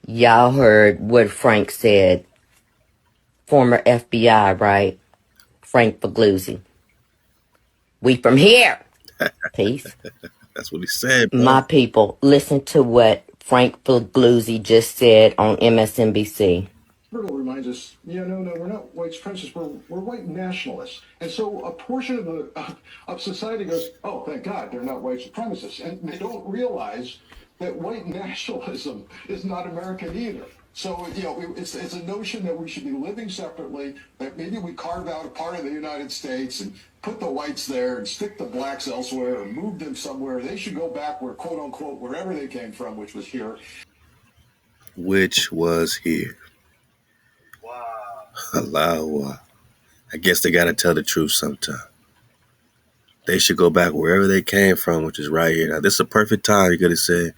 Y'all heard what Frank said. Former FBI, right? Frank Fagluzzi. We from here. Peace. That's what he said, My bro. people, listen to what Frank Fagluzzi just said on MSNBC. Virgil reminds us, no, we're not white supremacists, we're white nationalists. And so a portion of society goes, oh, thank God, they're not white supremacists. And they don't realize that white nationalism is not American either. So, it's a notion that we should be living separately, that maybe we carve out a part of the United States and put the whites there and stick the blacks elsewhere or move them somewhere. They should go back where, quote unquote, wherever they came from, which was here. Which was here. Halal HaWah. I guess they got to tell the truth sometime. They should go back wherever they came from, which is right here. Now, this is a perfect time. You could have said,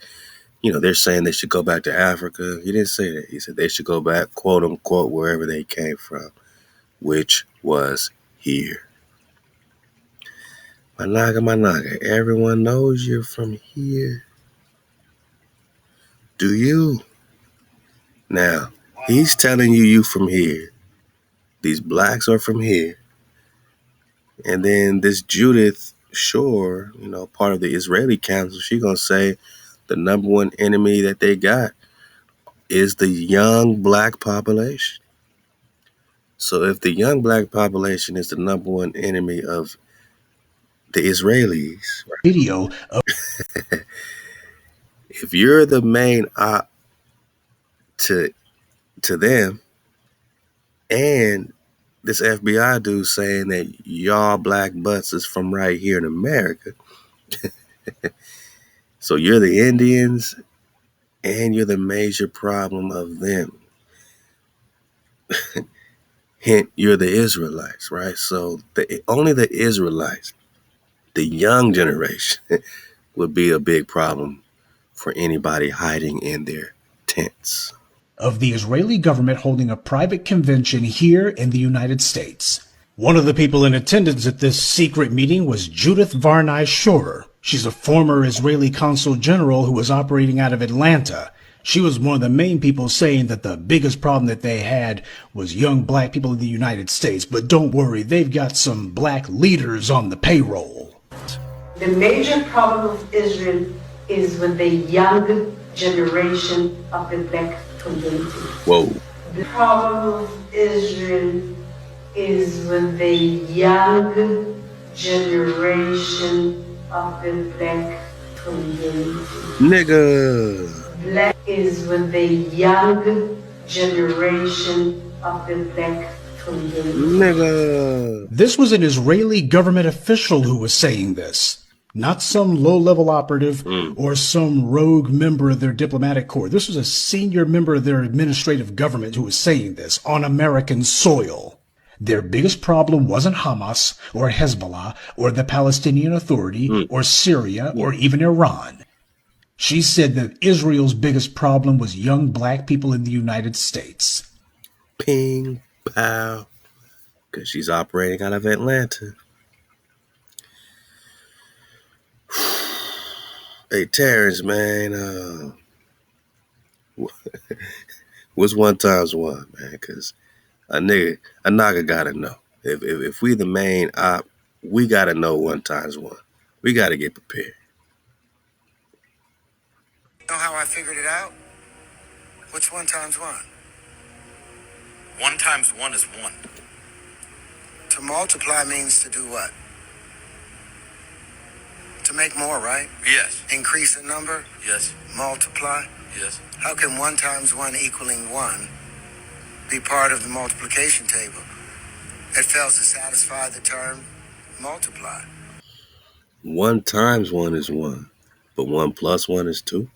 they're saying they should go back to Africa. He didn't say that. He said they should go back, quote unquote, wherever they came from, which was here. Managa, everyone knows you're from here. Do you? Now, he's telling you from here. These blacks are from here. And then this Judith Shore, part of the Israeli council, she gonna say the number one enemy that they got is the young black population. So if the young black population is the number one enemy of the Israelis, video of if you're the main op to them, and this FBI dude saying that y'all black butts is from right here in America, so you're the Indians and you're the major problem of them. Hint, you're the Israelites, right? So only the Israelites, the young generation, would be a big problem for anybody hiding in their tents. the Israeli government holding a private convention here in the United States. One of the people in attendance at this secret meeting was Judith Varney Shorer. She's a former Israeli consul general who was operating out of Atlanta. She was one of the main people saying that the biggest problem that they had was young black people in the United States. But don't worry, they've got some black leaders on the payroll. The major problem of Israel is with the young generation of the black community. Whoa. The problem of Israel is with the young generation of the black community. Nigga. Black is with the young generation of the black community. Nigga. This was an Israeli government official who was saying this. Not some low-level operative or some rogue member of their diplomatic corps. This was a senior member of their administrative government who was saying this on American soil. Their biggest problem wasn't Hamas or Hezbollah or the Palestinian Authority or Syria or even Iran. She said that Israel's biggest problem was young black people in the United States. Ping, pow. Because she's operating out of Atlanta. Hey, Terrence, man. What's 1 times 1, man? Because a nigga gotta know. If we the main op, we gotta know 1 times 1. We gotta get prepared. You know how I figured it out? What's 1 times 1? 1 times 1 is 1. To multiply means to do what? make more, right? Yes. Increase in number, Yes. multiply. Yes. How can 1 times 1 equaling 1 be part of the multiplication table? It fails to satisfy the term multiply. 1 times 1 is 1, but 1 plus 1 is 2.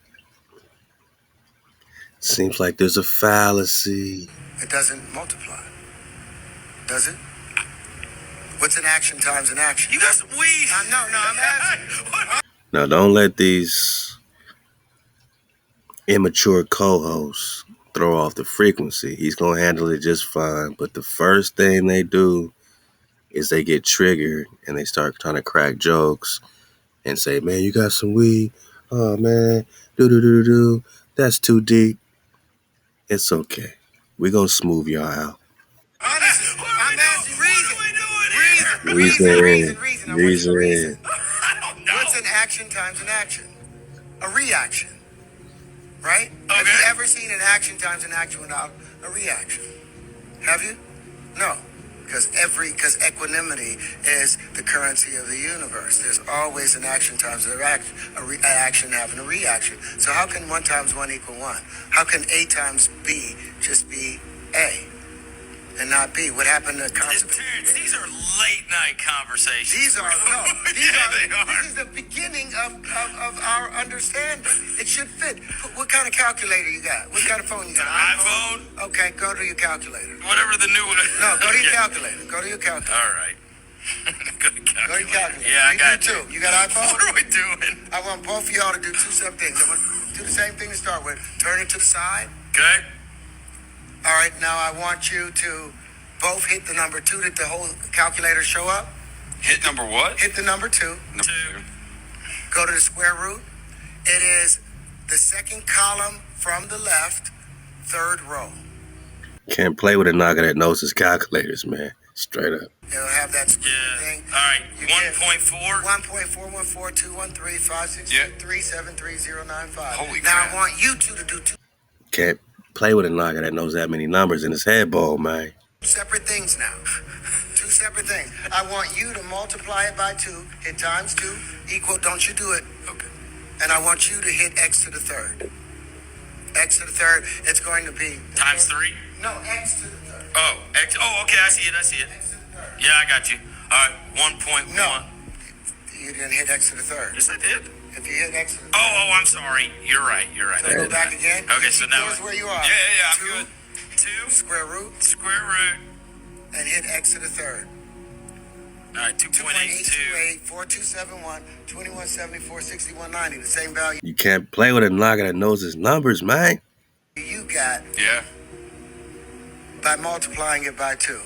Seems like there's a fallacy. It doesn't multiply, does it? What's an action times an action? You got some weed. No, I'm asking. Now, don't let these immature co-hosts throw off the frequency. He's going to handle it just fine. But the first thing they do is they get triggered and they start trying to crack jokes and say, man, you got some weed? Oh, man, do. That's too deep. It's okay. We're going to smooth y'all out. I'm asking reason. Reason. Reason. I don't know. What's an action times an action? A reaction, right? Okay. Have you ever seen an action times an action without a reaction? Have you? No. Because equanimity is the currency of the universe. There's always an action times an action having a reaction. So how can 1 times 1 equal 1? How can A times B just be A and not B? What happened to consequence? Terrence, these are late night conversations. These are they are. This is the beginning of our understanding. It should fit. What kind of calculator you got? What kind of phone you got? iPhone? Okay, go to your calculator. Whatever the new one. No, go to your Okay. calculator. Go to your calculator. All right. Go to Go to your calculator. Yeah, I You got do you. too. You got iPhone? What are we doing? I want both of y'all to do 2 separate things. I want to do the same thing to start with. Turn it to the side. Okay. All right, now I want you to both hit the number 2 that the whole calculator show up. Hit number what? Hit the number 2. Number 2. Go to the square root. It is the second column from the left, 3rd row. Can't play with a knocker that knows his calculators, man. Straight up. It'll have that Yeah. thing. All right. You 1.4. 1.414213563737095. Holy now crap. I want you two to do 2 Can't play with a knocker that knows that many numbers in his head ball, man. separate things now. 2 separate things. I want you to multiply it by 2, hit times 2, equal, don't you do it. Okay. And I want you to hit x to the 3rd. X to the 3rd, it's going to be... Times 3? No, x to the 3rd. Oh, X. Oh, okay. I see it. X to the 3rd. Yeah, I got you. All right. 1.1. No. You didn't hit x to the 3rd. Yes, I did. If you hit x to the 3rd... Oh, I'm sorry. You're right. So go back again. Okay, so now... Here's where you are. Yeah, I'm 2, good. 2, square root, square root. and hit x to the 3rd. All right, 2.82. 2.828, 4271, 2174, 6190. The same value You can't play with a knocker that knows his numbers, man. you got Yeah. by multiplying it by 2.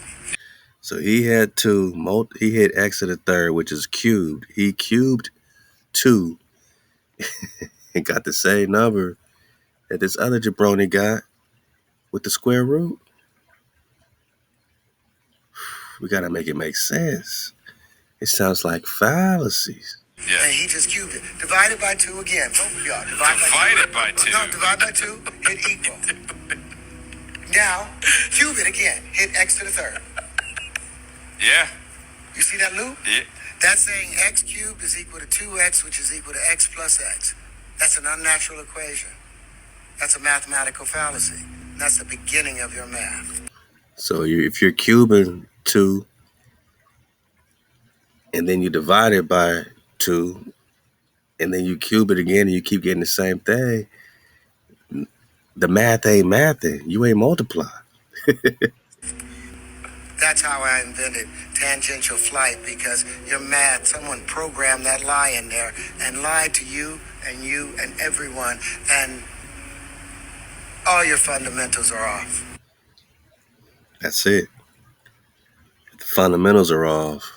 So he had 2. He hit x to the 3rd, which is cubed. He cubed 2 and got the same number that this other jabroni got with the square root. We got to make it make sense. It sounds like fallacies. Yeah. And he just cubed it. Divide it by 2 again. Both of y'all. Divide it by 2. No, divide by 2. Hit equal. Now, cube it again. Hit x to the 3rd. Yeah. You see that loop? Yeah. That's saying x cubed is equal to 2x, which is equal to x plus x. That's an unnatural equation. That's a mathematical fallacy. And that's the beginning of your math. So if you're cubing 2 and then you divide it by 2 and then you cube it again and you keep getting the same thing, the math ain't mathing. You ain't multiply. That's how I invented tangential flight, because your math, someone programmed that lie in there and lied to you and everyone, and all your fundamentals are off. That's it. If the fundamentals are off,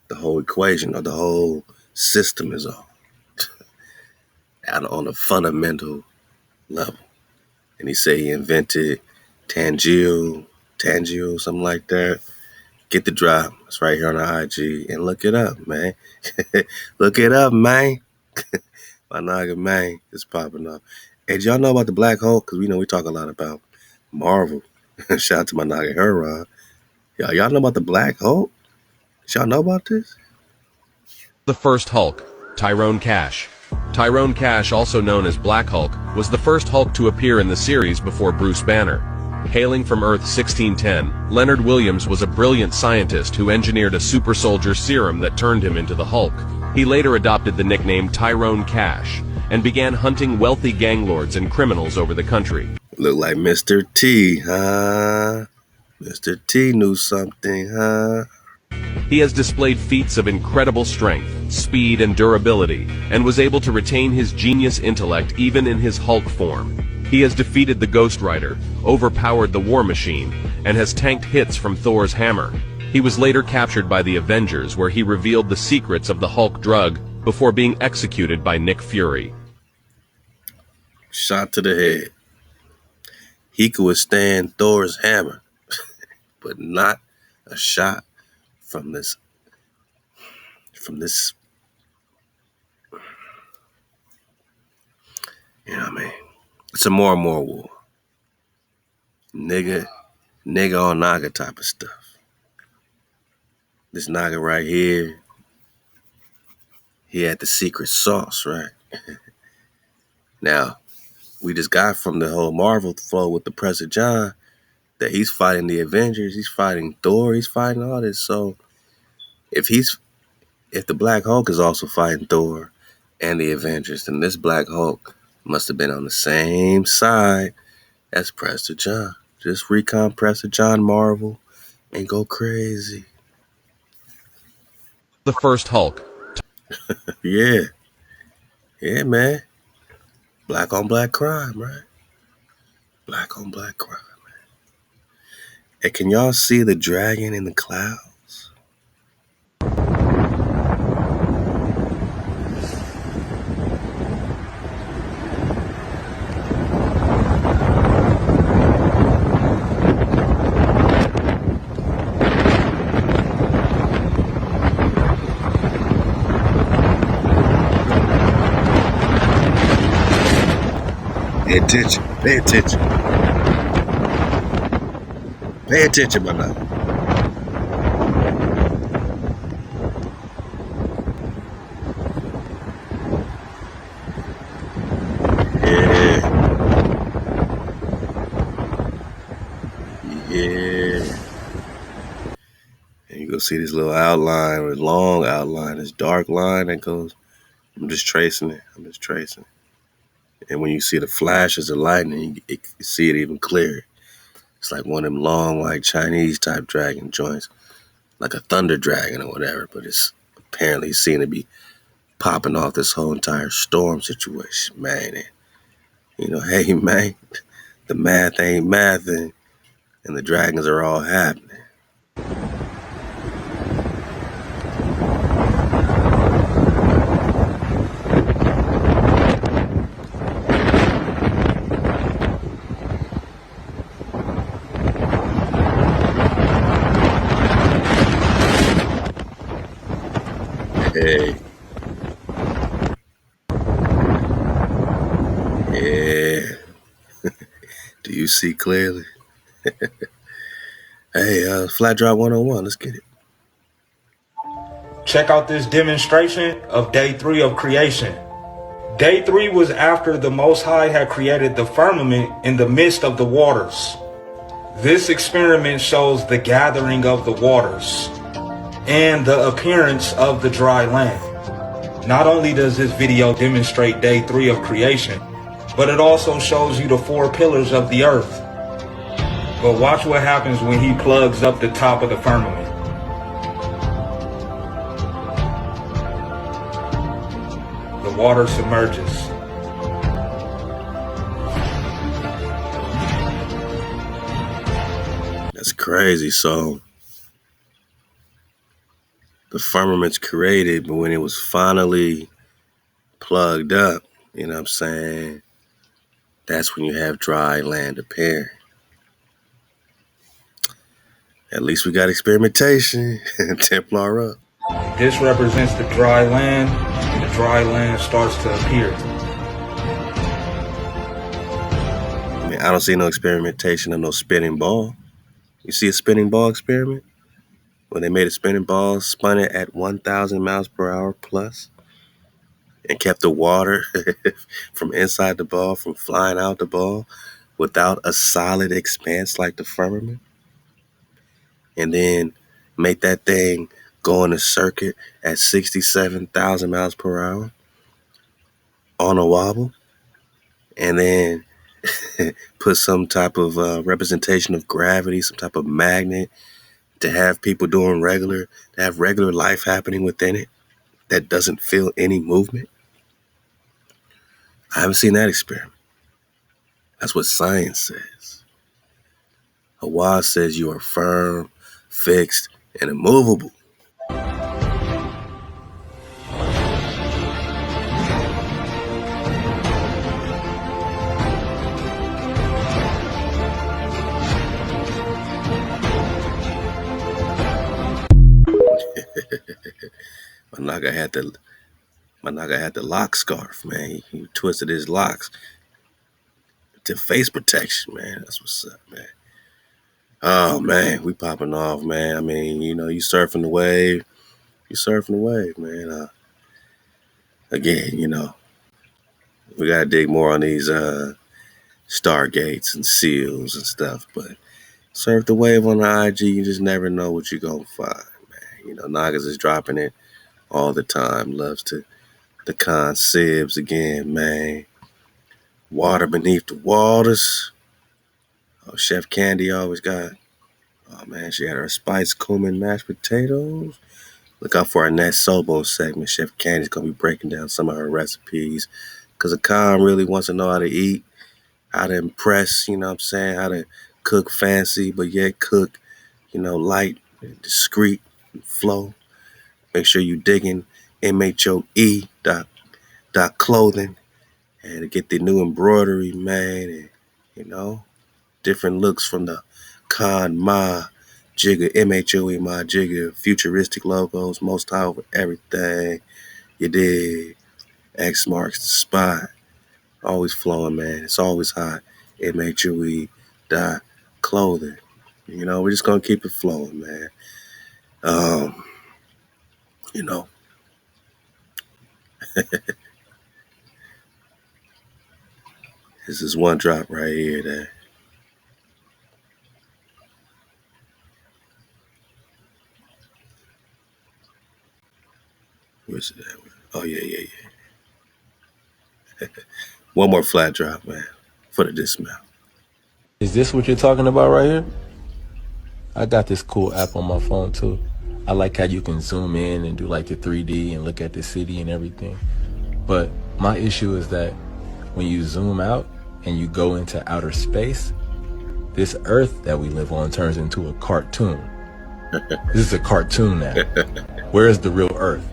the whole equation or the whole system is off. Out on a fundamental level. And he said he invented Tangiel, something like that. Get the drop. It's right here on the IG. And look it up, man. Look it up, man. My noggin, man, is popping up. Hey, did y'all know about the Black Hole? Because we know we talk a lot about Marvel. Shout out to my noggin, Heron. Y'all know about the Black Hole? Did y'all know about this? The first Hulk. Tyrone Cash. Tyrone Cash, also known as Black Hulk, was the first Hulk to appear in the series before Bruce Banner. Hailing from Earth 1610, Leonard Williams was a brilliant scientist who engineered a super soldier serum that turned him into the Hulk. He later adopted the nickname Tyrone Cash and began hunting wealthy gang lords and criminals over the country. Look like Mr. T, huh? Mr. T knew something, huh? He has displayed feats of incredible strength, speed, and durability, and was able to retain his genius intellect even in his Hulk form. He has defeated the Ghost Rider, overpowered the War Machine, and has tanked hits from Thor's hammer. He was later captured by the Avengers, where he revealed the secrets of the Hulk drug before being executed by Nick Fury. Shot to the head. He could withstand Thor's hammer, but not a shot from this. You know what I mean? It's a more and more war. Nigga on Naga type of stuff. This Naga right here, he had the secret sauce, right? Now, we just got from the whole Marvel flow with the Press of John that he's fighting the Avengers, he's fighting Thor, he's fighting all this. So if the Black Hulk is also fighting Thor and the Avengers, then this Black Hulk must have been on the same side as Prester John. Just recon Prester John Marvel and go crazy. The first Hulk. Yeah, man. Black on black crime, right? Black on black crime, man. Hey, can y'all see the dragon in the clouds? Pay attention. Pay attention. Pay attention, my love. Yeah. Yeah. And you go see this little outline, or long outline, this dark line that goes. I'm just tracing it. And when you see the flashes of lightning, you see it even clearer. It's like one of them long, like Chinese type dragon joints, like a thunder dragon or whatever. But it's apparently seen to be popping off this whole entire storm situation, man. And, you know, hey, man, the math ain't mathing, and the dragons are all happening. Hey. Yeah. Do you see clearly? Hey, Flat Drop 101, let's get it. Check out this demonstration of day 3 of creation. Day 3 was after the Most High had created the firmament in the midst of the waters. This experiment shows the gathering of the waters and the appearance of the dry land. Not only does this video demonstrate day 3 of creation, but it also shows you the 4 pillars of the earth. But watch what happens when he plugs up the top of the firmament. The water submerges. That's crazy. So the firmament's created, but when it was finally plugged up, you know what I'm saying, that's when you have dry land appear. At least we got experimentation. Templar up. This represents the dry land. The dry land starts to appear. I mean, I don't see no experimentation of no spinning ball. You see a spinning ball experiment? When they made a spinning ball, spun it at 1,000 miles per hour plus. and kept the water from inside the ball from flying out the ball without a solid expanse like the firmament, and then make that thing go in a circuit at 67,000 miles per hour on a wobble, and then put some type of representation of gravity, some type of magnet to have people to have regular life happening within it that doesn't feel any movement. I haven't seen that experiment. That's what science says. HaWah says you are firm, fixed, and immovable. My naga had the lock scarf, man. He twisted his locks to face protection, man. That's what's up, man. Oh man, we popping off, man. I mean, you surfing the wave. You surfing the wave, man. Again, we gotta dig more on these stargates and seals and stuff, but surf the wave on the IG. You just never know what you're gonna find, man. Nagas is dropping it all the time. Loves to the con sibs again, man. Water beneath the waters. Oh, Chef Candy always got. Oh man, she had her spiced cumin mashed potatoes. Look out for our next Sobo segment. Chef Candy's gonna be breaking down some of her recipes, cause a con really wants to know how to eat, how to impress. You know what I'm saying? How to cook fancy, but yet cook, light and discreet and flow. Make sure you digging MHOE.clothing and to get the new embroidery, man, and different looks from the Con Ma Jigger, MHOE Ma Jigger, futuristic logos, most high over everything. You dig? X marks the spot. Always flowing, man. It's always hot. MHOE.clothing. We're just gonna keep it flowing, man. You know. This is one drop right here that where's it at? Oh yeah. One more flat drop, man, for the dismount. Is this what you're talking about right here? I got this cool app on my phone too. I like how you can zoom in and do like the 3D and look at the city and everything. But my issue is that when you zoom out and you go into outer space, this Earth that we live on turns into a cartoon. This is a cartoon now. Where is the real Earth?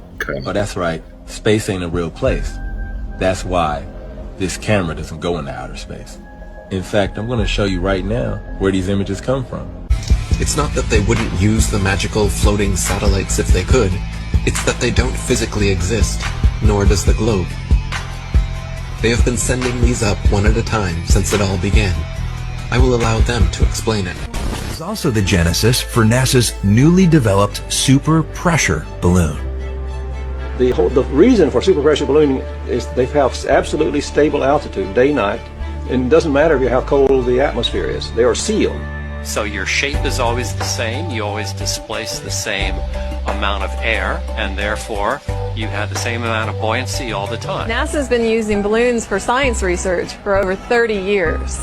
Oh, that's right. Space ain't a real place. That's why this camera doesn't go into outer space. In fact, I'm going to show you right now where these images come from. It's not that they wouldn't use the magical floating satellites if they could. It's that they don't physically exist, nor does the globe. They have been sending these up one at a time since it all began. I will allow them to explain it. It's also the genesis for NASA's newly developed super pressure balloon. The reason for super pressure ballooning is they have absolutely stable altitude, day, night, and it doesn't matter how cold the atmosphere is. They are sealed. So your shape is always the same, you always displace the same amount of air, and therefore you have the same amount of buoyancy all the time. NASA's been using balloons for science research for over 30 years.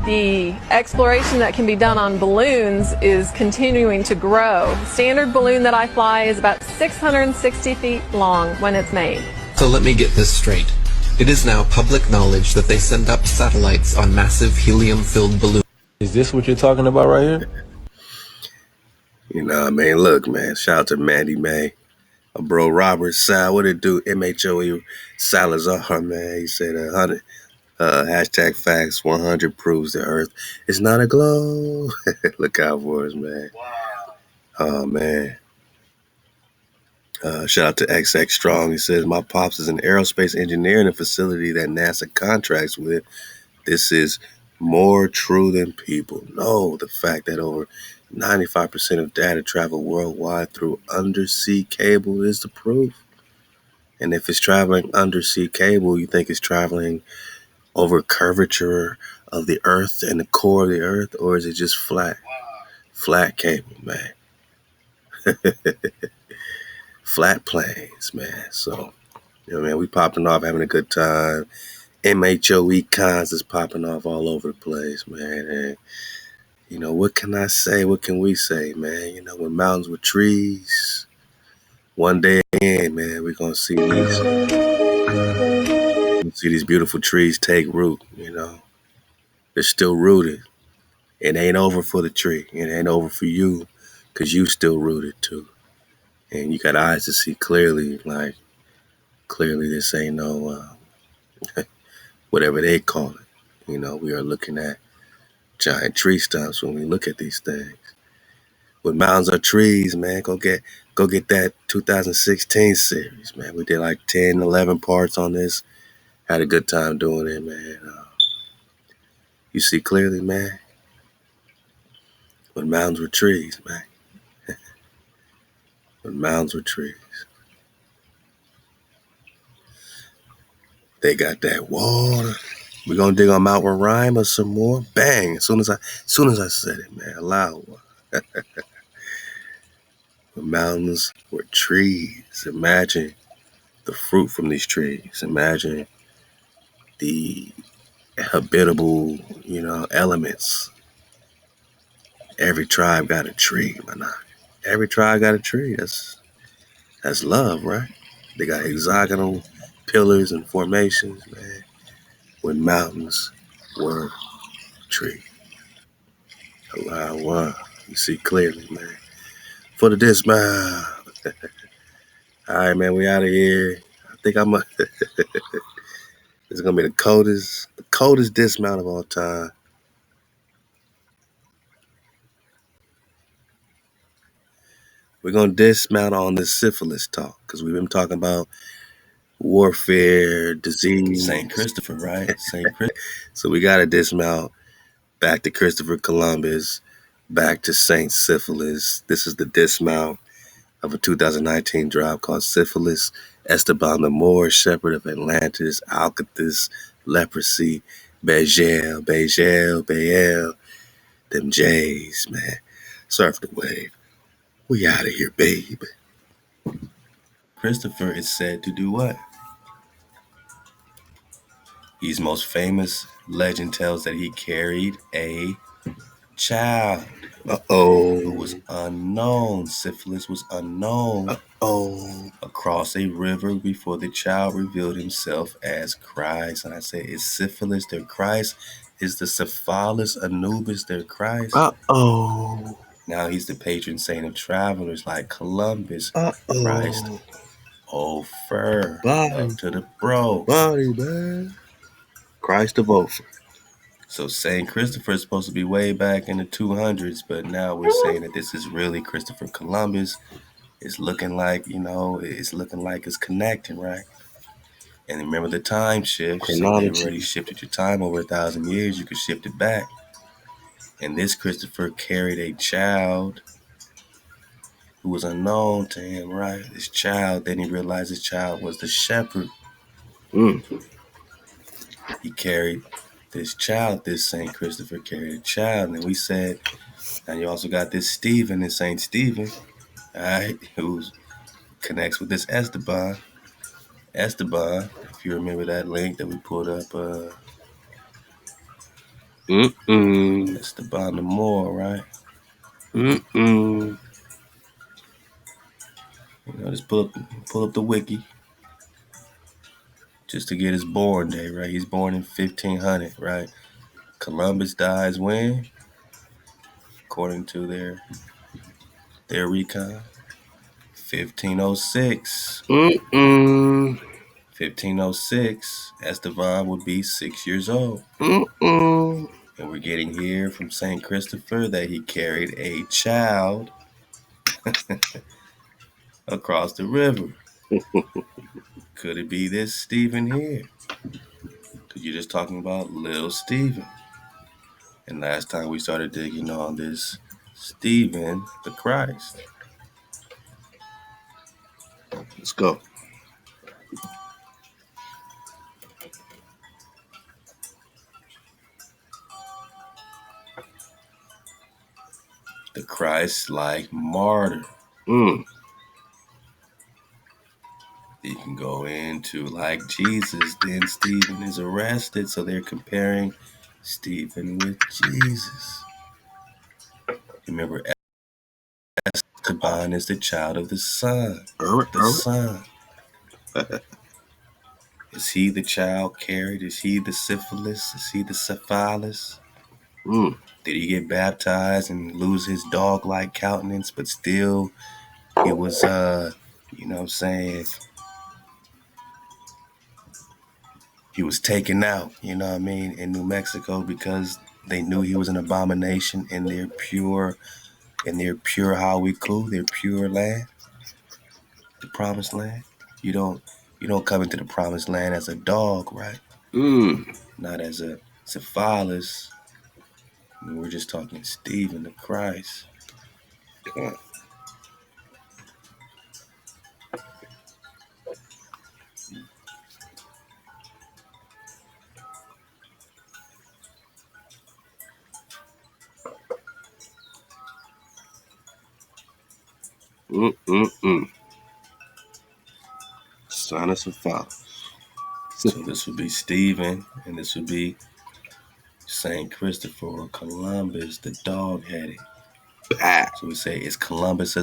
The exploration that can be done on balloons is continuing to grow. The standard balloon that I fly is about 660 feet long when it's made. So let me get this straight. It is now public knowledge that they send up satellites on massive helium-filled balloons. Is this what you're talking about right here? Look, man, shout out to Mandy May. My bro Robert Sal, what it do? MHOE Salazar, man. He said 100. Hashtag facts 100 proves the Earth is not a globe. Look out for us, man. Wow. Oh, man. Shout out to XX Strong. He says, my pops is an aerospace engineer in a facility that NASA contracts with. This is more true than people know. The fact that over 95% of data travel worldwide through undersea cable is the proof. And if it's traveling undersea cable, you think it's traveling over curvature of the earth and the core of the earth, or is it just flat? Flat cable, man. Flat planes, man. So, man, we popping off, having a good time. MHOE cons is popping off all over the place, man. And, what can I say? What can we say, man? When mountains were trees, one day again, man, we're going to see these beautiful trees take root, They're still rooted. It ain't over for the tree. It ain't over for you because you still rooted too. And you got eyes to see clearly, like, clearly this ain't no, whatever they call it. We are looking at giant tree stumps when we look at these things. With mountains are trees, man, go get that 2016 series, man. We did like 10, 11 parts on this. Had a good time doing it, man. You see clearly, man. When mountains were trees, man. When mountains were trees. They got that water. We're gonna dig on Mount Roraima some more. Bang! As soon as I said it, man. Halal HaWah. The mountains were trees. Imagine the fruit from these trees. Imagine the habitable, elements. Every tribe got a tree, man. Every tribe got a tree. That's love, right? They got hexagonal pillars and formations, man. When mountains were trees. Halal HaWah. You see clearly, man. For the dismount. All right, man, we out of here. I think it's gonna be the coldest dismount of all time. We're gonna dismount on this syphilis talk because we've been talking about warfare, disease. St. Christopher, right? St. Christopher. So we gotta dismount back to Christopher Columbus, back to Saint Syphilis. This is the dismount of a 2019 drop called Syphilis. Esteban the Moor, Shepherd of Atlantis, Alcathous, Leprosy, Bael, them J's, man. Surf the wave. We out of here, babe. Christopher is said to do what? His most famous legend tells that he carried a child. Who was unknown. Syphilis was unknown. Across a river before the child revealed himself as Christ. And I say, is syphilis their Christ? Is the Cephalus Anubis their Christ? Now he's the patron saint of travelers like Columbus. Christ Ophir. Up to the bro. Body, man. Christ of Ophir. So St. Christopher is supposed to be way back in the 200s, but now we're saying that this is really Christopher Columbus. It's looking like, it's connecting, right? And remember the time shift. So they've already shifted your time over 1,000 years. You could shift it back. And this Christopher carried a child who was unknown to him, right? This child, then he realized his child was the shepherd. He carried this child, this St. Christopher carried a child. And we said, and you also got this Stephen, this St. Stephen, all right, who connects with this Esteban. Esteban, if you remember that link that we pulled up, Esteban the Moor, right? Just pull up the wiki just to get his born day, right? He's born in 1500, right? Columbus dies when? According to their recon, 1506. 1506, Esteban would be 6 years old. And we're getting here from St. Christopher that he carried a child across the river. Could it be this Stephen here? Because you're just talking about little Stephen. And last time we started digging on this Stephen the Christ. Let's go. Christ-like martyr. Mm. You can go into like Jesus, then Stephen is arrested, so they're comparing Stephen with Jesus. Remember, Esteban is the child of the sun. The son. Is he the child carried? Is he the syphilis? Is he the syphilis? Mm. Did he get baptized and lose his dog-like countenance, but still he was, you know what I'm saying, he was taken out, you know what I mean, in New Mexico because they knew he was an abomination in their pure Hawiku, their pure land, the promised land. You don't come into the promised land as a dog, right? Mm. Not as a syphilis. I mean, we're just talking Stephen the Christ. Mm. Son of Syphilis. So this would be Stephen, and this would be Saint Christopher or Columbus, the dog-headed. So we say, is Columbus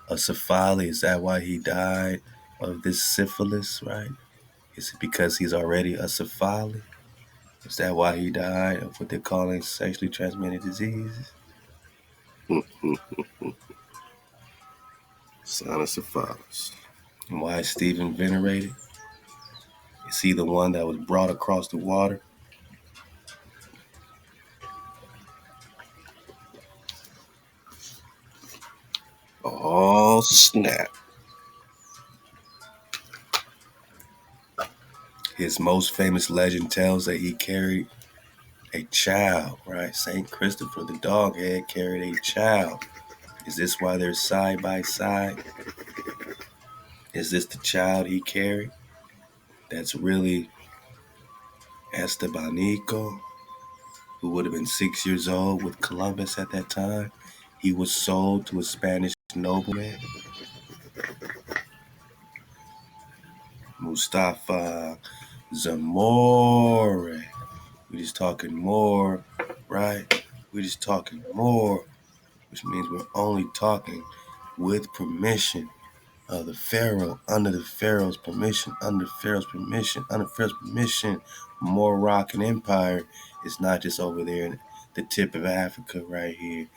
a syphilis? Is that why he died of this syphilis, right? Is it because he's already a syphilis? Is that why he died of what they're calling sexually transmitted diseases? Son of Syphilis. And why is Stephen venerated? Is he the one that was brought across the water? Oh, snap. His most famous legend tells that he carried a child, right? Saint Christopher, the doghead, carried a child. Is this why they're side by side? Is this the child he carried? That's really Estebanico, who would have been 6 years old with Columbus at that time. He was sold to a Spanish nobleman, Mustafa Zamore. We're just talking more, right? We're just talking more, which means we're only talking with permission of the Pharaoh, under the Pharaoh's permission, under Pharaoh's permission, under Pharaoh's permission. Moroccan Empire is not just over there in the tip of Africa right here.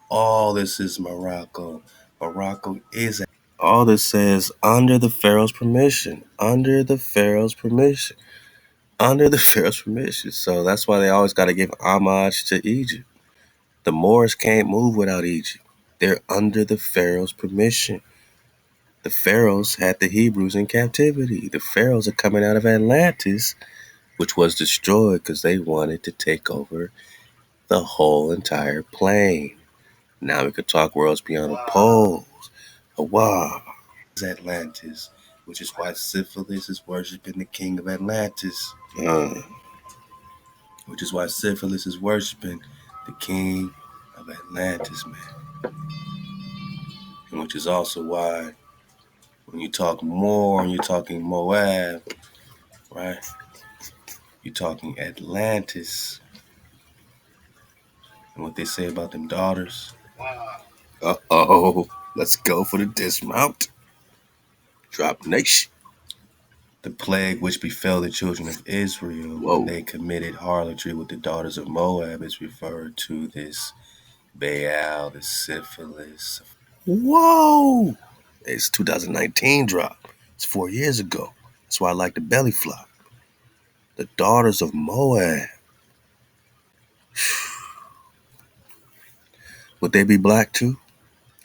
All this is Morocco. Morocco is all this says under the Pharaoh's permission, under the Pharaoh's permission, under the Pharaoh's permission. So that's why they always got to give homage to Egypt. The Moors can't move without Egypt. They're under the Pharaoh's permission. The Pharaohs had the Hebrews in captivity. The Pharaohs are coming out of Atlantis, which was destroyed because they wanted to take over the whole entire plain. Now we could talk worlds beyond the poles. HaWah. Atlantis, which is why syphilis is worshiping the king of Atlantis. Which is why syphilis is worshiping the king of Atlantis, man. And which is also why when you talk more and you're talking Moab, right? You're talking Atlantis. And what they say about them daughters. Uh-oh. Let's go for the dismount. Drop nation. The plague which befell the children of Israel when they committed harlotry with the daughters of Moab is referred to this Baal, the syphilis. Whoa! It's 2019 drop. It's 4 years ago. That's why I like the belly flop. The daughters of Moab. Would they be black too?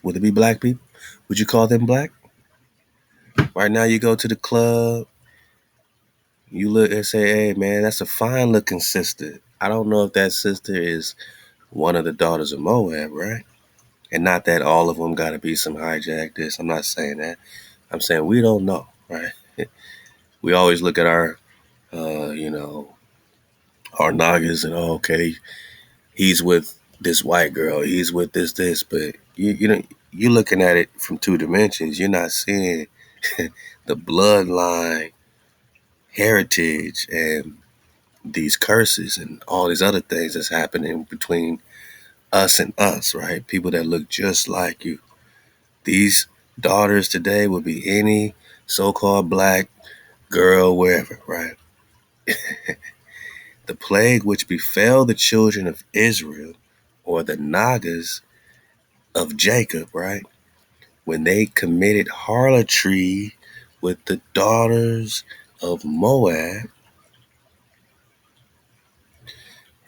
Would they be black people? Would you call them black? Right now you go to the club, you look and say, hey man, that's a fine looking sister. I don't know if that sister is one of the daughters of Moab, right? And not that all of them got to be some hijack this. I'm not saying that. I'm saying we don't know, right? We always look at our, our Nagas and, okay, he's with this white girl, he's with this, but you know, you're looking at it from two dimensions. You're not seeing the bloodline heritage and these curses and all these other things that's happening between us and us, right? People that look just like you. These daughters today would be any so-called black girl wherever, right? The plague which befell the children of Israel, or the Nagas of Jacob, right? When they committed harlotry with the daughters of Moab,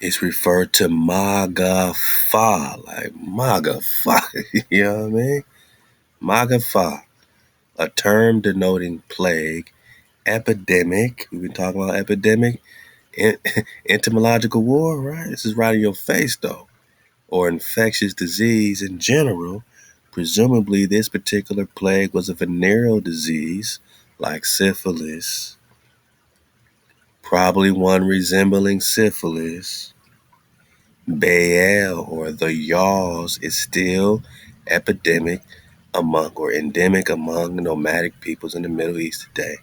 is referred to Magapha, like Magapha, you know what I mean? Magapha, a term denoting plague, epidemic. We've been talking about epidemic, entomological war, right? This is right in your face, though. Or infectious disease in general. Presumably, this particular plague was a venereal disease like syphilis, probably one resembling syphilis. Baal, or the yaws, is still epidemic among or endemic among nomadic peoples in the Middle East today.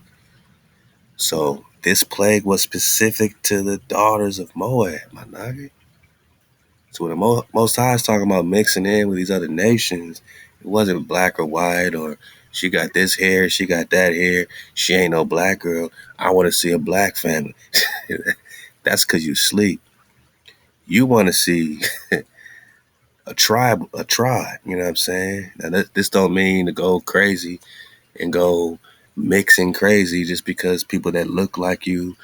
So this plague was specific to the daughters of Moab, my nigga. So when the Most High is talking about mixing in with these other nations, it wasn't black or white or she got this hair, she got that hair, she ain't no black girl. I want to see a black family. That's because you sleep. You want to see a tribe, you know what I'm saying? Now this don't mean to go crazy and go mixing crazy just because people that look like you're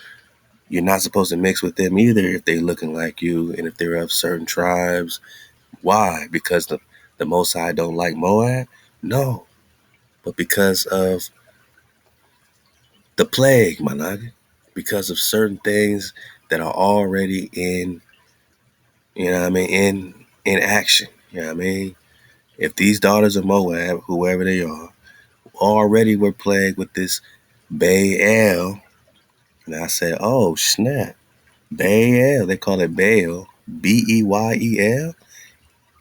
not supposed to mix with them either if they looking like you and if they're of certain tribes. Why? Because the Most High don't like Moab? No. But because of the plague, my nigga. Because of certain things that are already in, you know what I mean, in action. You know what I mean? If these daughters of Moab, whoever they are, already were plagued with this Baal, and I said, oh snap, Baal, they call it Baal, Beyel,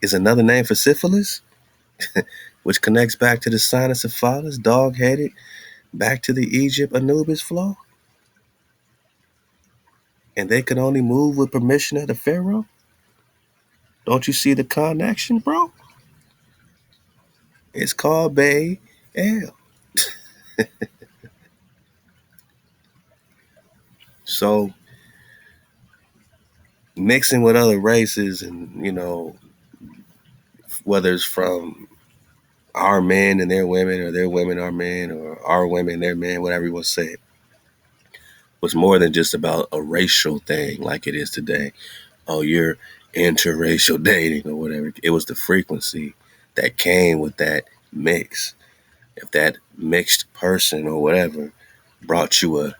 is another name for syphilis, which connects back to the sinus of fathers, dog-headed, back to the Egypt Anubis flow, and they could only move with permission of the Pharaoh. Don't you see the connection, bro? It's called Baal. So mixing with other races and, whether it's from our men and their women or their women our men or our women their men, whatever you want to say it, was more than just about a racial thing like it is today. Oh, you're interracial dating or whatever. It was the frequency that came with that mix. If that mixed person or whatever brought you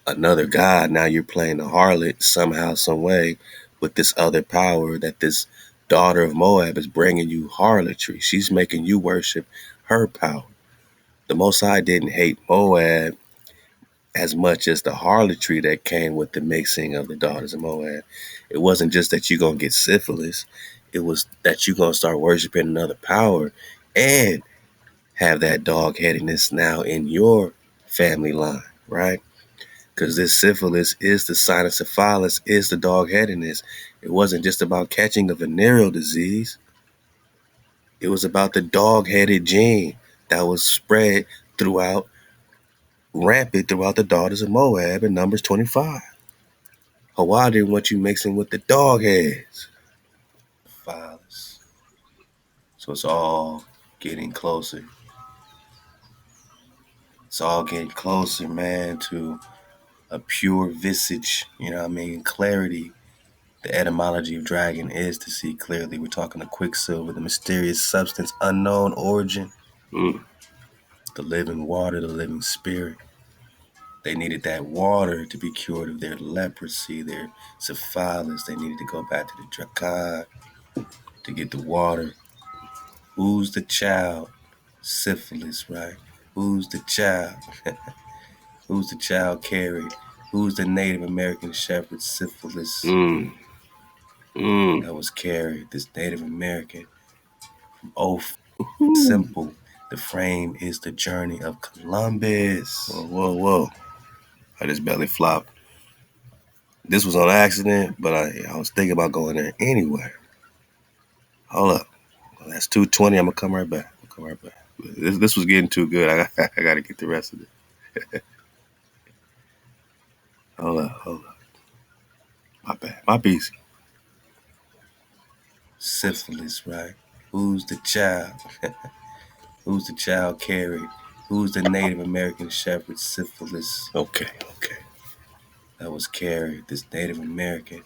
another god, now you're playing the harlot somehow, some way with this other power that this daughter of Moab is bringing you harlotry. She's making you worship her power. The Most High didn't hate Moab as much as the harlotry that came with the mixing of the daughters of Moab. It wasn't just that you're going to get syphilis. It was that you're going to start worshiping another power and have that dog-headedness now in your family line, right? Because this syphilis is the sinus syphilis, is the dog-headedness. It wasn't just about catching a venereal disease. It was about the dog-headed gene that was spread rampant throughout the daughters of Moab in Numbers 25. HaWah didn't want you mixing with the dog heads. Fathers. So it's all getting closer. It's all getting closer, man, to a pure visage, you know what I mean? Clarity. The etymology of dragon is to see clearly. We're talking the quicksilver, the mysterious substance, unknown origin. The living water, the living spirit. They needed that water to be cured of their leprosy, their syphilis. They needed to go back to the Drakkar to get the water. Who's the child? Syphilis, right? Who's the child? Who's the child carried? Who's the Native American shepherd? Syphilis. That was carried. This Native American Oh, simple. The frame is the journey of Columbus. Whoa. I just belly flopped. This was on accident, but I was thinking about going there anyway. Hold up. Well, that's 2:20. I'm gonna come right back. This was getting too good. I gotta get the rest of it. Hold up. My bad. My piece. Syphilis, right? Who's the child? Who's the child carried? Who's the Native American shepherd syphilis? Okay. That was carried. This Native American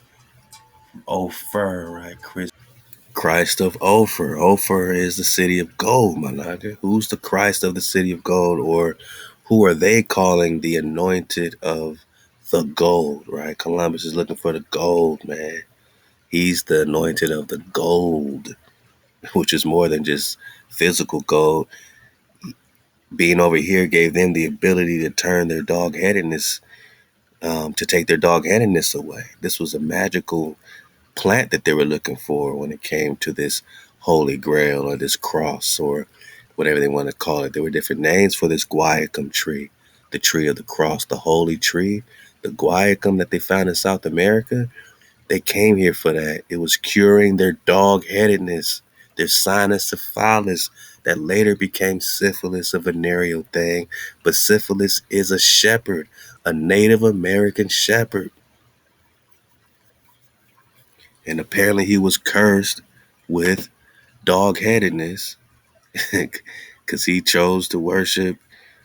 from Ophir, right? Christ of Ophir. Ophir is the city of gold, my nigga. Who's the Christ of the city of gold, or who are they calling the anointed of the gold, right? Columbus is looking for the gold, man. He's the anointed of the gold, which is more than just physical gold. Being over here gave them the ability to turn their dog-headedness, to take their dog-headedness away. This was a magical plant that they were looking for when it came to this holy grail or this cross or whatever they want to call it. There were different names for this guaiacum tree, the tree of the cross, the holy tree, the guaiacum that they found in South America. They came here for that. It was curing their dog-headedness, their cynocephalus that later became syphilis, a venereal thing. But syphilis is a shepherd, a Native American shepherd. And apparently he was cursed with dog-headedness because he chose to worship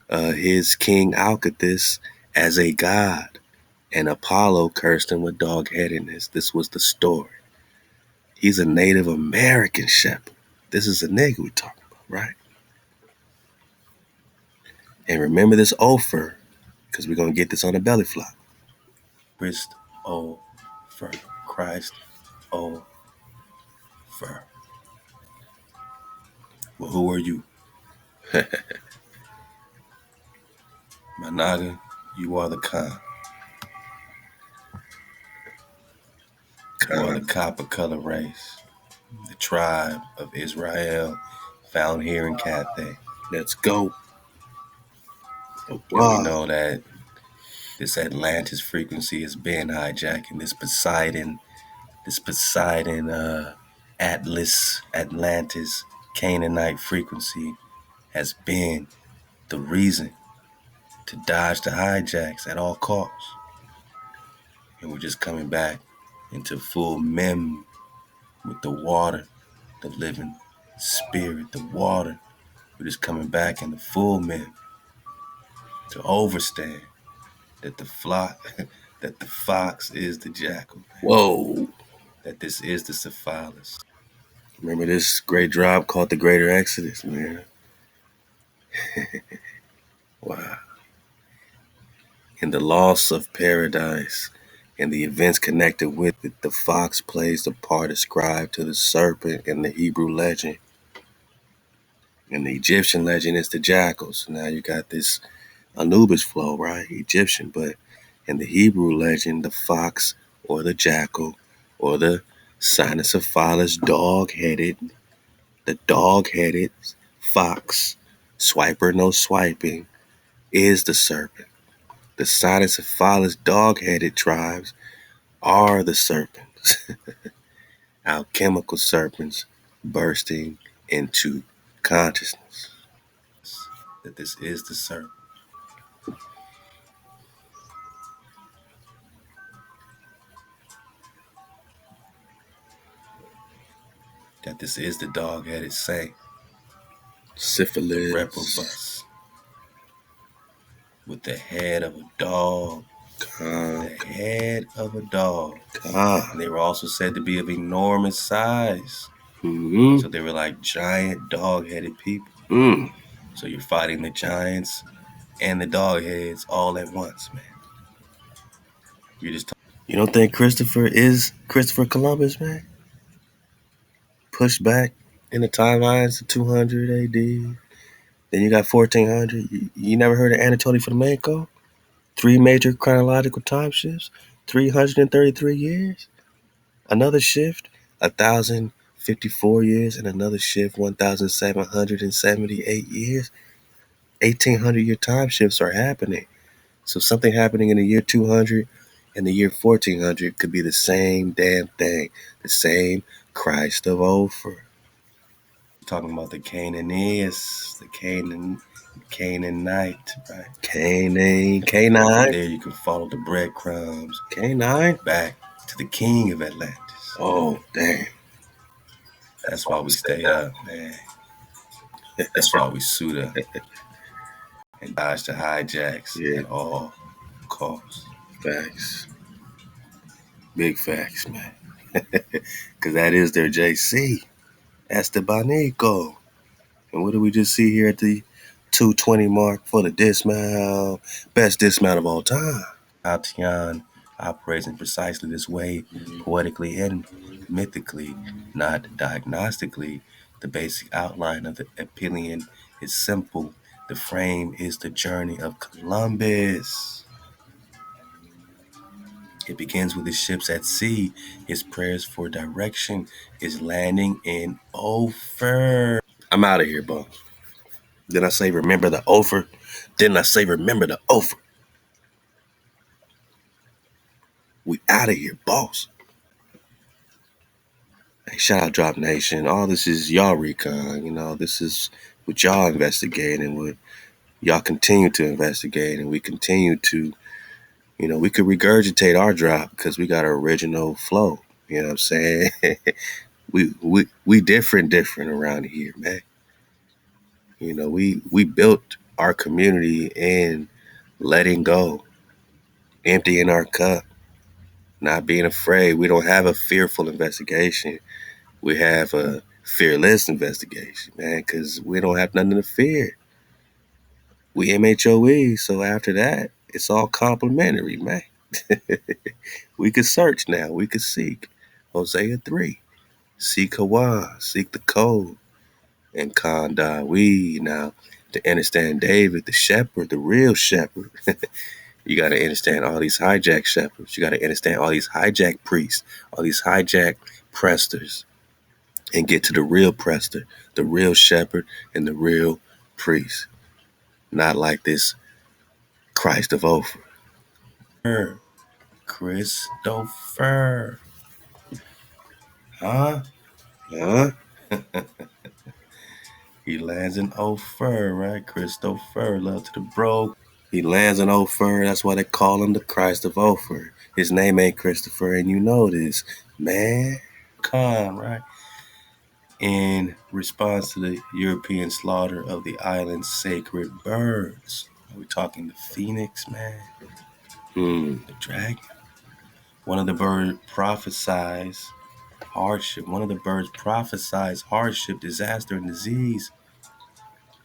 his king Alcathous as a god. And Apollo cursed him with dog-headedness. This was the story. He's a Native American shepherd. This is a nigga we talking about, right? And remember this Ophir, because we're going to get this on the belly flop. Christ Ophir. Christ Ophir. Well, who are you? My naga, you are the Khan. You are the copper color race, the tribe of Israel found here in Cathay. Let's go. And we know that this Atlantis frequency has been hijacking this Poseidon, Atlantis, Canaanite frequency has been the reason to dodge the hijacks at all costs. And we're just coming back into full mem with the water, the living spirit, the water. We're just coming back into full mem to overstand that the that the fox is the jackal. Whoa. That this is the cephalus. Remember this great drop called the Greater Exodus, man. Wow. In the loss of paradise and the events connected with it, the fox plays the part ascribed to the serpent in the Hebrew legend. In the Egyptian legend, it's the jackal. So now you got this Anubis flow, right? Egyptian. But in the Hebrew legend, the fox or the jackal or the cynocephalus the dog-headed fox, swiper no swiping, is the serpent. The cynocephalus dog-headed tribes are the serpents. Alchemical serpents bursting into consciousness. That this is the serpent. That this is the dog-headed saint. Syphilis. The reprobus. With the head of a dog. The head of a dog. And they were also said to be of enormous size. Mm-hmm. So they were like giant dog-headed people. So you're fighting the giants and the dog heads all at once, man. You don't think Christopher is Christopher Columbus, man? Pushed back in the timelines to 200 AD. Then you got 1400. You never heard of Anatoly Fomenko? 3 major chronological time shifts, 333 years. Another shift, 54 years, and another shift 1,778 years. 1,800-year time shifts are happening. So something happening in the year 200 and the year 1400 could be the same damn thing. The same Christ of Ophir. Talking about the Canaanites, the Canaanite, right? Canaan. From there you can follow the breadcrumbs. Canine? Back to the king of Atlantis. Oh, damn. That's why we stay up, man. That's why we suit up and dodge the hijacks at all costs. Facts. Big facts, man. Because that is their JC. Estebanico. And what did we just see here at the 220 mark for the dismount? Best dismount of all time. Altion operates in precisely this way, poetically and mythically, not diagnostically. The basic outline of the Epilion is simple. The frame is the journey of Columbus. It begins with his ships at sea. His prayers for direction is landing in Ophir. I'm out of here, boss. Didn't I say remember the Ophir? Didn't I say remember the Ophir? We out of here, boss. Hey, shout out Drop Nation. All this is y'all recon. This is what y'all investigating, what y'all continue to investigate, and we continue to, we could regurgitate our drop because we got an original flow. You know what I'm saying? we different around here, man. We built our community in letting go, emptying our cup, not being afraid. We don't have a fearful investigation. We have a fearless investigation, man, because we don't have nothing to fear. We MHOE, so after that, it's all complimentary, man. We could search now. We could seek. Hosea 3. Seek HaWah. Seek the code. And Kanda we now to understand David, the shepherd, the real shepherd. You got to understand all these hijack shepherds. You got to understand all these hijack priests, all these hijack presters, and get to the real prester, the real shepherd, and the real priest. Not like this Christ of Ophir. Christopher. Huh? He lands in Ophir, right? Christopher, love to the bro. He lands in Ophir. That's why they call him the Christ of Ophir. His name ain't Christopher, and you know this, man. Khan, right? In response to the European slaughter of the island's sacred birds. Are we talking the phoenix, man? The dragon? One of the birds prophesies hardship. One of the birds prophesies hardship, disaster, and disease.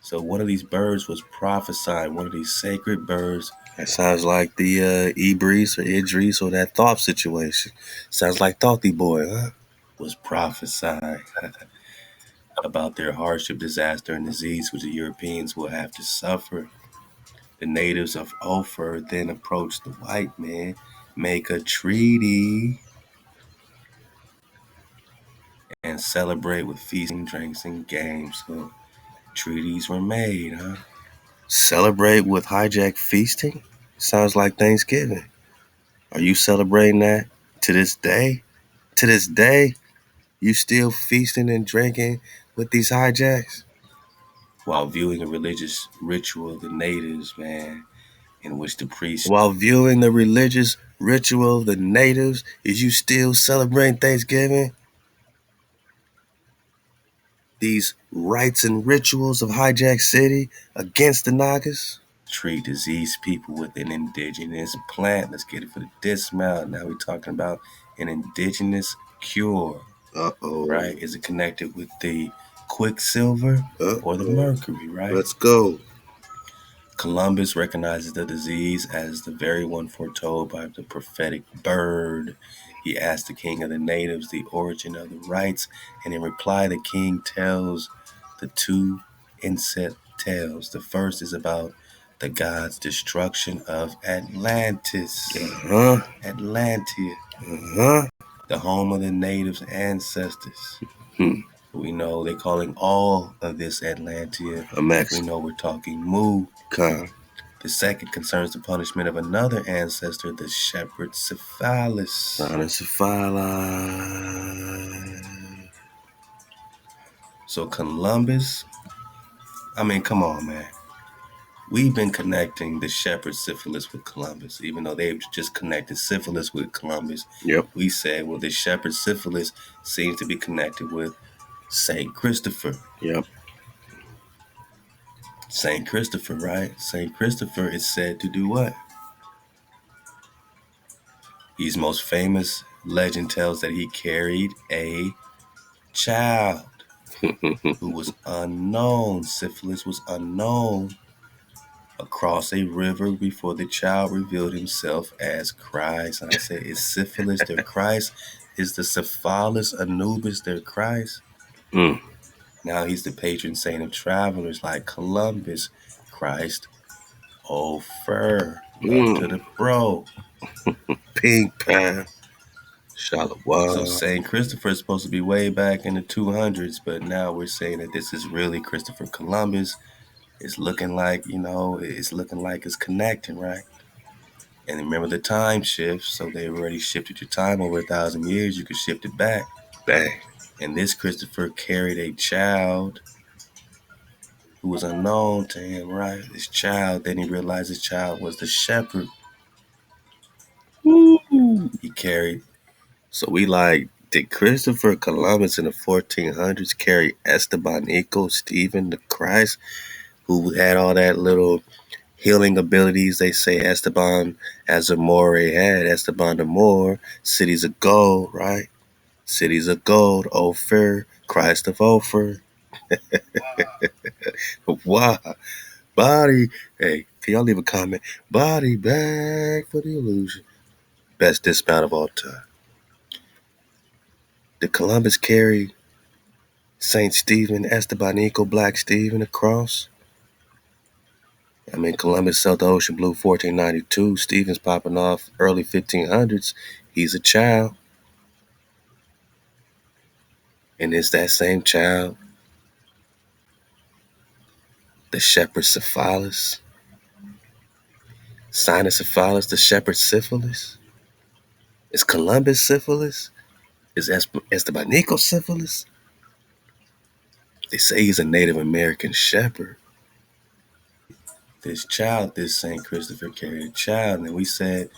So one of these birds was prophesying, one of these sacred birds. That sounds like the Ibris or Idris or that Thoth situation. Sounds like Thothy boy, huh? Was prophesying about their hardship, disaster, and disease which the Europeans will have to suffer. The natives of Ophir then approach the white man, make a treaty, and celebrate with feasting, drinks, and games. So treaties were made, huh? Celebrate with hijack feasting? Sounds like Thanksgiving. Are you celebrating that to this day? To this day, you still feasting and drinking with these hijacks? While viewing a religious ritual of the natives, man, in which the priest... While viewing the religious ritual of the natives, is you still celebrating Thanksgiving? These rites and rituals of Hijack City against the Nagas? Treat diseased people with an indigenous plant. Let's get it for the dismount. Now we're talking about an indigenous cure. Right? Is it connected with the quicksilver or the mercury, right? Let's go. Columbus recognizes the disease as the very one foretold by the prophetic bird. He asks the king of the natives the origin of the rites, and in reply, the king tells the two inset tales. The first is about the god's destruction of Atlantis. Atlantia. The home of the natives' ancestors. We know they're calling all of this Atlantia. A Mexican. We know we're talking Mu. Con. The second concerns the punishment of another ancestor, the shepherd Cephalus. So Columbus, I mean, come on, man. We've been connecting the shepherd syphilis with Columbus, even though they've just connected syphilis with Columbus. Yep. We said, well, this shepherd syphilis seems to be connected with Saint Christopher. Yep. Saint Christopher, right? Saint Christopher is said to do what? He's most famous. Legend tells that he carried a child who was unknown. Syphilis was unknown across a river before the child revealed himself as Christ. And I say, is syphilis their Christ? Is the Cephalus Anubis their Christ? Now he's the patron saint of travelers like Columbus, Christ, Ofer, love to the bro. Pink Pan. Shalawah. So Saint Christopher is supposed to be way back in the 200s, but now we're saying that this is really Christopher Columbus. It's looking like, it's connecting, right? And remember the time shift, so they've already shifted your time over 1,000 years. You could shift it back. Bang. And this Christopher carried a child who was unknown to him, right? This child, then he realized his child was the shepherd. Woo. He carried. So we like, did Christopher Columbus in the 1400s carry Estebanico, Stephen the Christ, who had all that little healing abilities they say Esteban Azamore had? Esteban de Moor, cities of gold, right? Cities of gold, Ophir, Christ of Ophir. Wow. Body. Hey, can y'all leave a comment? Body bag for the illusion. Best dismount of all time. Did Columbus carry St. Stephen, Estebanico, Black Stephen across? I mean, Columbus sailed the ocean blue 1492. Stephen's popping off early 1500s. He's a child. And it's that same child, the shepherd Cephalus, Cynocephalus, the shepherd syphilis. Is Columbus syphilis? Is Estebanico syphilis? They say he's a Native American shepherd. This child, this St. Christopher carried a child. And we said,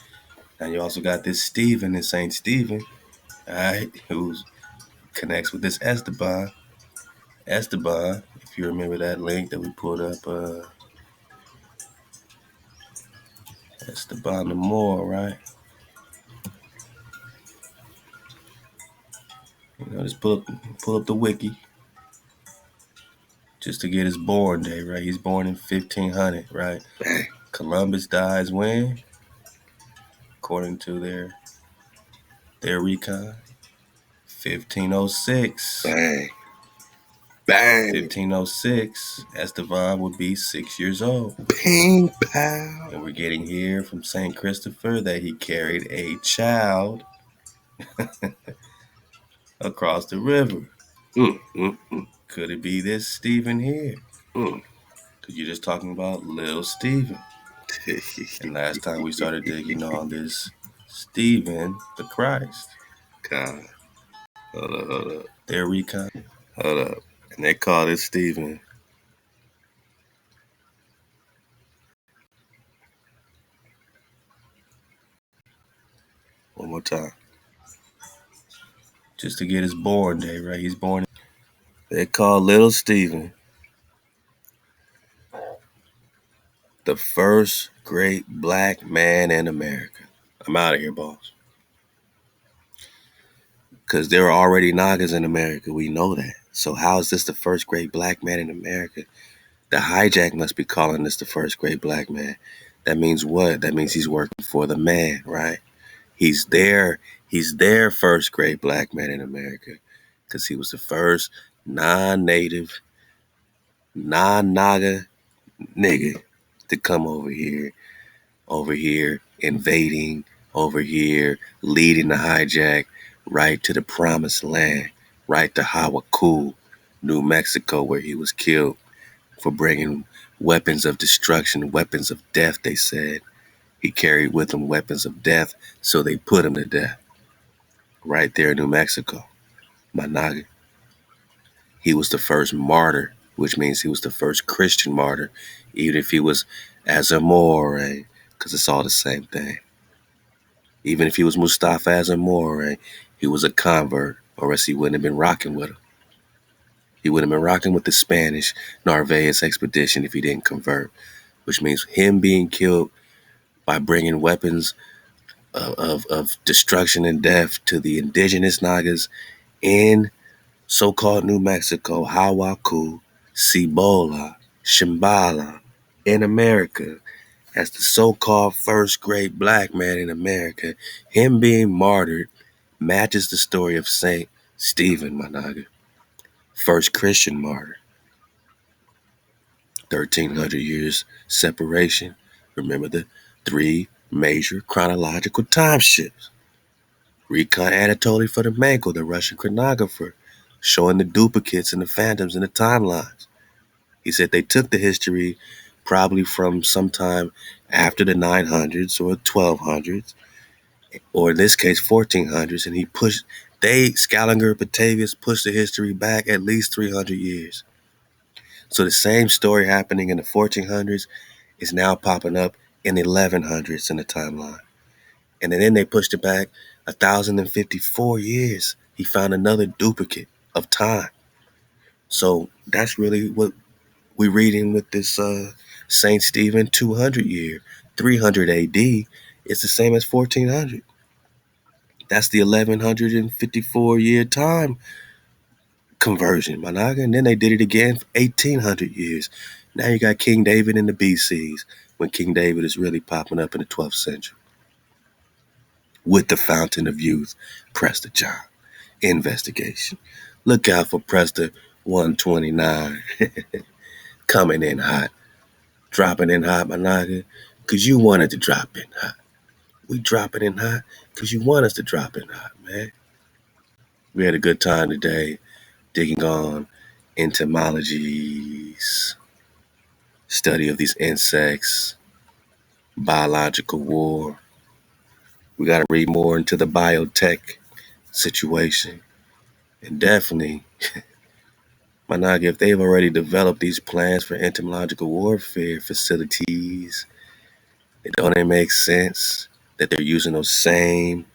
now you also got this Stephen and St. Stephen, all right, who connects with this Esteban. Esteban, if you remember that link that we put up, Esteban the Moor, right? Just pull up the wiki just to get his born day, right? He's born in 1500, right? Columbus dies when? According to their recon, 1506. Bang. Bang. 1506, Esteban would be 6 years old. Ping pow. And we're getting here from St. Christopher that he carried a child across the river. Could it be this Stephen here? Because you're just talking about little Stephen. And last time we started digging on this Stephen the Christ. God. Hold up. Their recon. Hold up. And they call this Stephen. One more time. Just to get his born day, right? He's born. They call little Stephen the first great black man in America. I'm out of here, boss. Because there are already Nagas in America. We know that. So how is this the first great black man in America? The hijack must be calling this the first great black man. That means what? That means he's working for the man, right? He's their first great black man in America. Because he was the first non-native, non-Naga nigga to come over here invading, over here leading the hijack right to the promised land, right to Hawaku, New Mexico, where he was killed for bringing weapons of destruction, weapons of death, they said. He carried with him weapons of death, so they put him to death right there in New Mexico. Managa. He was the first martyr, which means he was the first Christian martyr, even if he was Azamore, because it's all the same thing. Even if he was Mustafa Azamore, he was a convert, or else he wouldn't have been rocking with him. He wouldn't have been rocking with the Spanish Narvaez expedition if he didn't convert, which means him being killed by bringing weapons of destruction and death to the indigenous Nagas in so-called New Mexico, Hawaku, Cibola, Shimbala, in America, as the so-called first great black man in America, him being martyred matches the story of Saint Stephen, Managa, first Christian martyr. 1,300 years separation. Remember the three major chronological time shifts. Recon Anatoly for the Manko, the Russian chronographer, showing the duplicates and the phantoms in the timelines. He said they took the history probably from sometime after the 900s or 1200s, or in this case 1400s, and Scaliger, Batavius pushed the history back at least 300 years. So the same story happening in the 1400s is now popping up in the 1100s in the timeline. And then they pushed it back 1,054 years. He found another duplicate of time. So that's really what we're reading with this St. Stephen 200 year. 300 AD is the same as 1400. That's the 1154 year time conversion, Managa. And then they did it again for 1800 years. Now you got King David in the BCs, when King David is really popping up in the 12th century. With the Fountain of Youth, Prester John. Investigation. Look out for Prester 129. Coming in hot. Dropping in hot, Managa, because you wanted to drop in hot. We dropping in hot because you want us to drop in hot, man. We had a good time today digging on entomology's study of these insects, biological war. We got to read more into the biotech situation. And definitely, Managa, if they've already developed these plans for entomological warfare facilities, don't it make sense that they're using those same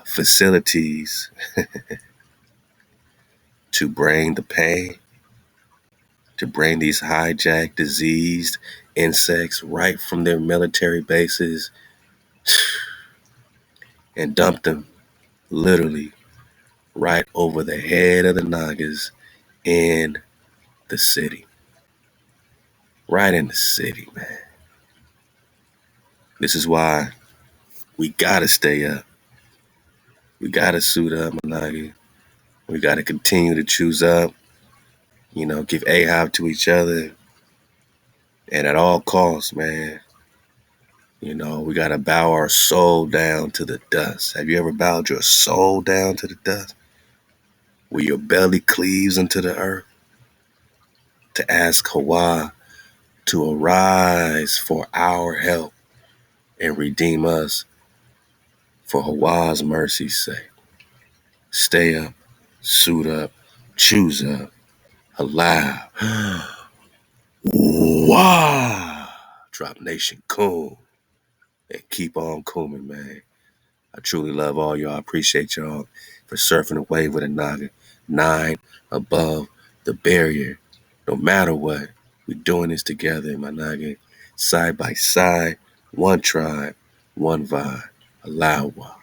facilities to bring the pain, to bring these hijacked, diseased insects right from their military bases and dump them literally right over the head of the Nagas in the city. Right in the city, man. This is why we gotta stay up. We gotta suit up, Managi. We gotta continue to choose up. Give Ahab to each other. And at all costs, man, we gotta bow our soul down to the dust. Have you ever bowed your soul down to the dust? Where your belly cleaves into the earth? To ask HaWah to arise for our help and redeem us for HaWah's mercy's sake. Stay up, suit up, choose up, Halal HaWah. Drop Nation cool. And keep on cooming, man. I truly love all y'all. I appreciate y'all for surfing the wave with a Naga. 9 above the barrier. No matter what, we're doing this together, my Naga. Side by side, one tribe, one vibe. Halal HaWah.